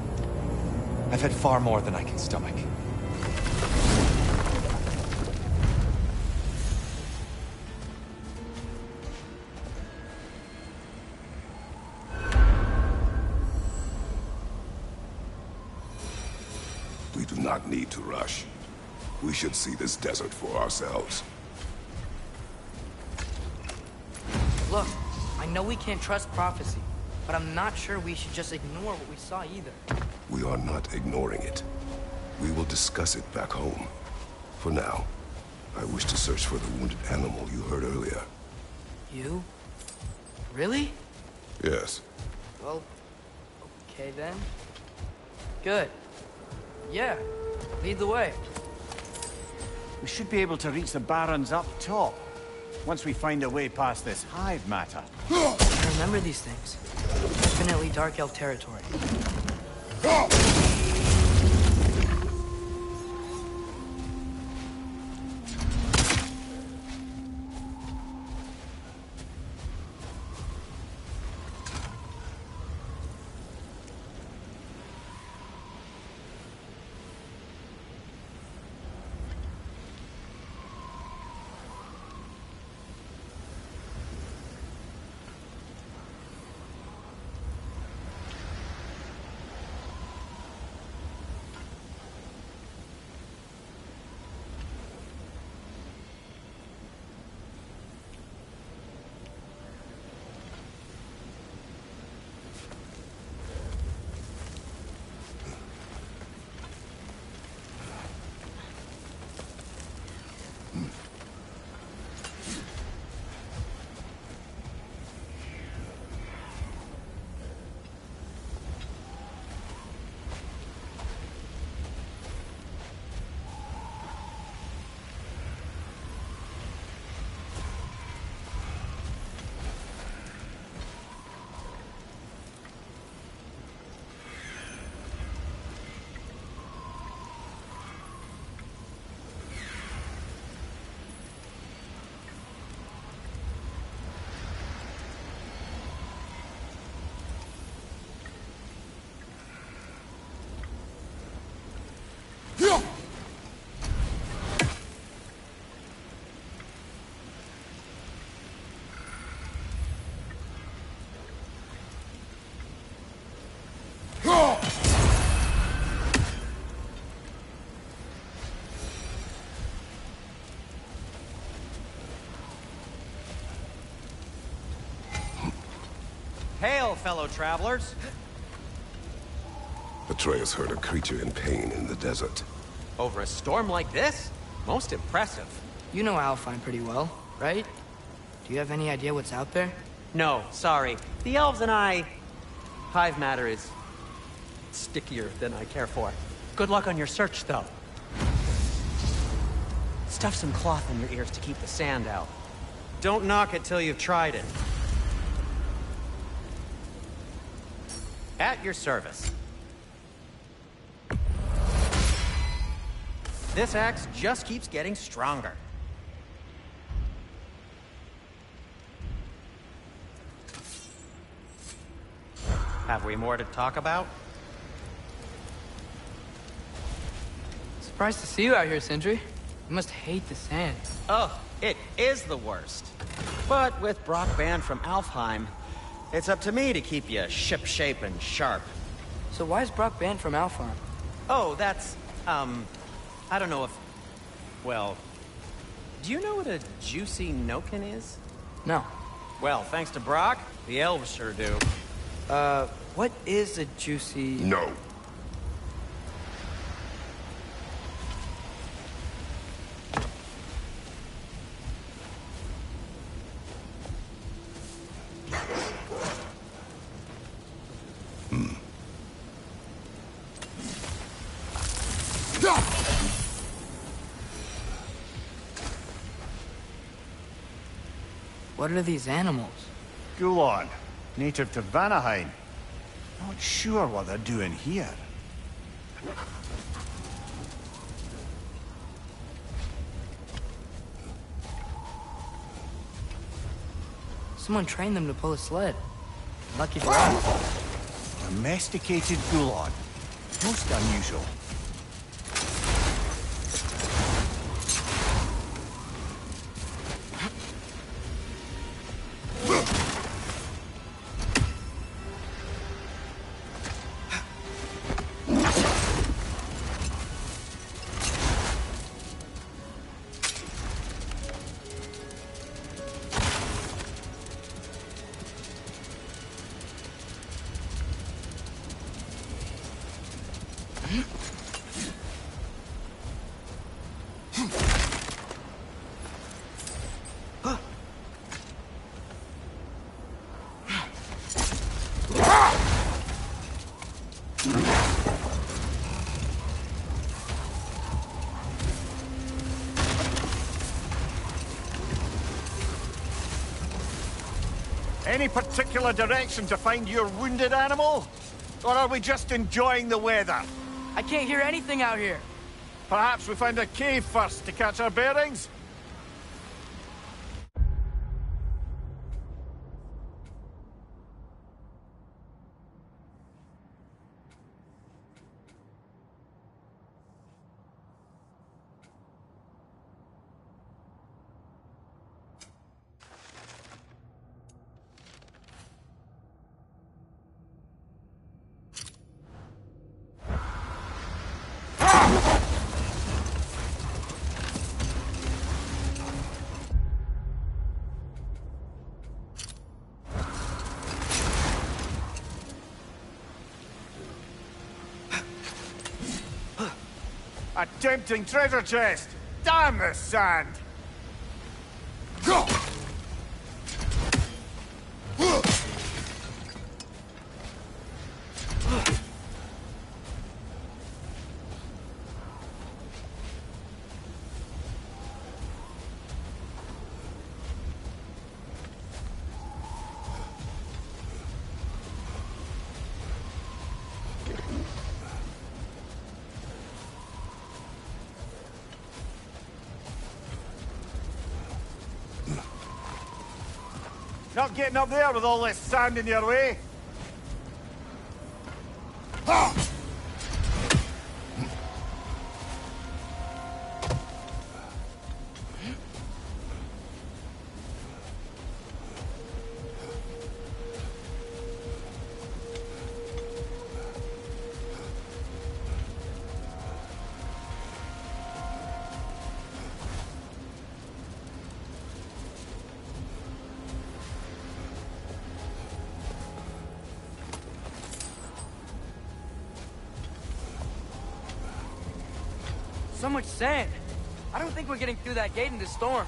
I've had far more than I can stomach. We do not need to rush. We should see this desert for ourselves. Look, I know we can't trust prophecy, but I'm not sure we should just ignore what we saw either. We are not ignoring it. We will discuss it back home. For now, I wish to search for the wounded animal you heard earlier. You? Really? Yes. Well, okay then. Good. Yeah, lead the way. We should be able to reach the Barons up top, once we find a way past this hive matter. I remember these things. Definitely Dark Elf territory. hail, fellow travelers. Atreus heard a creature in pain in the desert. Over a storm like this? Most impressive. You know Alfheim pretty well, right? Do you have any idea what's out there? No, sorry. The elves and I... Hive matter is... stickier than I care for. Good luck on your search, though. Stuff some cloth in your ears to keep the sand out. Don't knock it till you've tried it. At your service. This axe just keeps getting stronger. Have we more to talk about? Surprised to see you out here, Sindri. You must hate the sand. Oh, it is the worst. But with Brock banned from Alfheim, it's up to me to keep you ship-shape and sharp. So why is Brock banned from Alfheim? Oh, that's, I don't know if... Well, do you know what a juicy Noken is? No. Well, thanks to Brock, the elves sure do. What is a juicy... No. What are these animals? Gulon, native to Vanaheim. Not sure what they're doing here. Someone trained them to pull a sled. Lucky for us. Domesticated Gulon. Most unusual. Any particular direction to find your wounded animal? Or are we just enjoying the weather? I can't hear anything out here. Perhaps we find a cave first to catch our bearings? A tempting treasure chest! Damn this sand! Go! Not getting up there with all this sand in your way. so much sand. I don't think we're getting through that gate in the storm.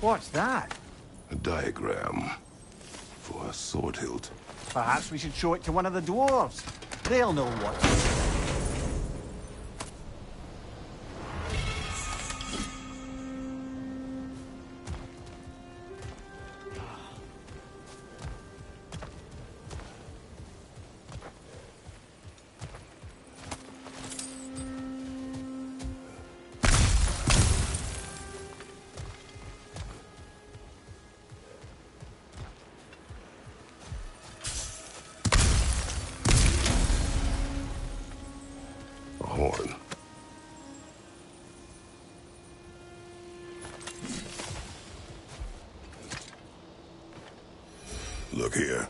What's that? A diagram for a sword hilt. Perhaps we should show it to one of the dwarves. They'll know what to do. Here.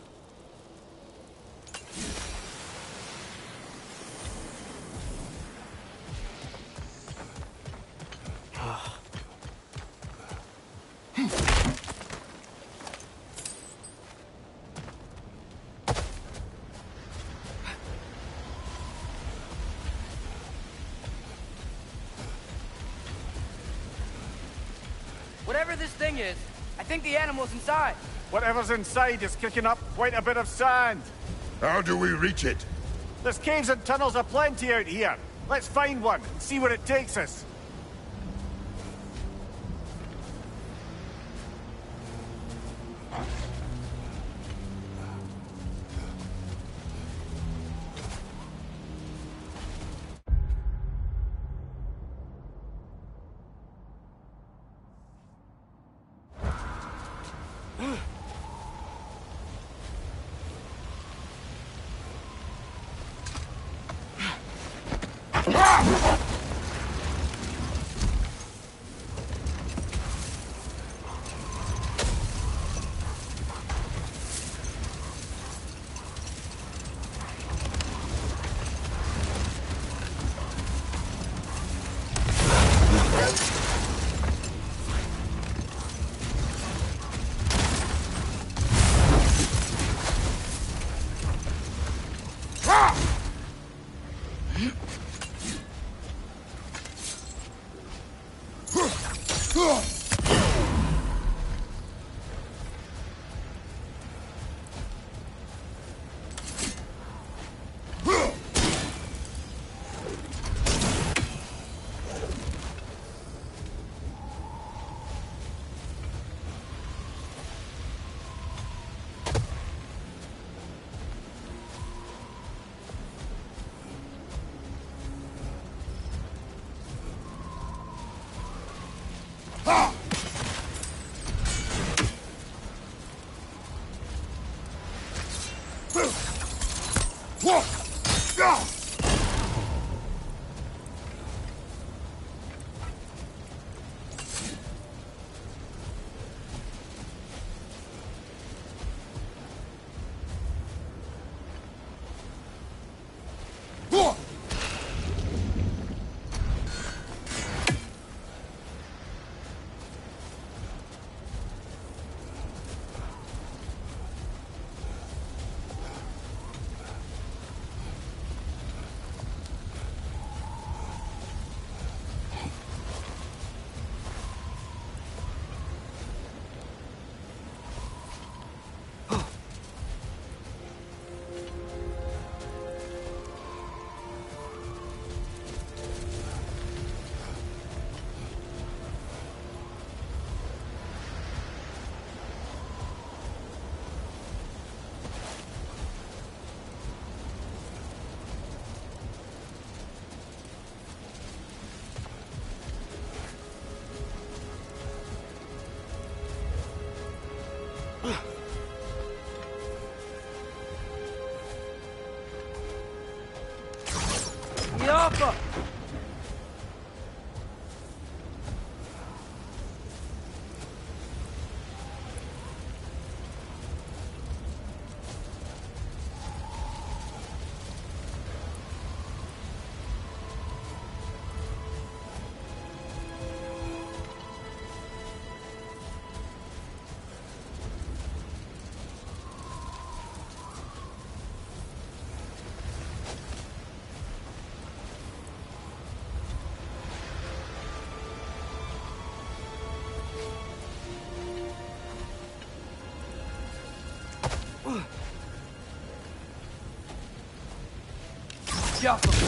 Whatever this thing is, I think the animal's inside. Whatever's inside is kicking up quite a bit of sand. How do we reach it? There's caves and tunnels aplenty out here. Let's find one and see where it takes us. Yappa! Yappa!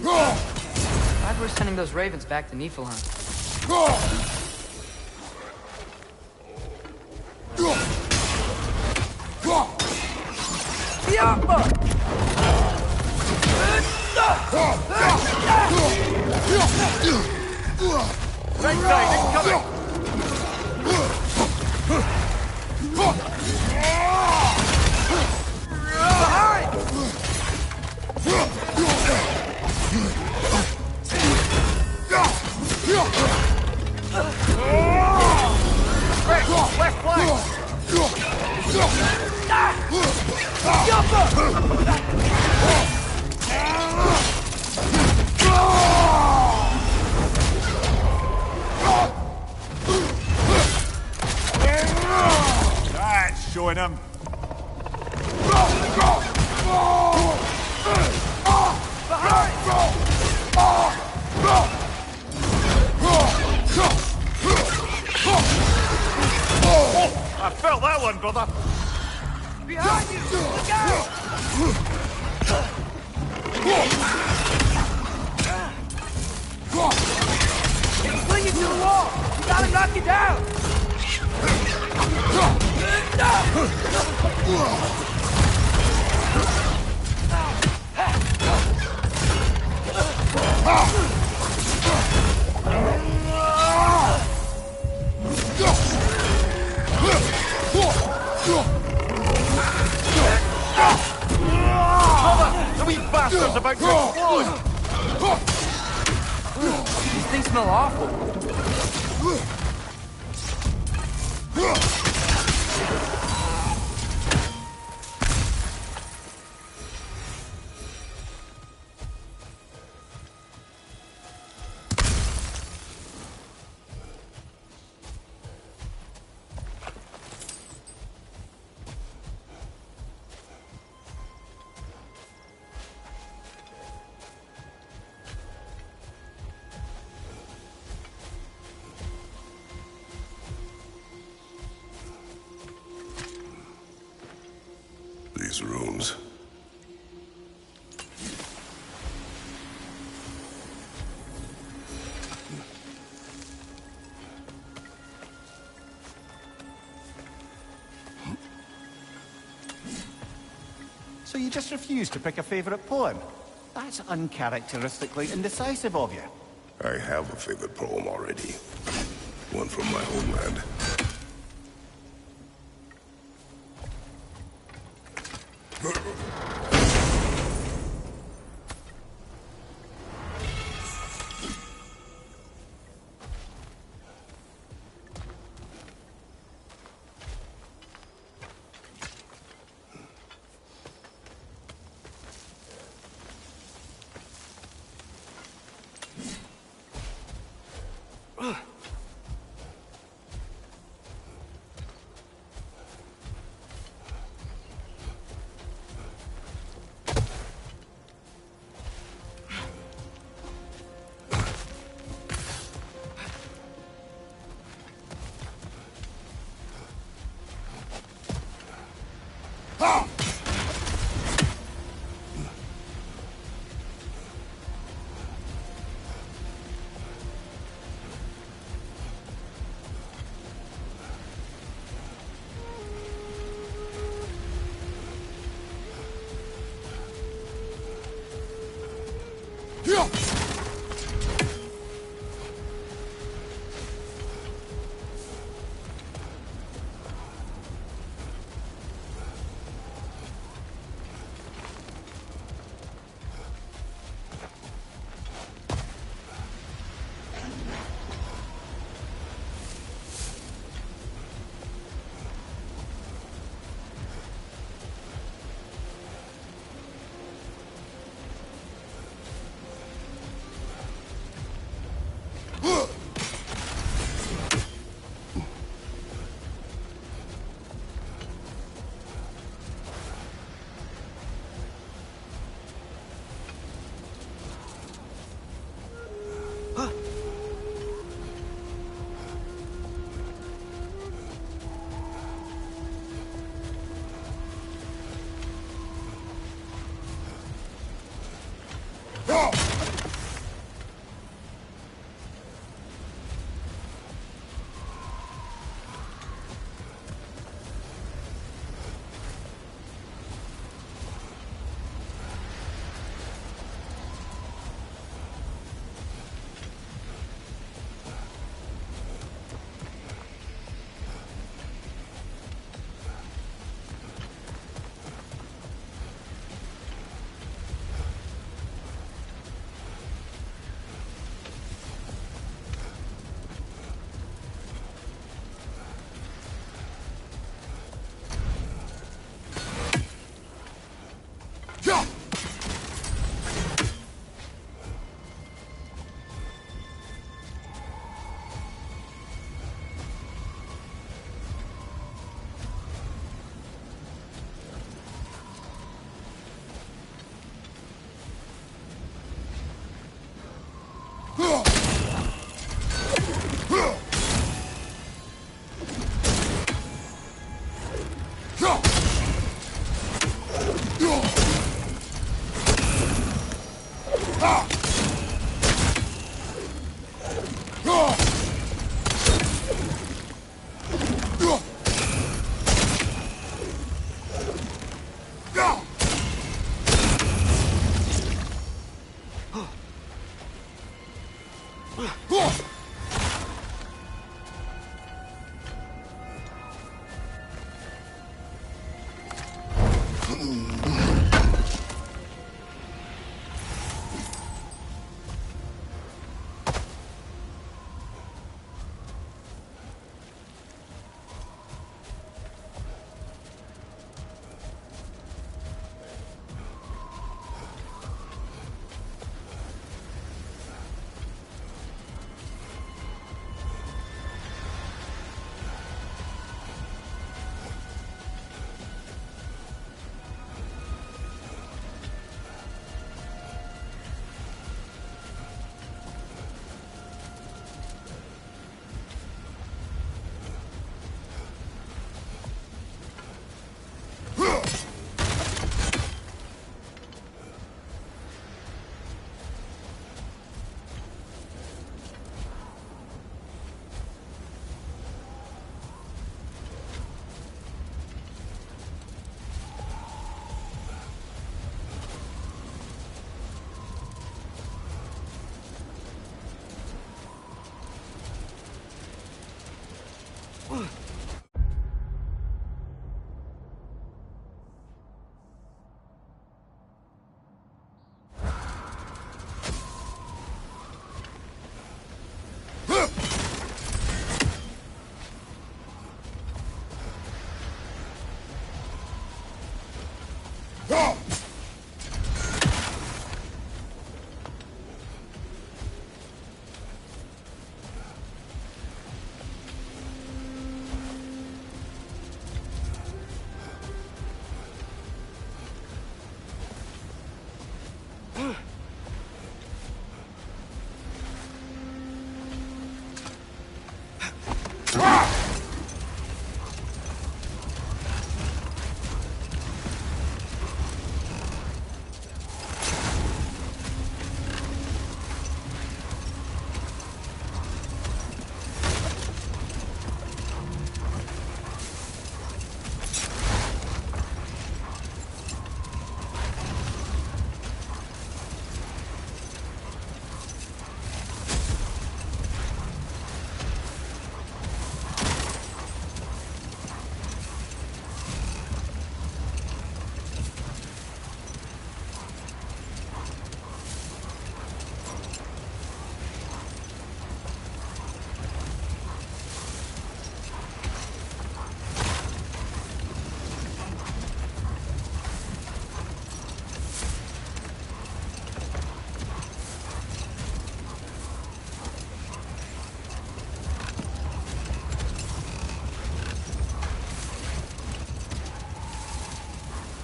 Glad we're sending those ravens back to Niflheim. Right side, incoming! Behind! Left flank! That's showing him. I felt that one, brother. Behind you! Look out! He's clinging to the wall! You gotta knock it down! The wee bastard's about to explode! These things smell awful. These rooms. So you just refuse to pick a favorite poem? That's uncharacteristically indecisive of you. I have a favorite poem already. One from my homeland.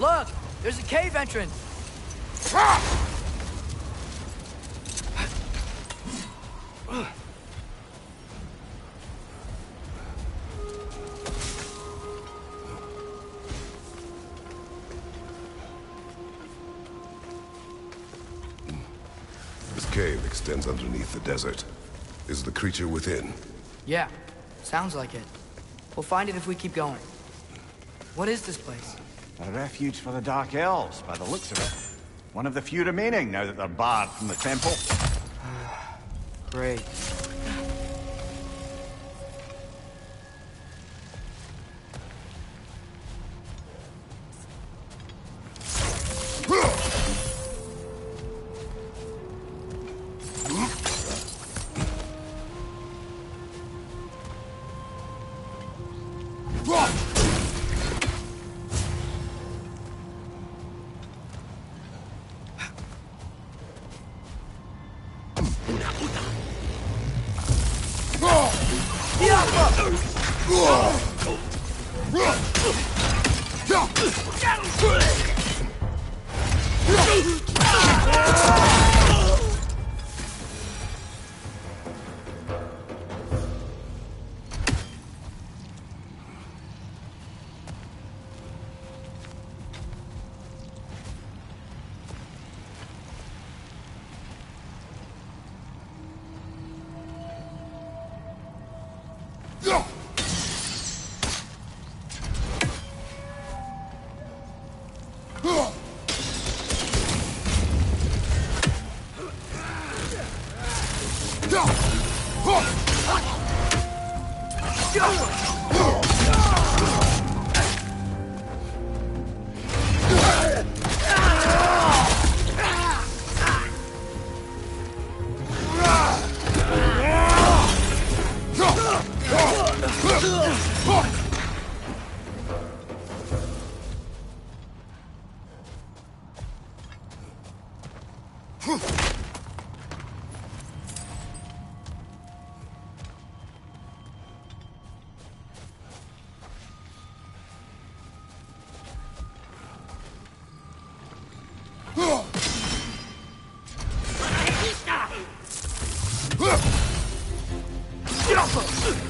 Look! There's a cave entrance! This cave extends underneath the desert. Is the creature within? Yeah, sounds like it. We'll find it if we keep going. What is this place? A refuge for the Dark Elves, by the looks of it. One of the few remaining now that they're barred from the temple. Great.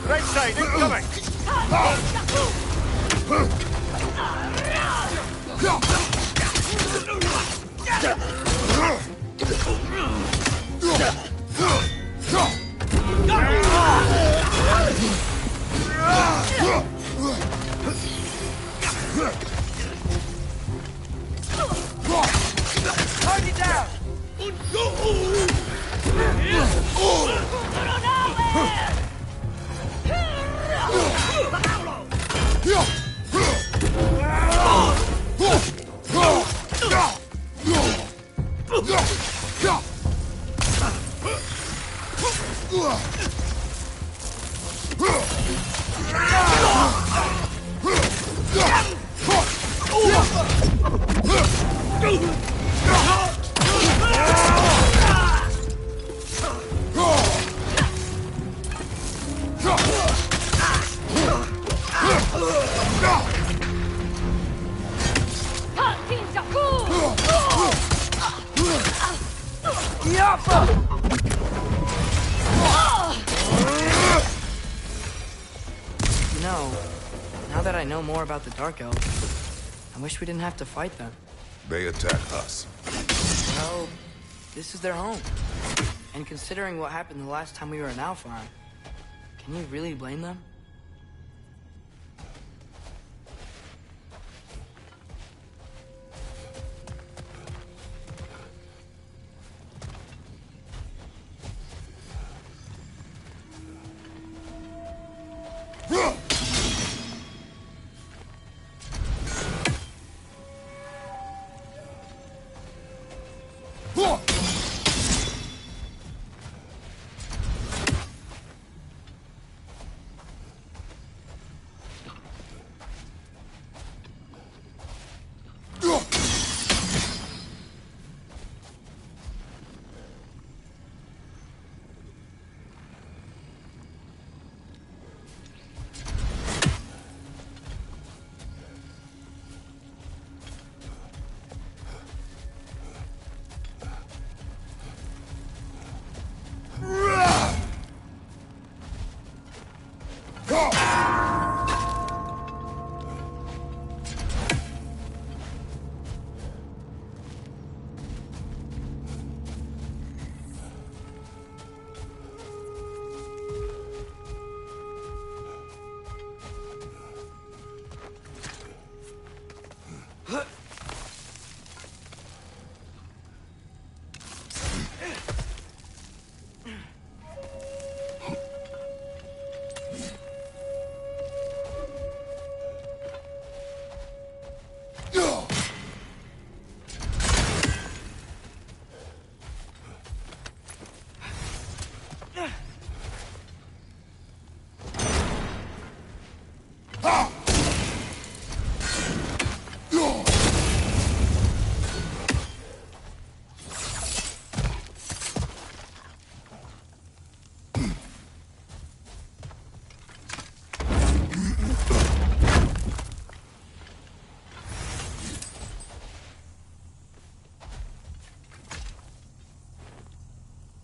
Right side, incoming! Target down! You know, now that I know more about the Dark Elves, I wish we didn't have to fight them. They attack us. Well, this is their home. And considering what happened the last time we were in Alfheim, can you really blame them?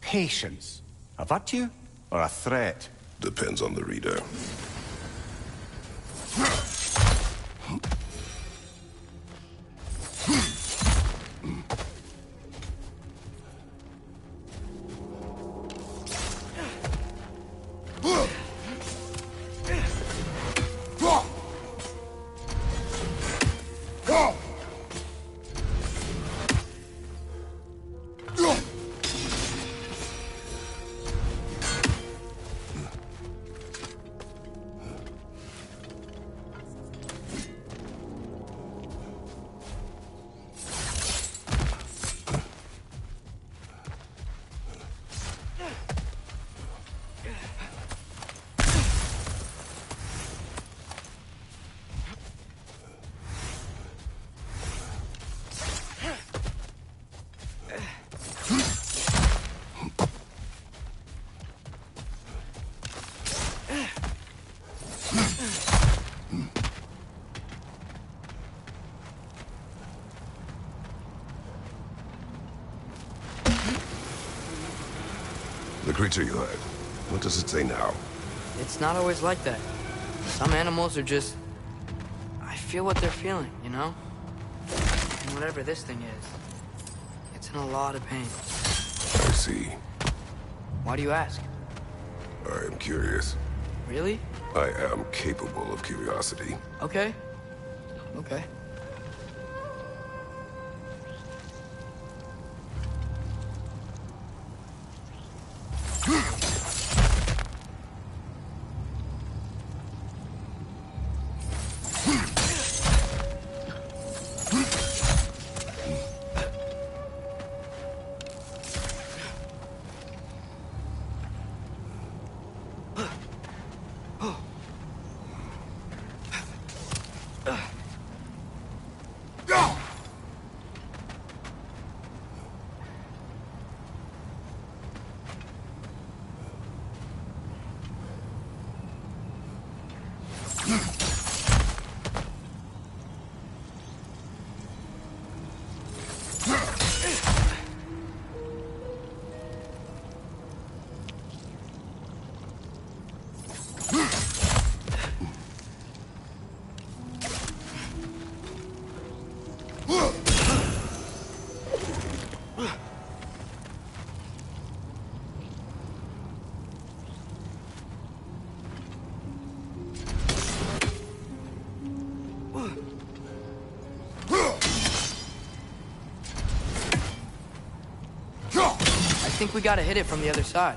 Patience. A virtue or a threat? Depends on the reader. The creature you had, what does it say now? It's not always like that. Some animals are just... I feel what they're feeling, you know? And whatever this thing is, it's in a lot of pain. I see. Why do you ask? I am curious. Really? I am capable of curiosity. Okay. Okay. I think we gotta hit it from the other side.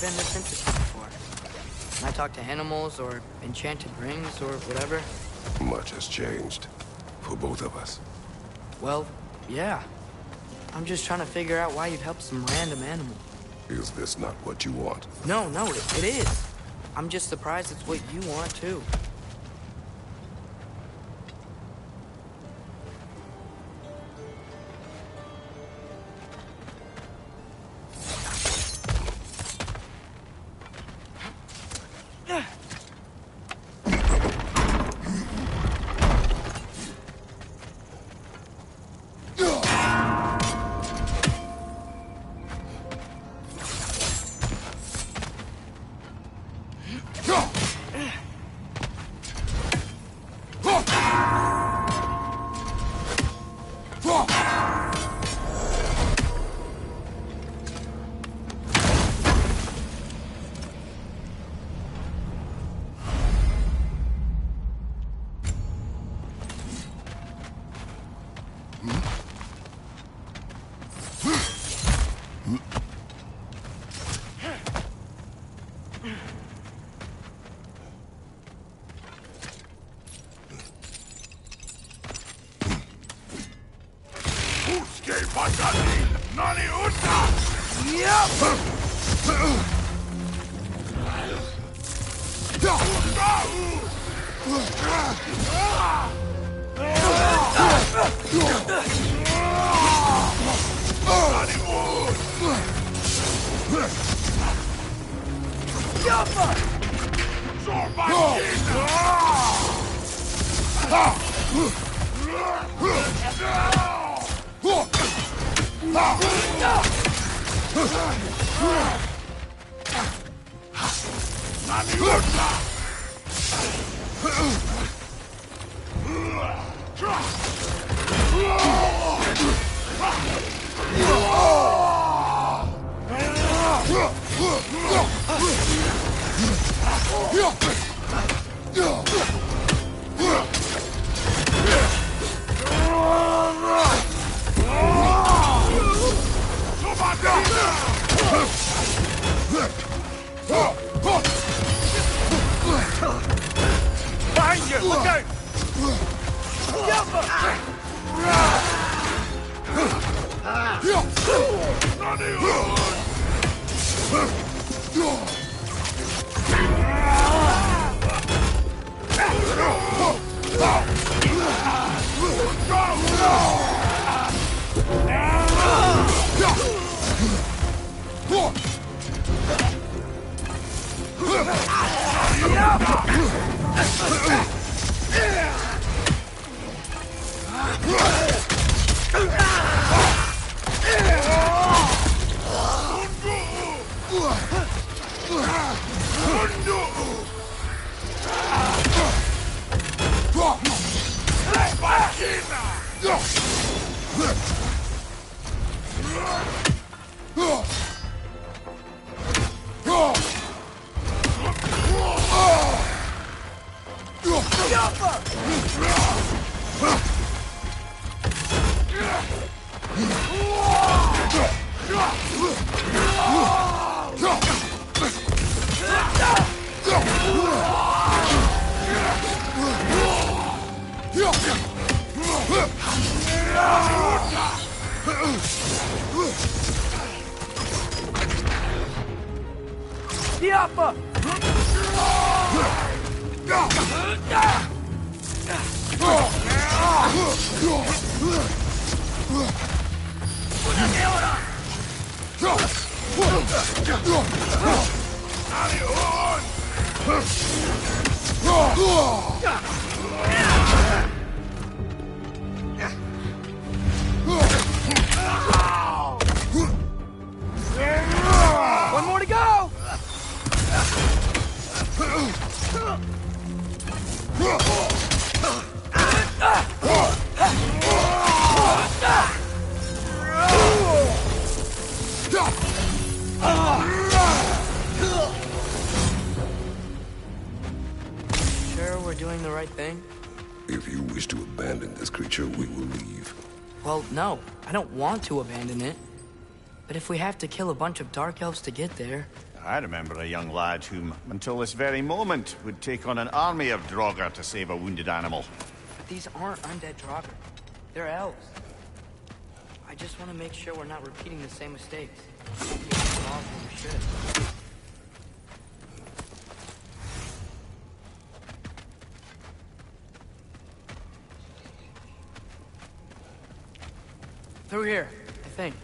Been this interested before. When I talk to animals or enchanted rings or whatever. Much has changed. For both of us. Well, yeah. I'm just trying to figure out why you'd help some random animal. Is this not what you want? No, it is. I'm just surprised it's what you want, too. Yep! Behind you! Look out! One more to go! Sure we're doing the right thing? If you wish to abandon this creature, we will leave. Well, no. I don't want to abandon it. But if we have to kill a bunch of Dark Elves to get there... I remember a young lad whom, until this very moment, would take on an army of Draugr to save a wounded animal. But these aren't undead Draugr. They're elves. I just want to make sure we're not repeating the same mistakes. We should. Through here, I think.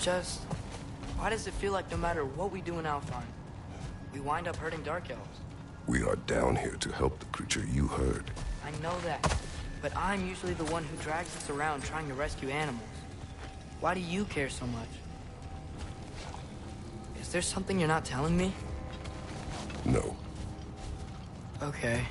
Just, why does it feel like no matter what we do in Alfheim, we wind up hurting Dark Elves? We are down here to help the creature you heard. I know that, but I'm usually the one who drags us around trying to rescue animals. Why do you care so much? Is there something you're not telling me? No. Okay.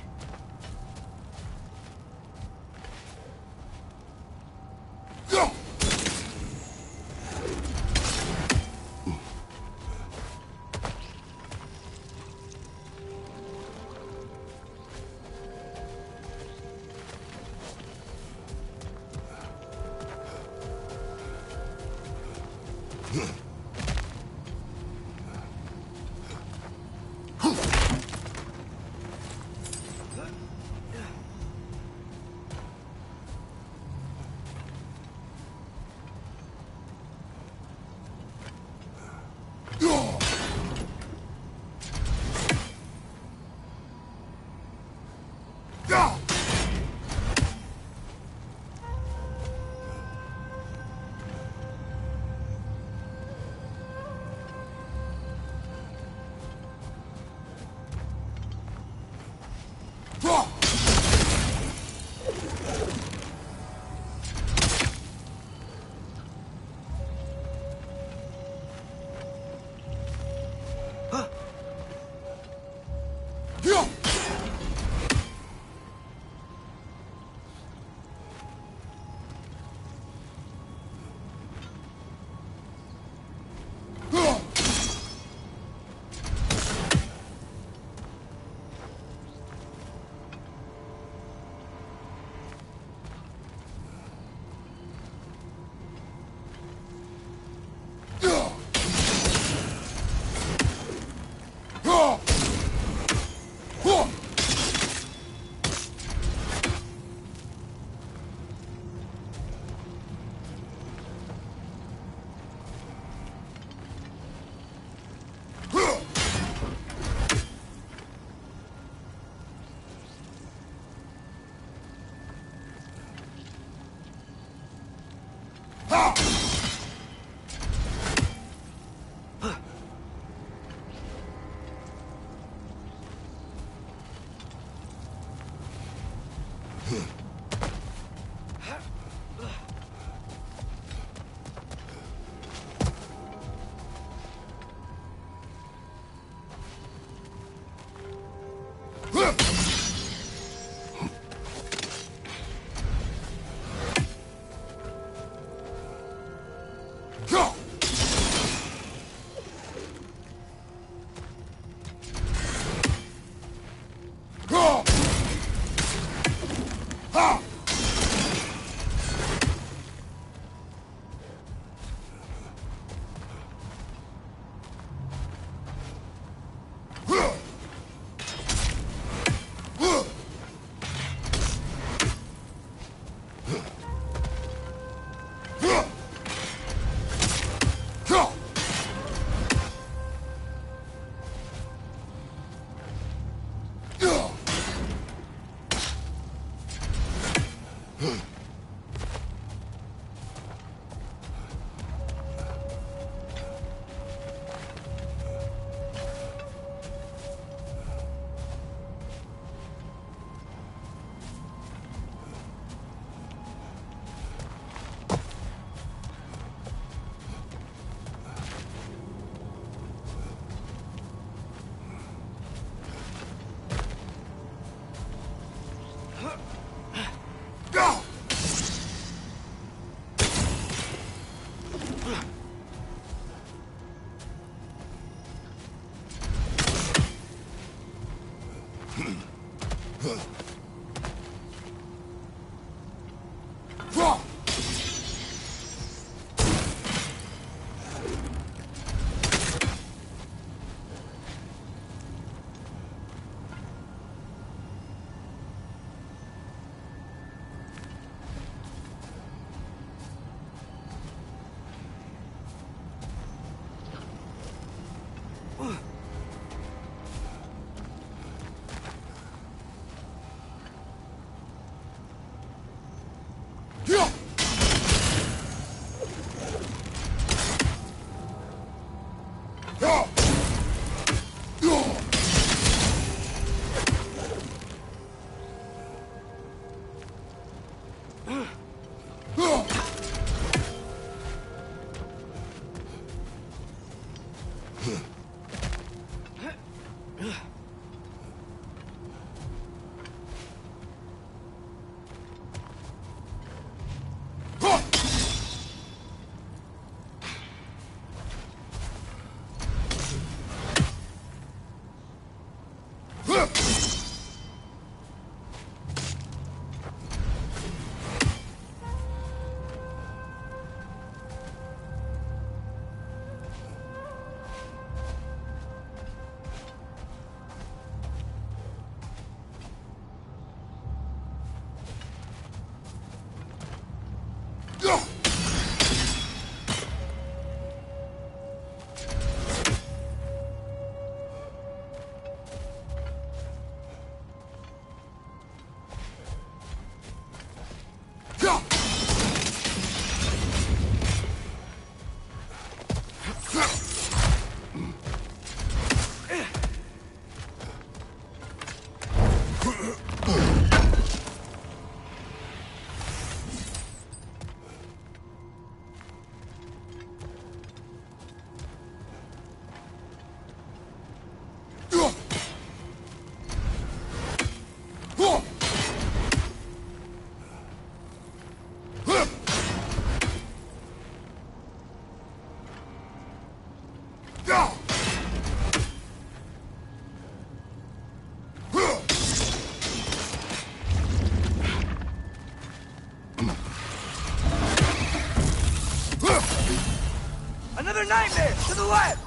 Another nightmare! To the left!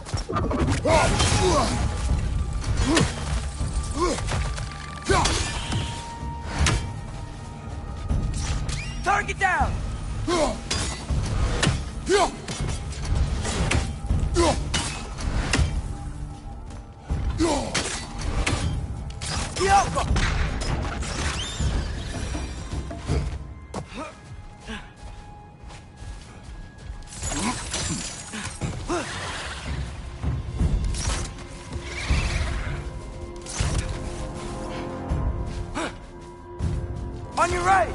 Target down! On your right!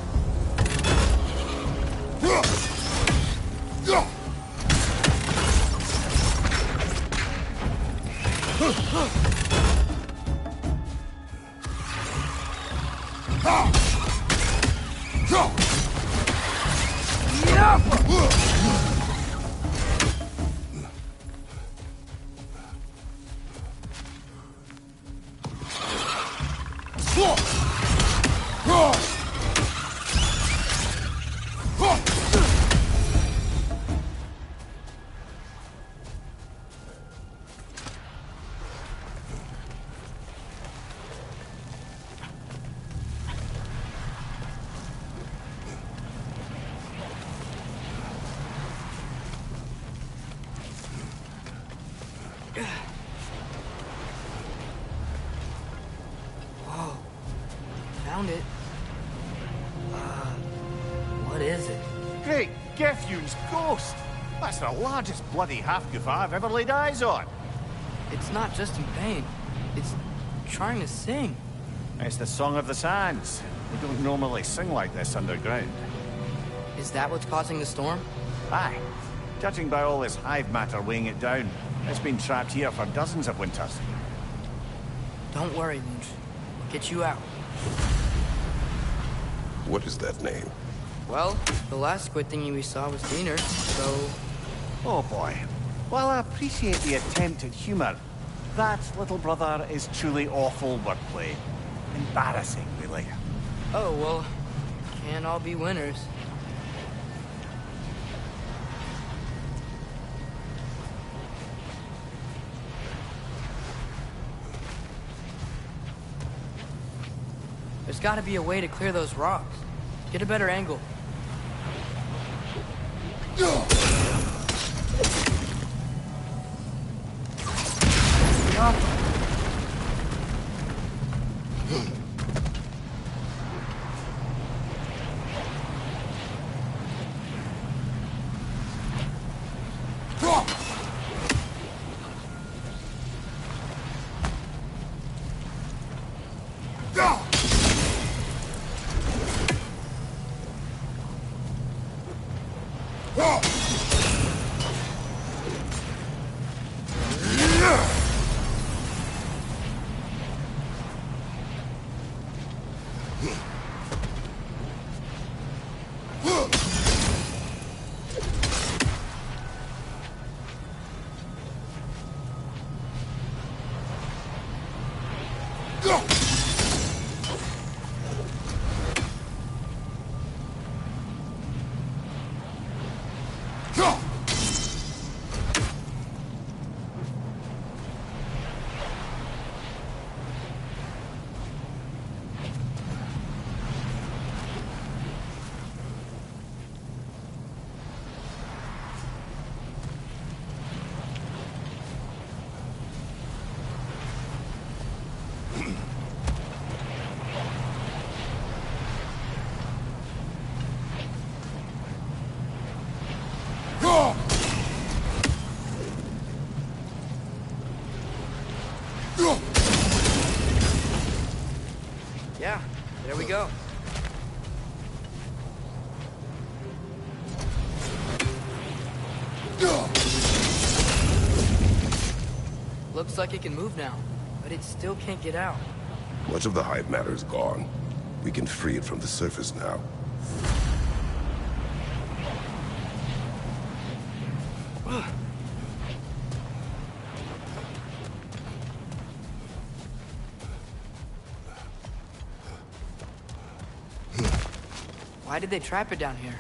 Whoa. Found it. What is it? Great Gefyun's ghost! That's the largest bloody half-goof I've ever laid eyes on. It's not just in pain. It's trying to sing. It's the Song of the Sands. We don't normally sing like this underground. Is that what's causing the storm? Aye. Judging by all this hive matter weighing it down, it's been trapped here for dozens of winters. Don't worry, Lynch. We'll get you out. What is that name? Well, the last squid thingy we saw was Diener, so... Oh boy. While I appreciate the attempt at humor, that, little brother, is truly awful wordplay. Embarrassing, really. Oh, well, can't all be winners. There's gotta be a way to clear those rocks. Get a better angle. Yeah, there we go. Looks like it can move now, but it still can't get out. Much of the hive matter is gone. We can free it from the surface now. Why did they trap it down here?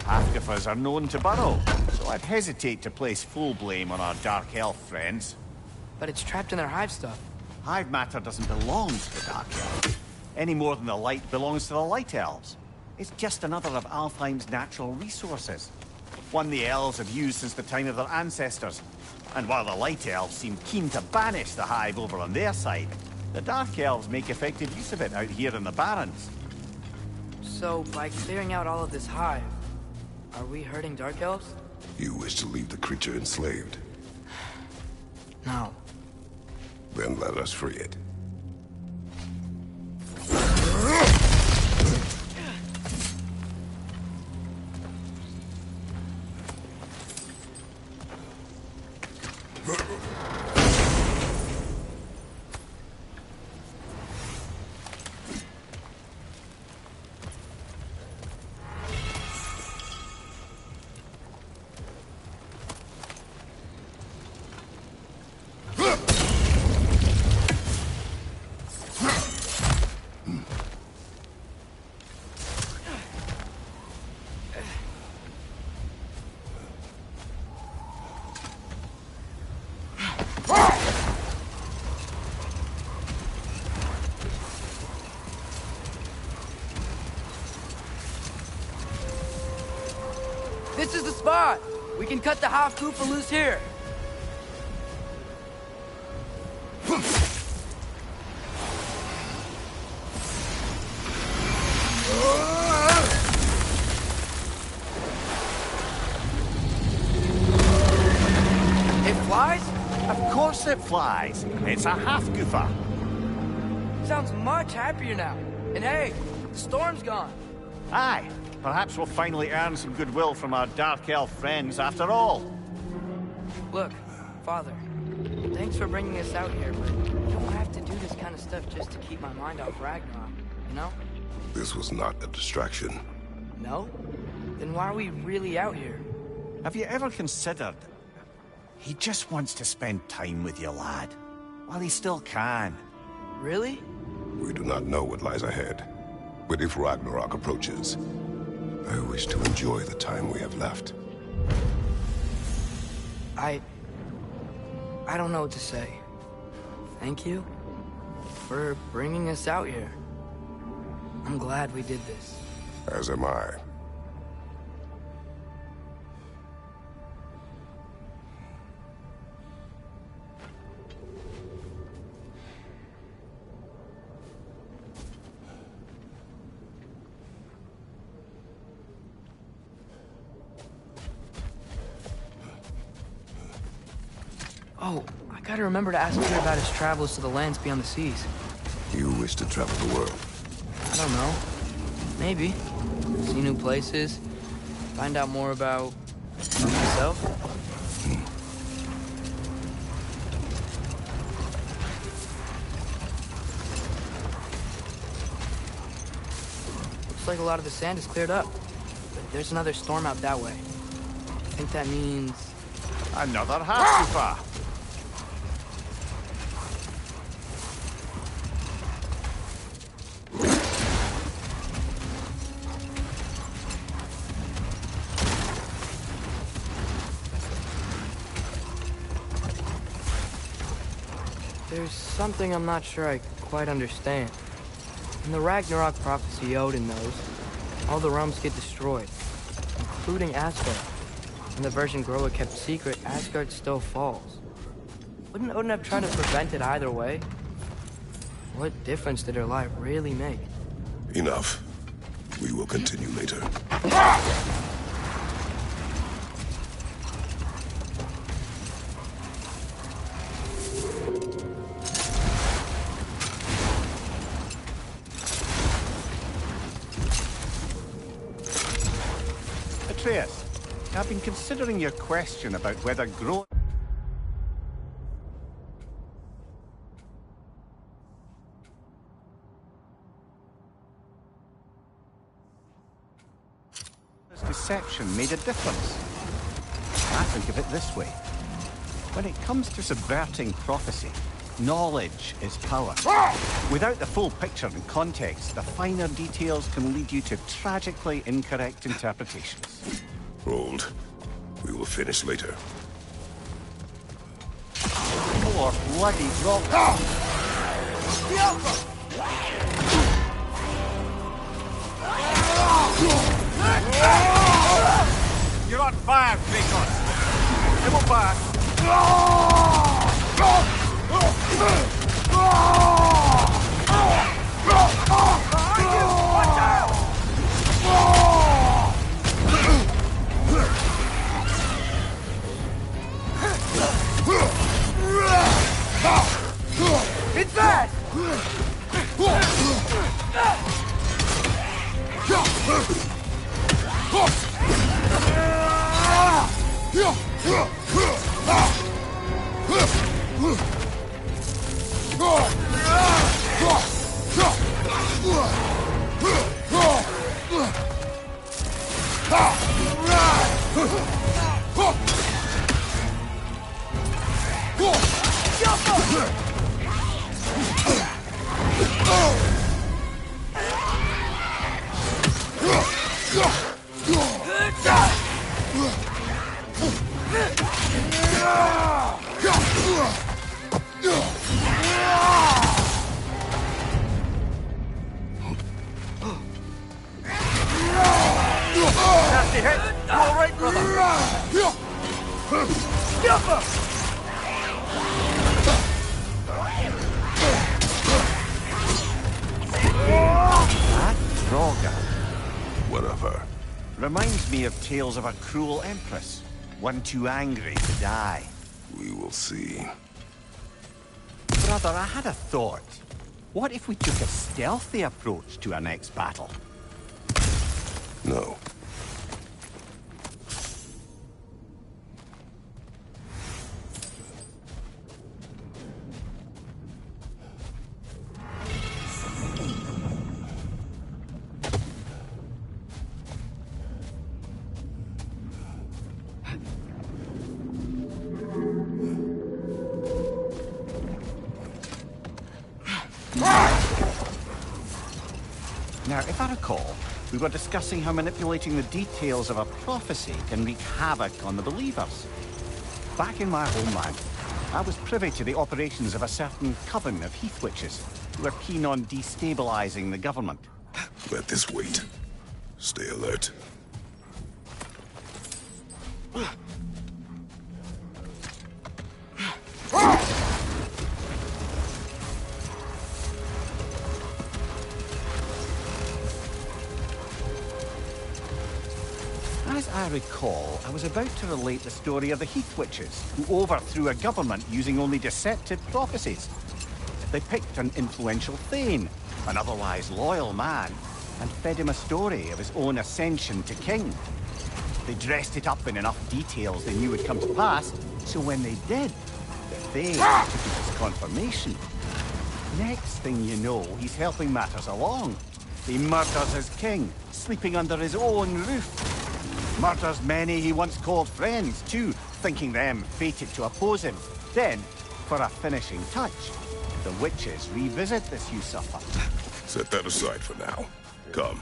Half-goofers are known to burrow, so I'd hesitate to place full blame on our Dark Elf friends. But it's trapped in their hive stuff. Hive matter doesn't belong to the Dark Elves, any more than the light belongs to the Light Elves. It's just another of Alfheim's natural resources. One the elves have used since the time of their ancestors. And while the Light Elves seem keen to banish the hive over on their side, the Dark Elves make effective use of it out here in the Barrens. So, by clearing out all of this hive, are we hurting Dark Elves? You wish to leave the creature enslaved? No. Then let us free it. This is the spot! We can cut the half-goofa loose here. course it flies. It's a half-goofer. Sounds much happier now. And hey, the storm's gone. Aye, perhaps we'll finally earn some goodwill from our dark elf friends after all. Look, Father, thanks for bringing us out here, but you don't have to do this kind of stuff just to keep my mind off Ragnarok, you know? This was not a distraction. No? Then why are we really out here? Have you ever considered... He just wants to spend time with you, lad. While he still can. Really? We do not know what lies ahead. But if Ragnarok approaches, I wish to enjoy the time we have left. I don't know what to say. Thank you for bringing us out here. I'm glad we did this. As am I. Oh, I gotta remember to ask Peter about his travels to the lands beyond the seas. You wish to travel the world? I don't know. Maybe. See new places. Find out more about myself. Looks like a lot of the sand is cleared up. But there's another storm out that way. I think that means... Another half-goofer. There's something I'm not sure I quite understand. In the Ragnarok prophecy Odin knows, all the realms get destroyed, including Asgard. In the version Groa kept secret, Asgard still falls. Wouldn't Odin have tried to prevent it either way? What difference did her lie really make? Enough. We will continue later. Atreus, I've been considering your question about whether Groa... deception made a difference. I think of it this way. When it comes to subverting prophecy, knowledge is power. Without the full picture and context, the finer details can lead you to tragically incorrect interpretations. Rolled. We will finish later. More bloody rock. You're on fire, Kratos. Double fire. It's bad! Nasty hit. You all right, brother? That Droga. Whatever. Reminds me of tales of a cruel empress. One too angry to die. We will see. Brother, I had a thought. What if we took a stealthy approach to our next battle? No. Now, if I recall, we were discussing how manipulating the details of a prophecy can wreak havoc on the believers. Back in my homeland, I was privy to the operations of a certain coven of heath witches who were keen on destabilizing the government. Let this wait. Stay alert. As I recall, I was about to relate the story of the Heath Witches, who overthrew a government using only deceptive prophecies. They picked an influential Thane, an otherwise loyal man, and fed him a story of his own ascension to king. They dressed it up in enough details they knew would come to pass, so when they did, the Thane took it as confirmation. Next thing you know, he's helping matters along. He murders his king, sleeping under his own roof. Murders many he once called friends, too, thinking them fated to oppose him. Then, for a finishing touch, the witches revisit this usurper. Set that aside for now. Come.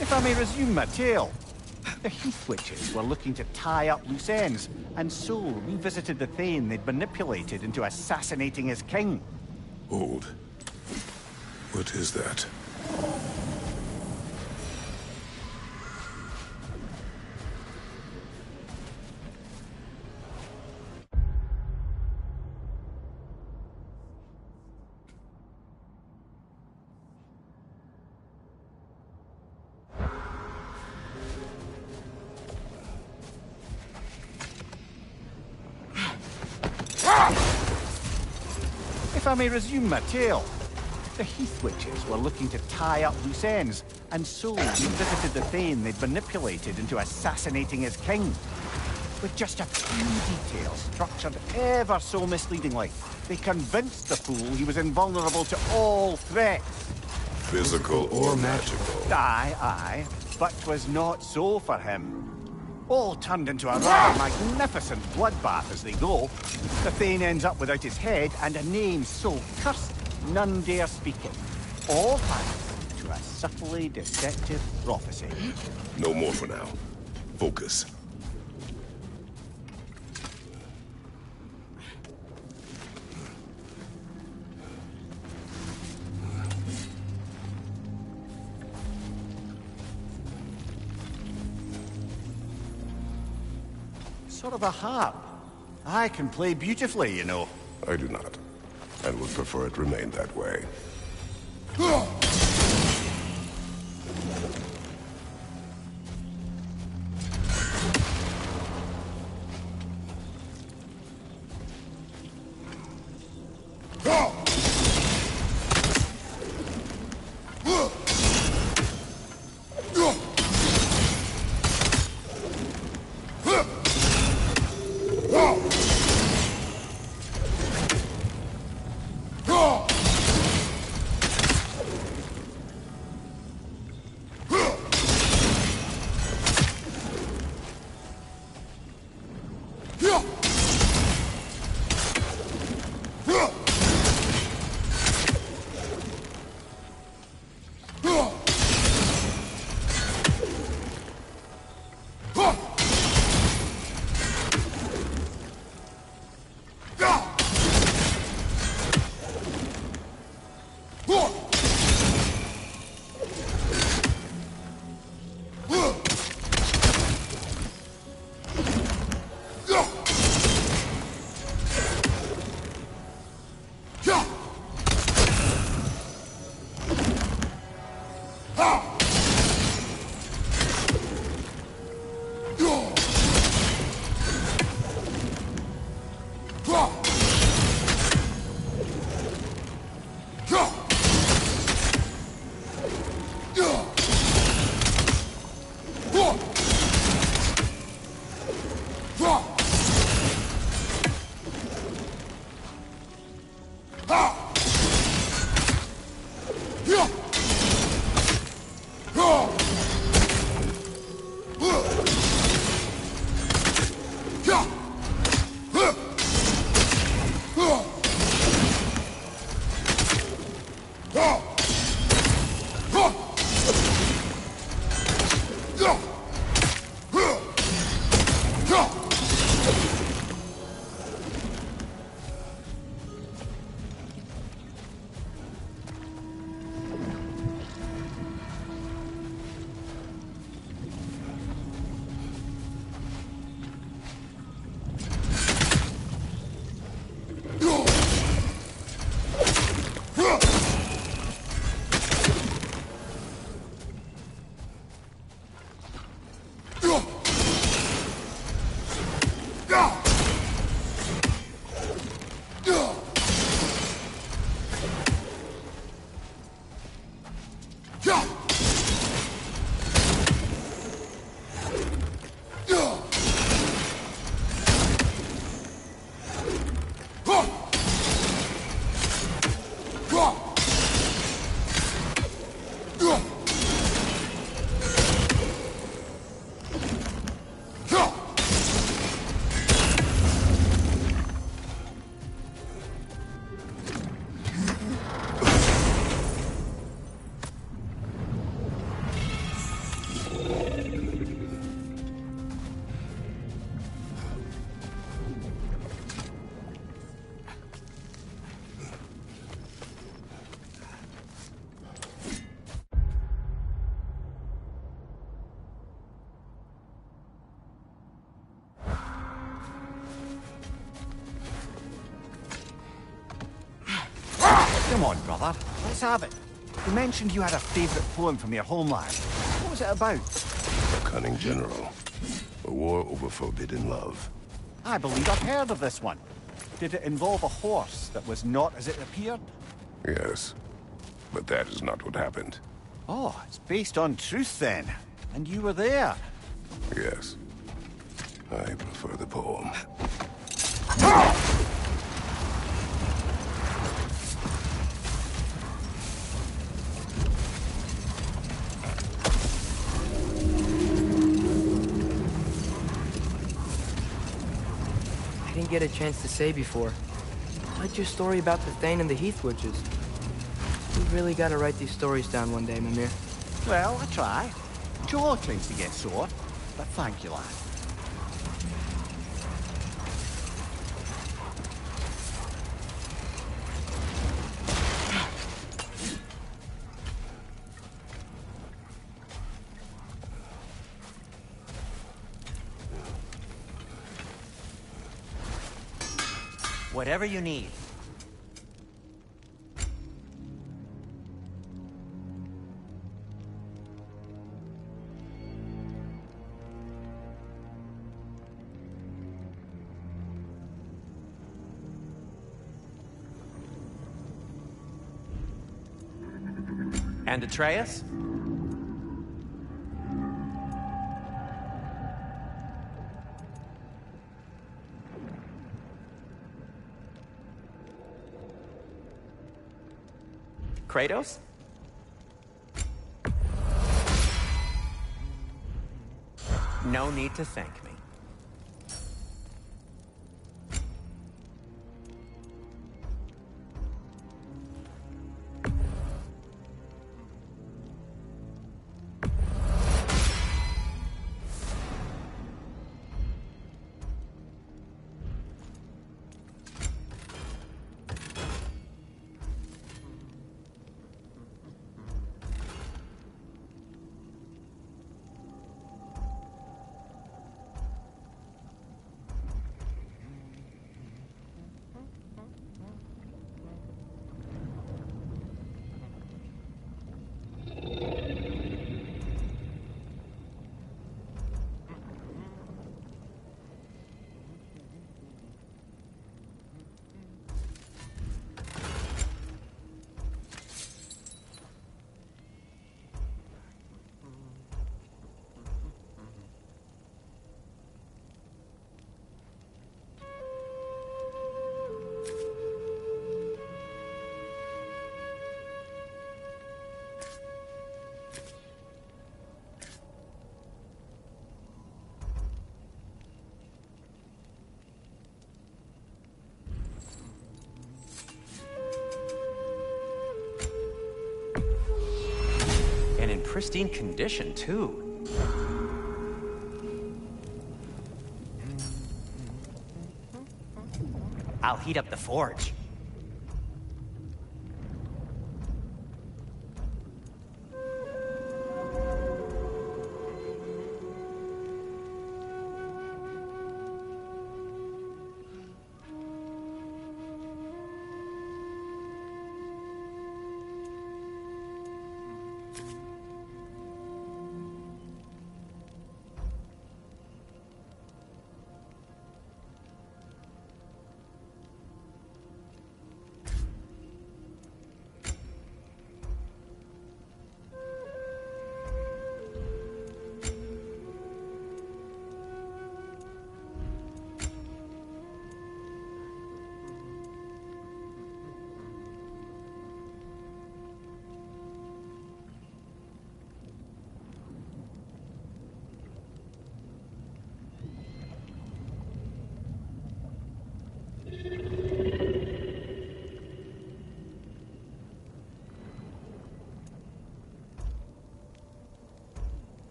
If I may resume my tale, the Heath Witches were looking to tie up loose ends, and so revisited the Thane they'd manipulated into assassinating his king. Hold. What is that? If I may resume my tale, the Heath Witches were looking to tie up loose ends, and so revisited the Thane they'd manipulated into assassinating his king. With just a few details structured ever so misleadingly, they convinced the fool he was invulnerable to all threats. Physical or magical? Aye, but 'twas not so for him. All turned into a rather magnificent bloodbath as they go. The Thane ends up without his head and a name so cursed none dare speak it. All thanks to a subtly deceptive prophecy. No more for now. Focus. Sort of a harp. I can play beautifully, you know. I do not, and would prefer it remain that way. Come on, brother. Let's have it. You mentioned you had a favorite poem from your homeland. What was it about? A cunning general. A war over forbidden love. I believe I've heard of this one. Did it involve a horse that was not as it appeared? Yes. But that is not what happened. Oh, it's based on truth then. And you were there. Yes. I prefer the poem. I didn't get a chance to say before. I liked your story about the Thane and the Heath Witches. We really gotta write these stories down one day, Mimir. Well, I try. Joel claims to get sore, but thank you, lad. Whatever you need. And Atreus? Kratos? No need to thank me. And in pristine condition, too. I'll heat up the forge.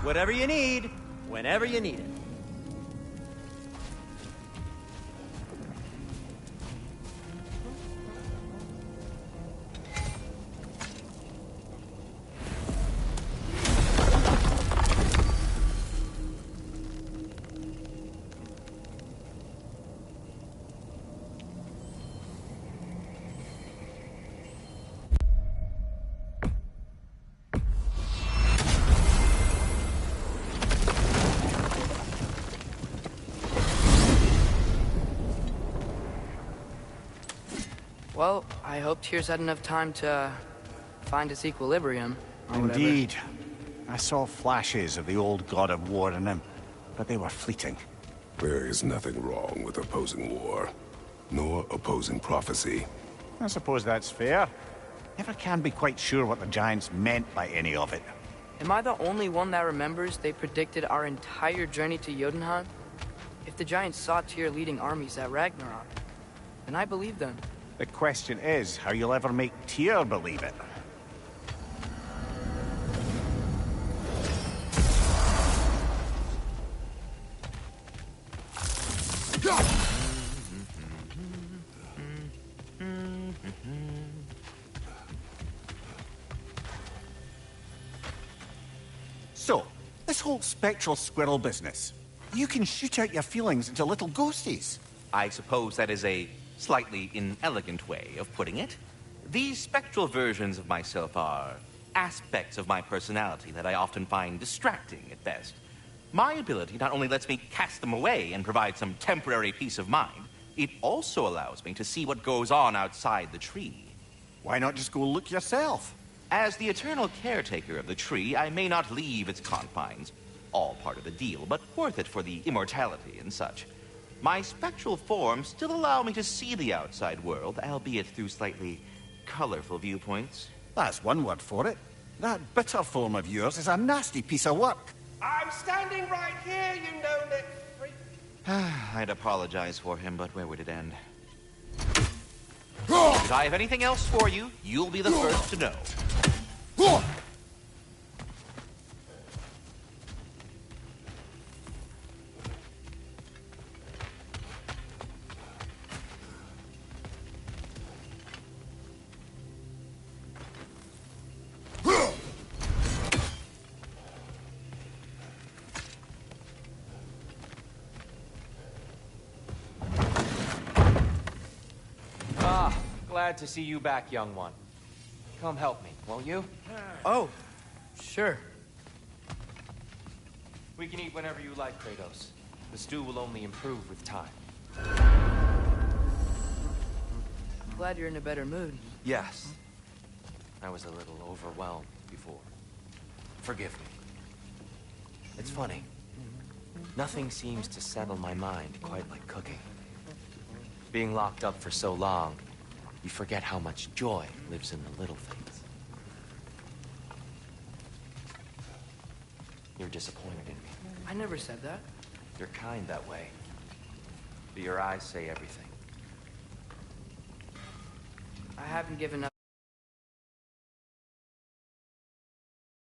Whatever you need, whenever you need it. Well, I hope Tyr's had enough time to find his equilibrium, or whatever. Indeed. I saw flashes of the old god of war in him, but they were fleeting. There is nothing wrong with opposing war, nor opposing prophecy. I suppose that's fair. Never can be quite sure what the Giants meant by any of it. Am I the only one that remembers they predicted our entire journey to Jotunheim? If the Giants saw Tyr leading armies at Ragnarok, then I believe them. The question is how you'll ever make Tyr believe it. So, this whole spectral squirrel business, you can shoot out your feelings into little ghosties. I suppose that is a slightly inelegant way of putting it. These spectral versions of myself are aspects of my personality that I often find distracting at best. My ability not only lets me cast them away and provide some temporary peace of mind, it also allows me to see what goes on outside the tree. Why not just go look yourself? As the eternal caretaker of the tree, I may not leave its confines. All part of the deal, but worth it for the immortality and such. My spectral forms still allow me to see the outside world, albeit through slightly colorful viewpoints. That's one word for it. That bitter form of yours is a nasty piece of work. I'm standing right here, you no-neck freak. I'd apologize for him, but where would it end? If I have anything else for you, you'll be the first to know. Glad to see you back, young one. Come help me, won't you? Oh, sure. We can eat whenever you like, Kratos. The stew will only improve with time. Glad you're in a better mood. Yes. I was a little overwhelmed before. Forgive me. It's funny. Nothing seems to settle my mind quite like cooking. Being locked up for so long, you forget how much joy lives in the little things. You're disappointed in me. I never said that. You're kind that way. But your eyes say everything. I haven't given up.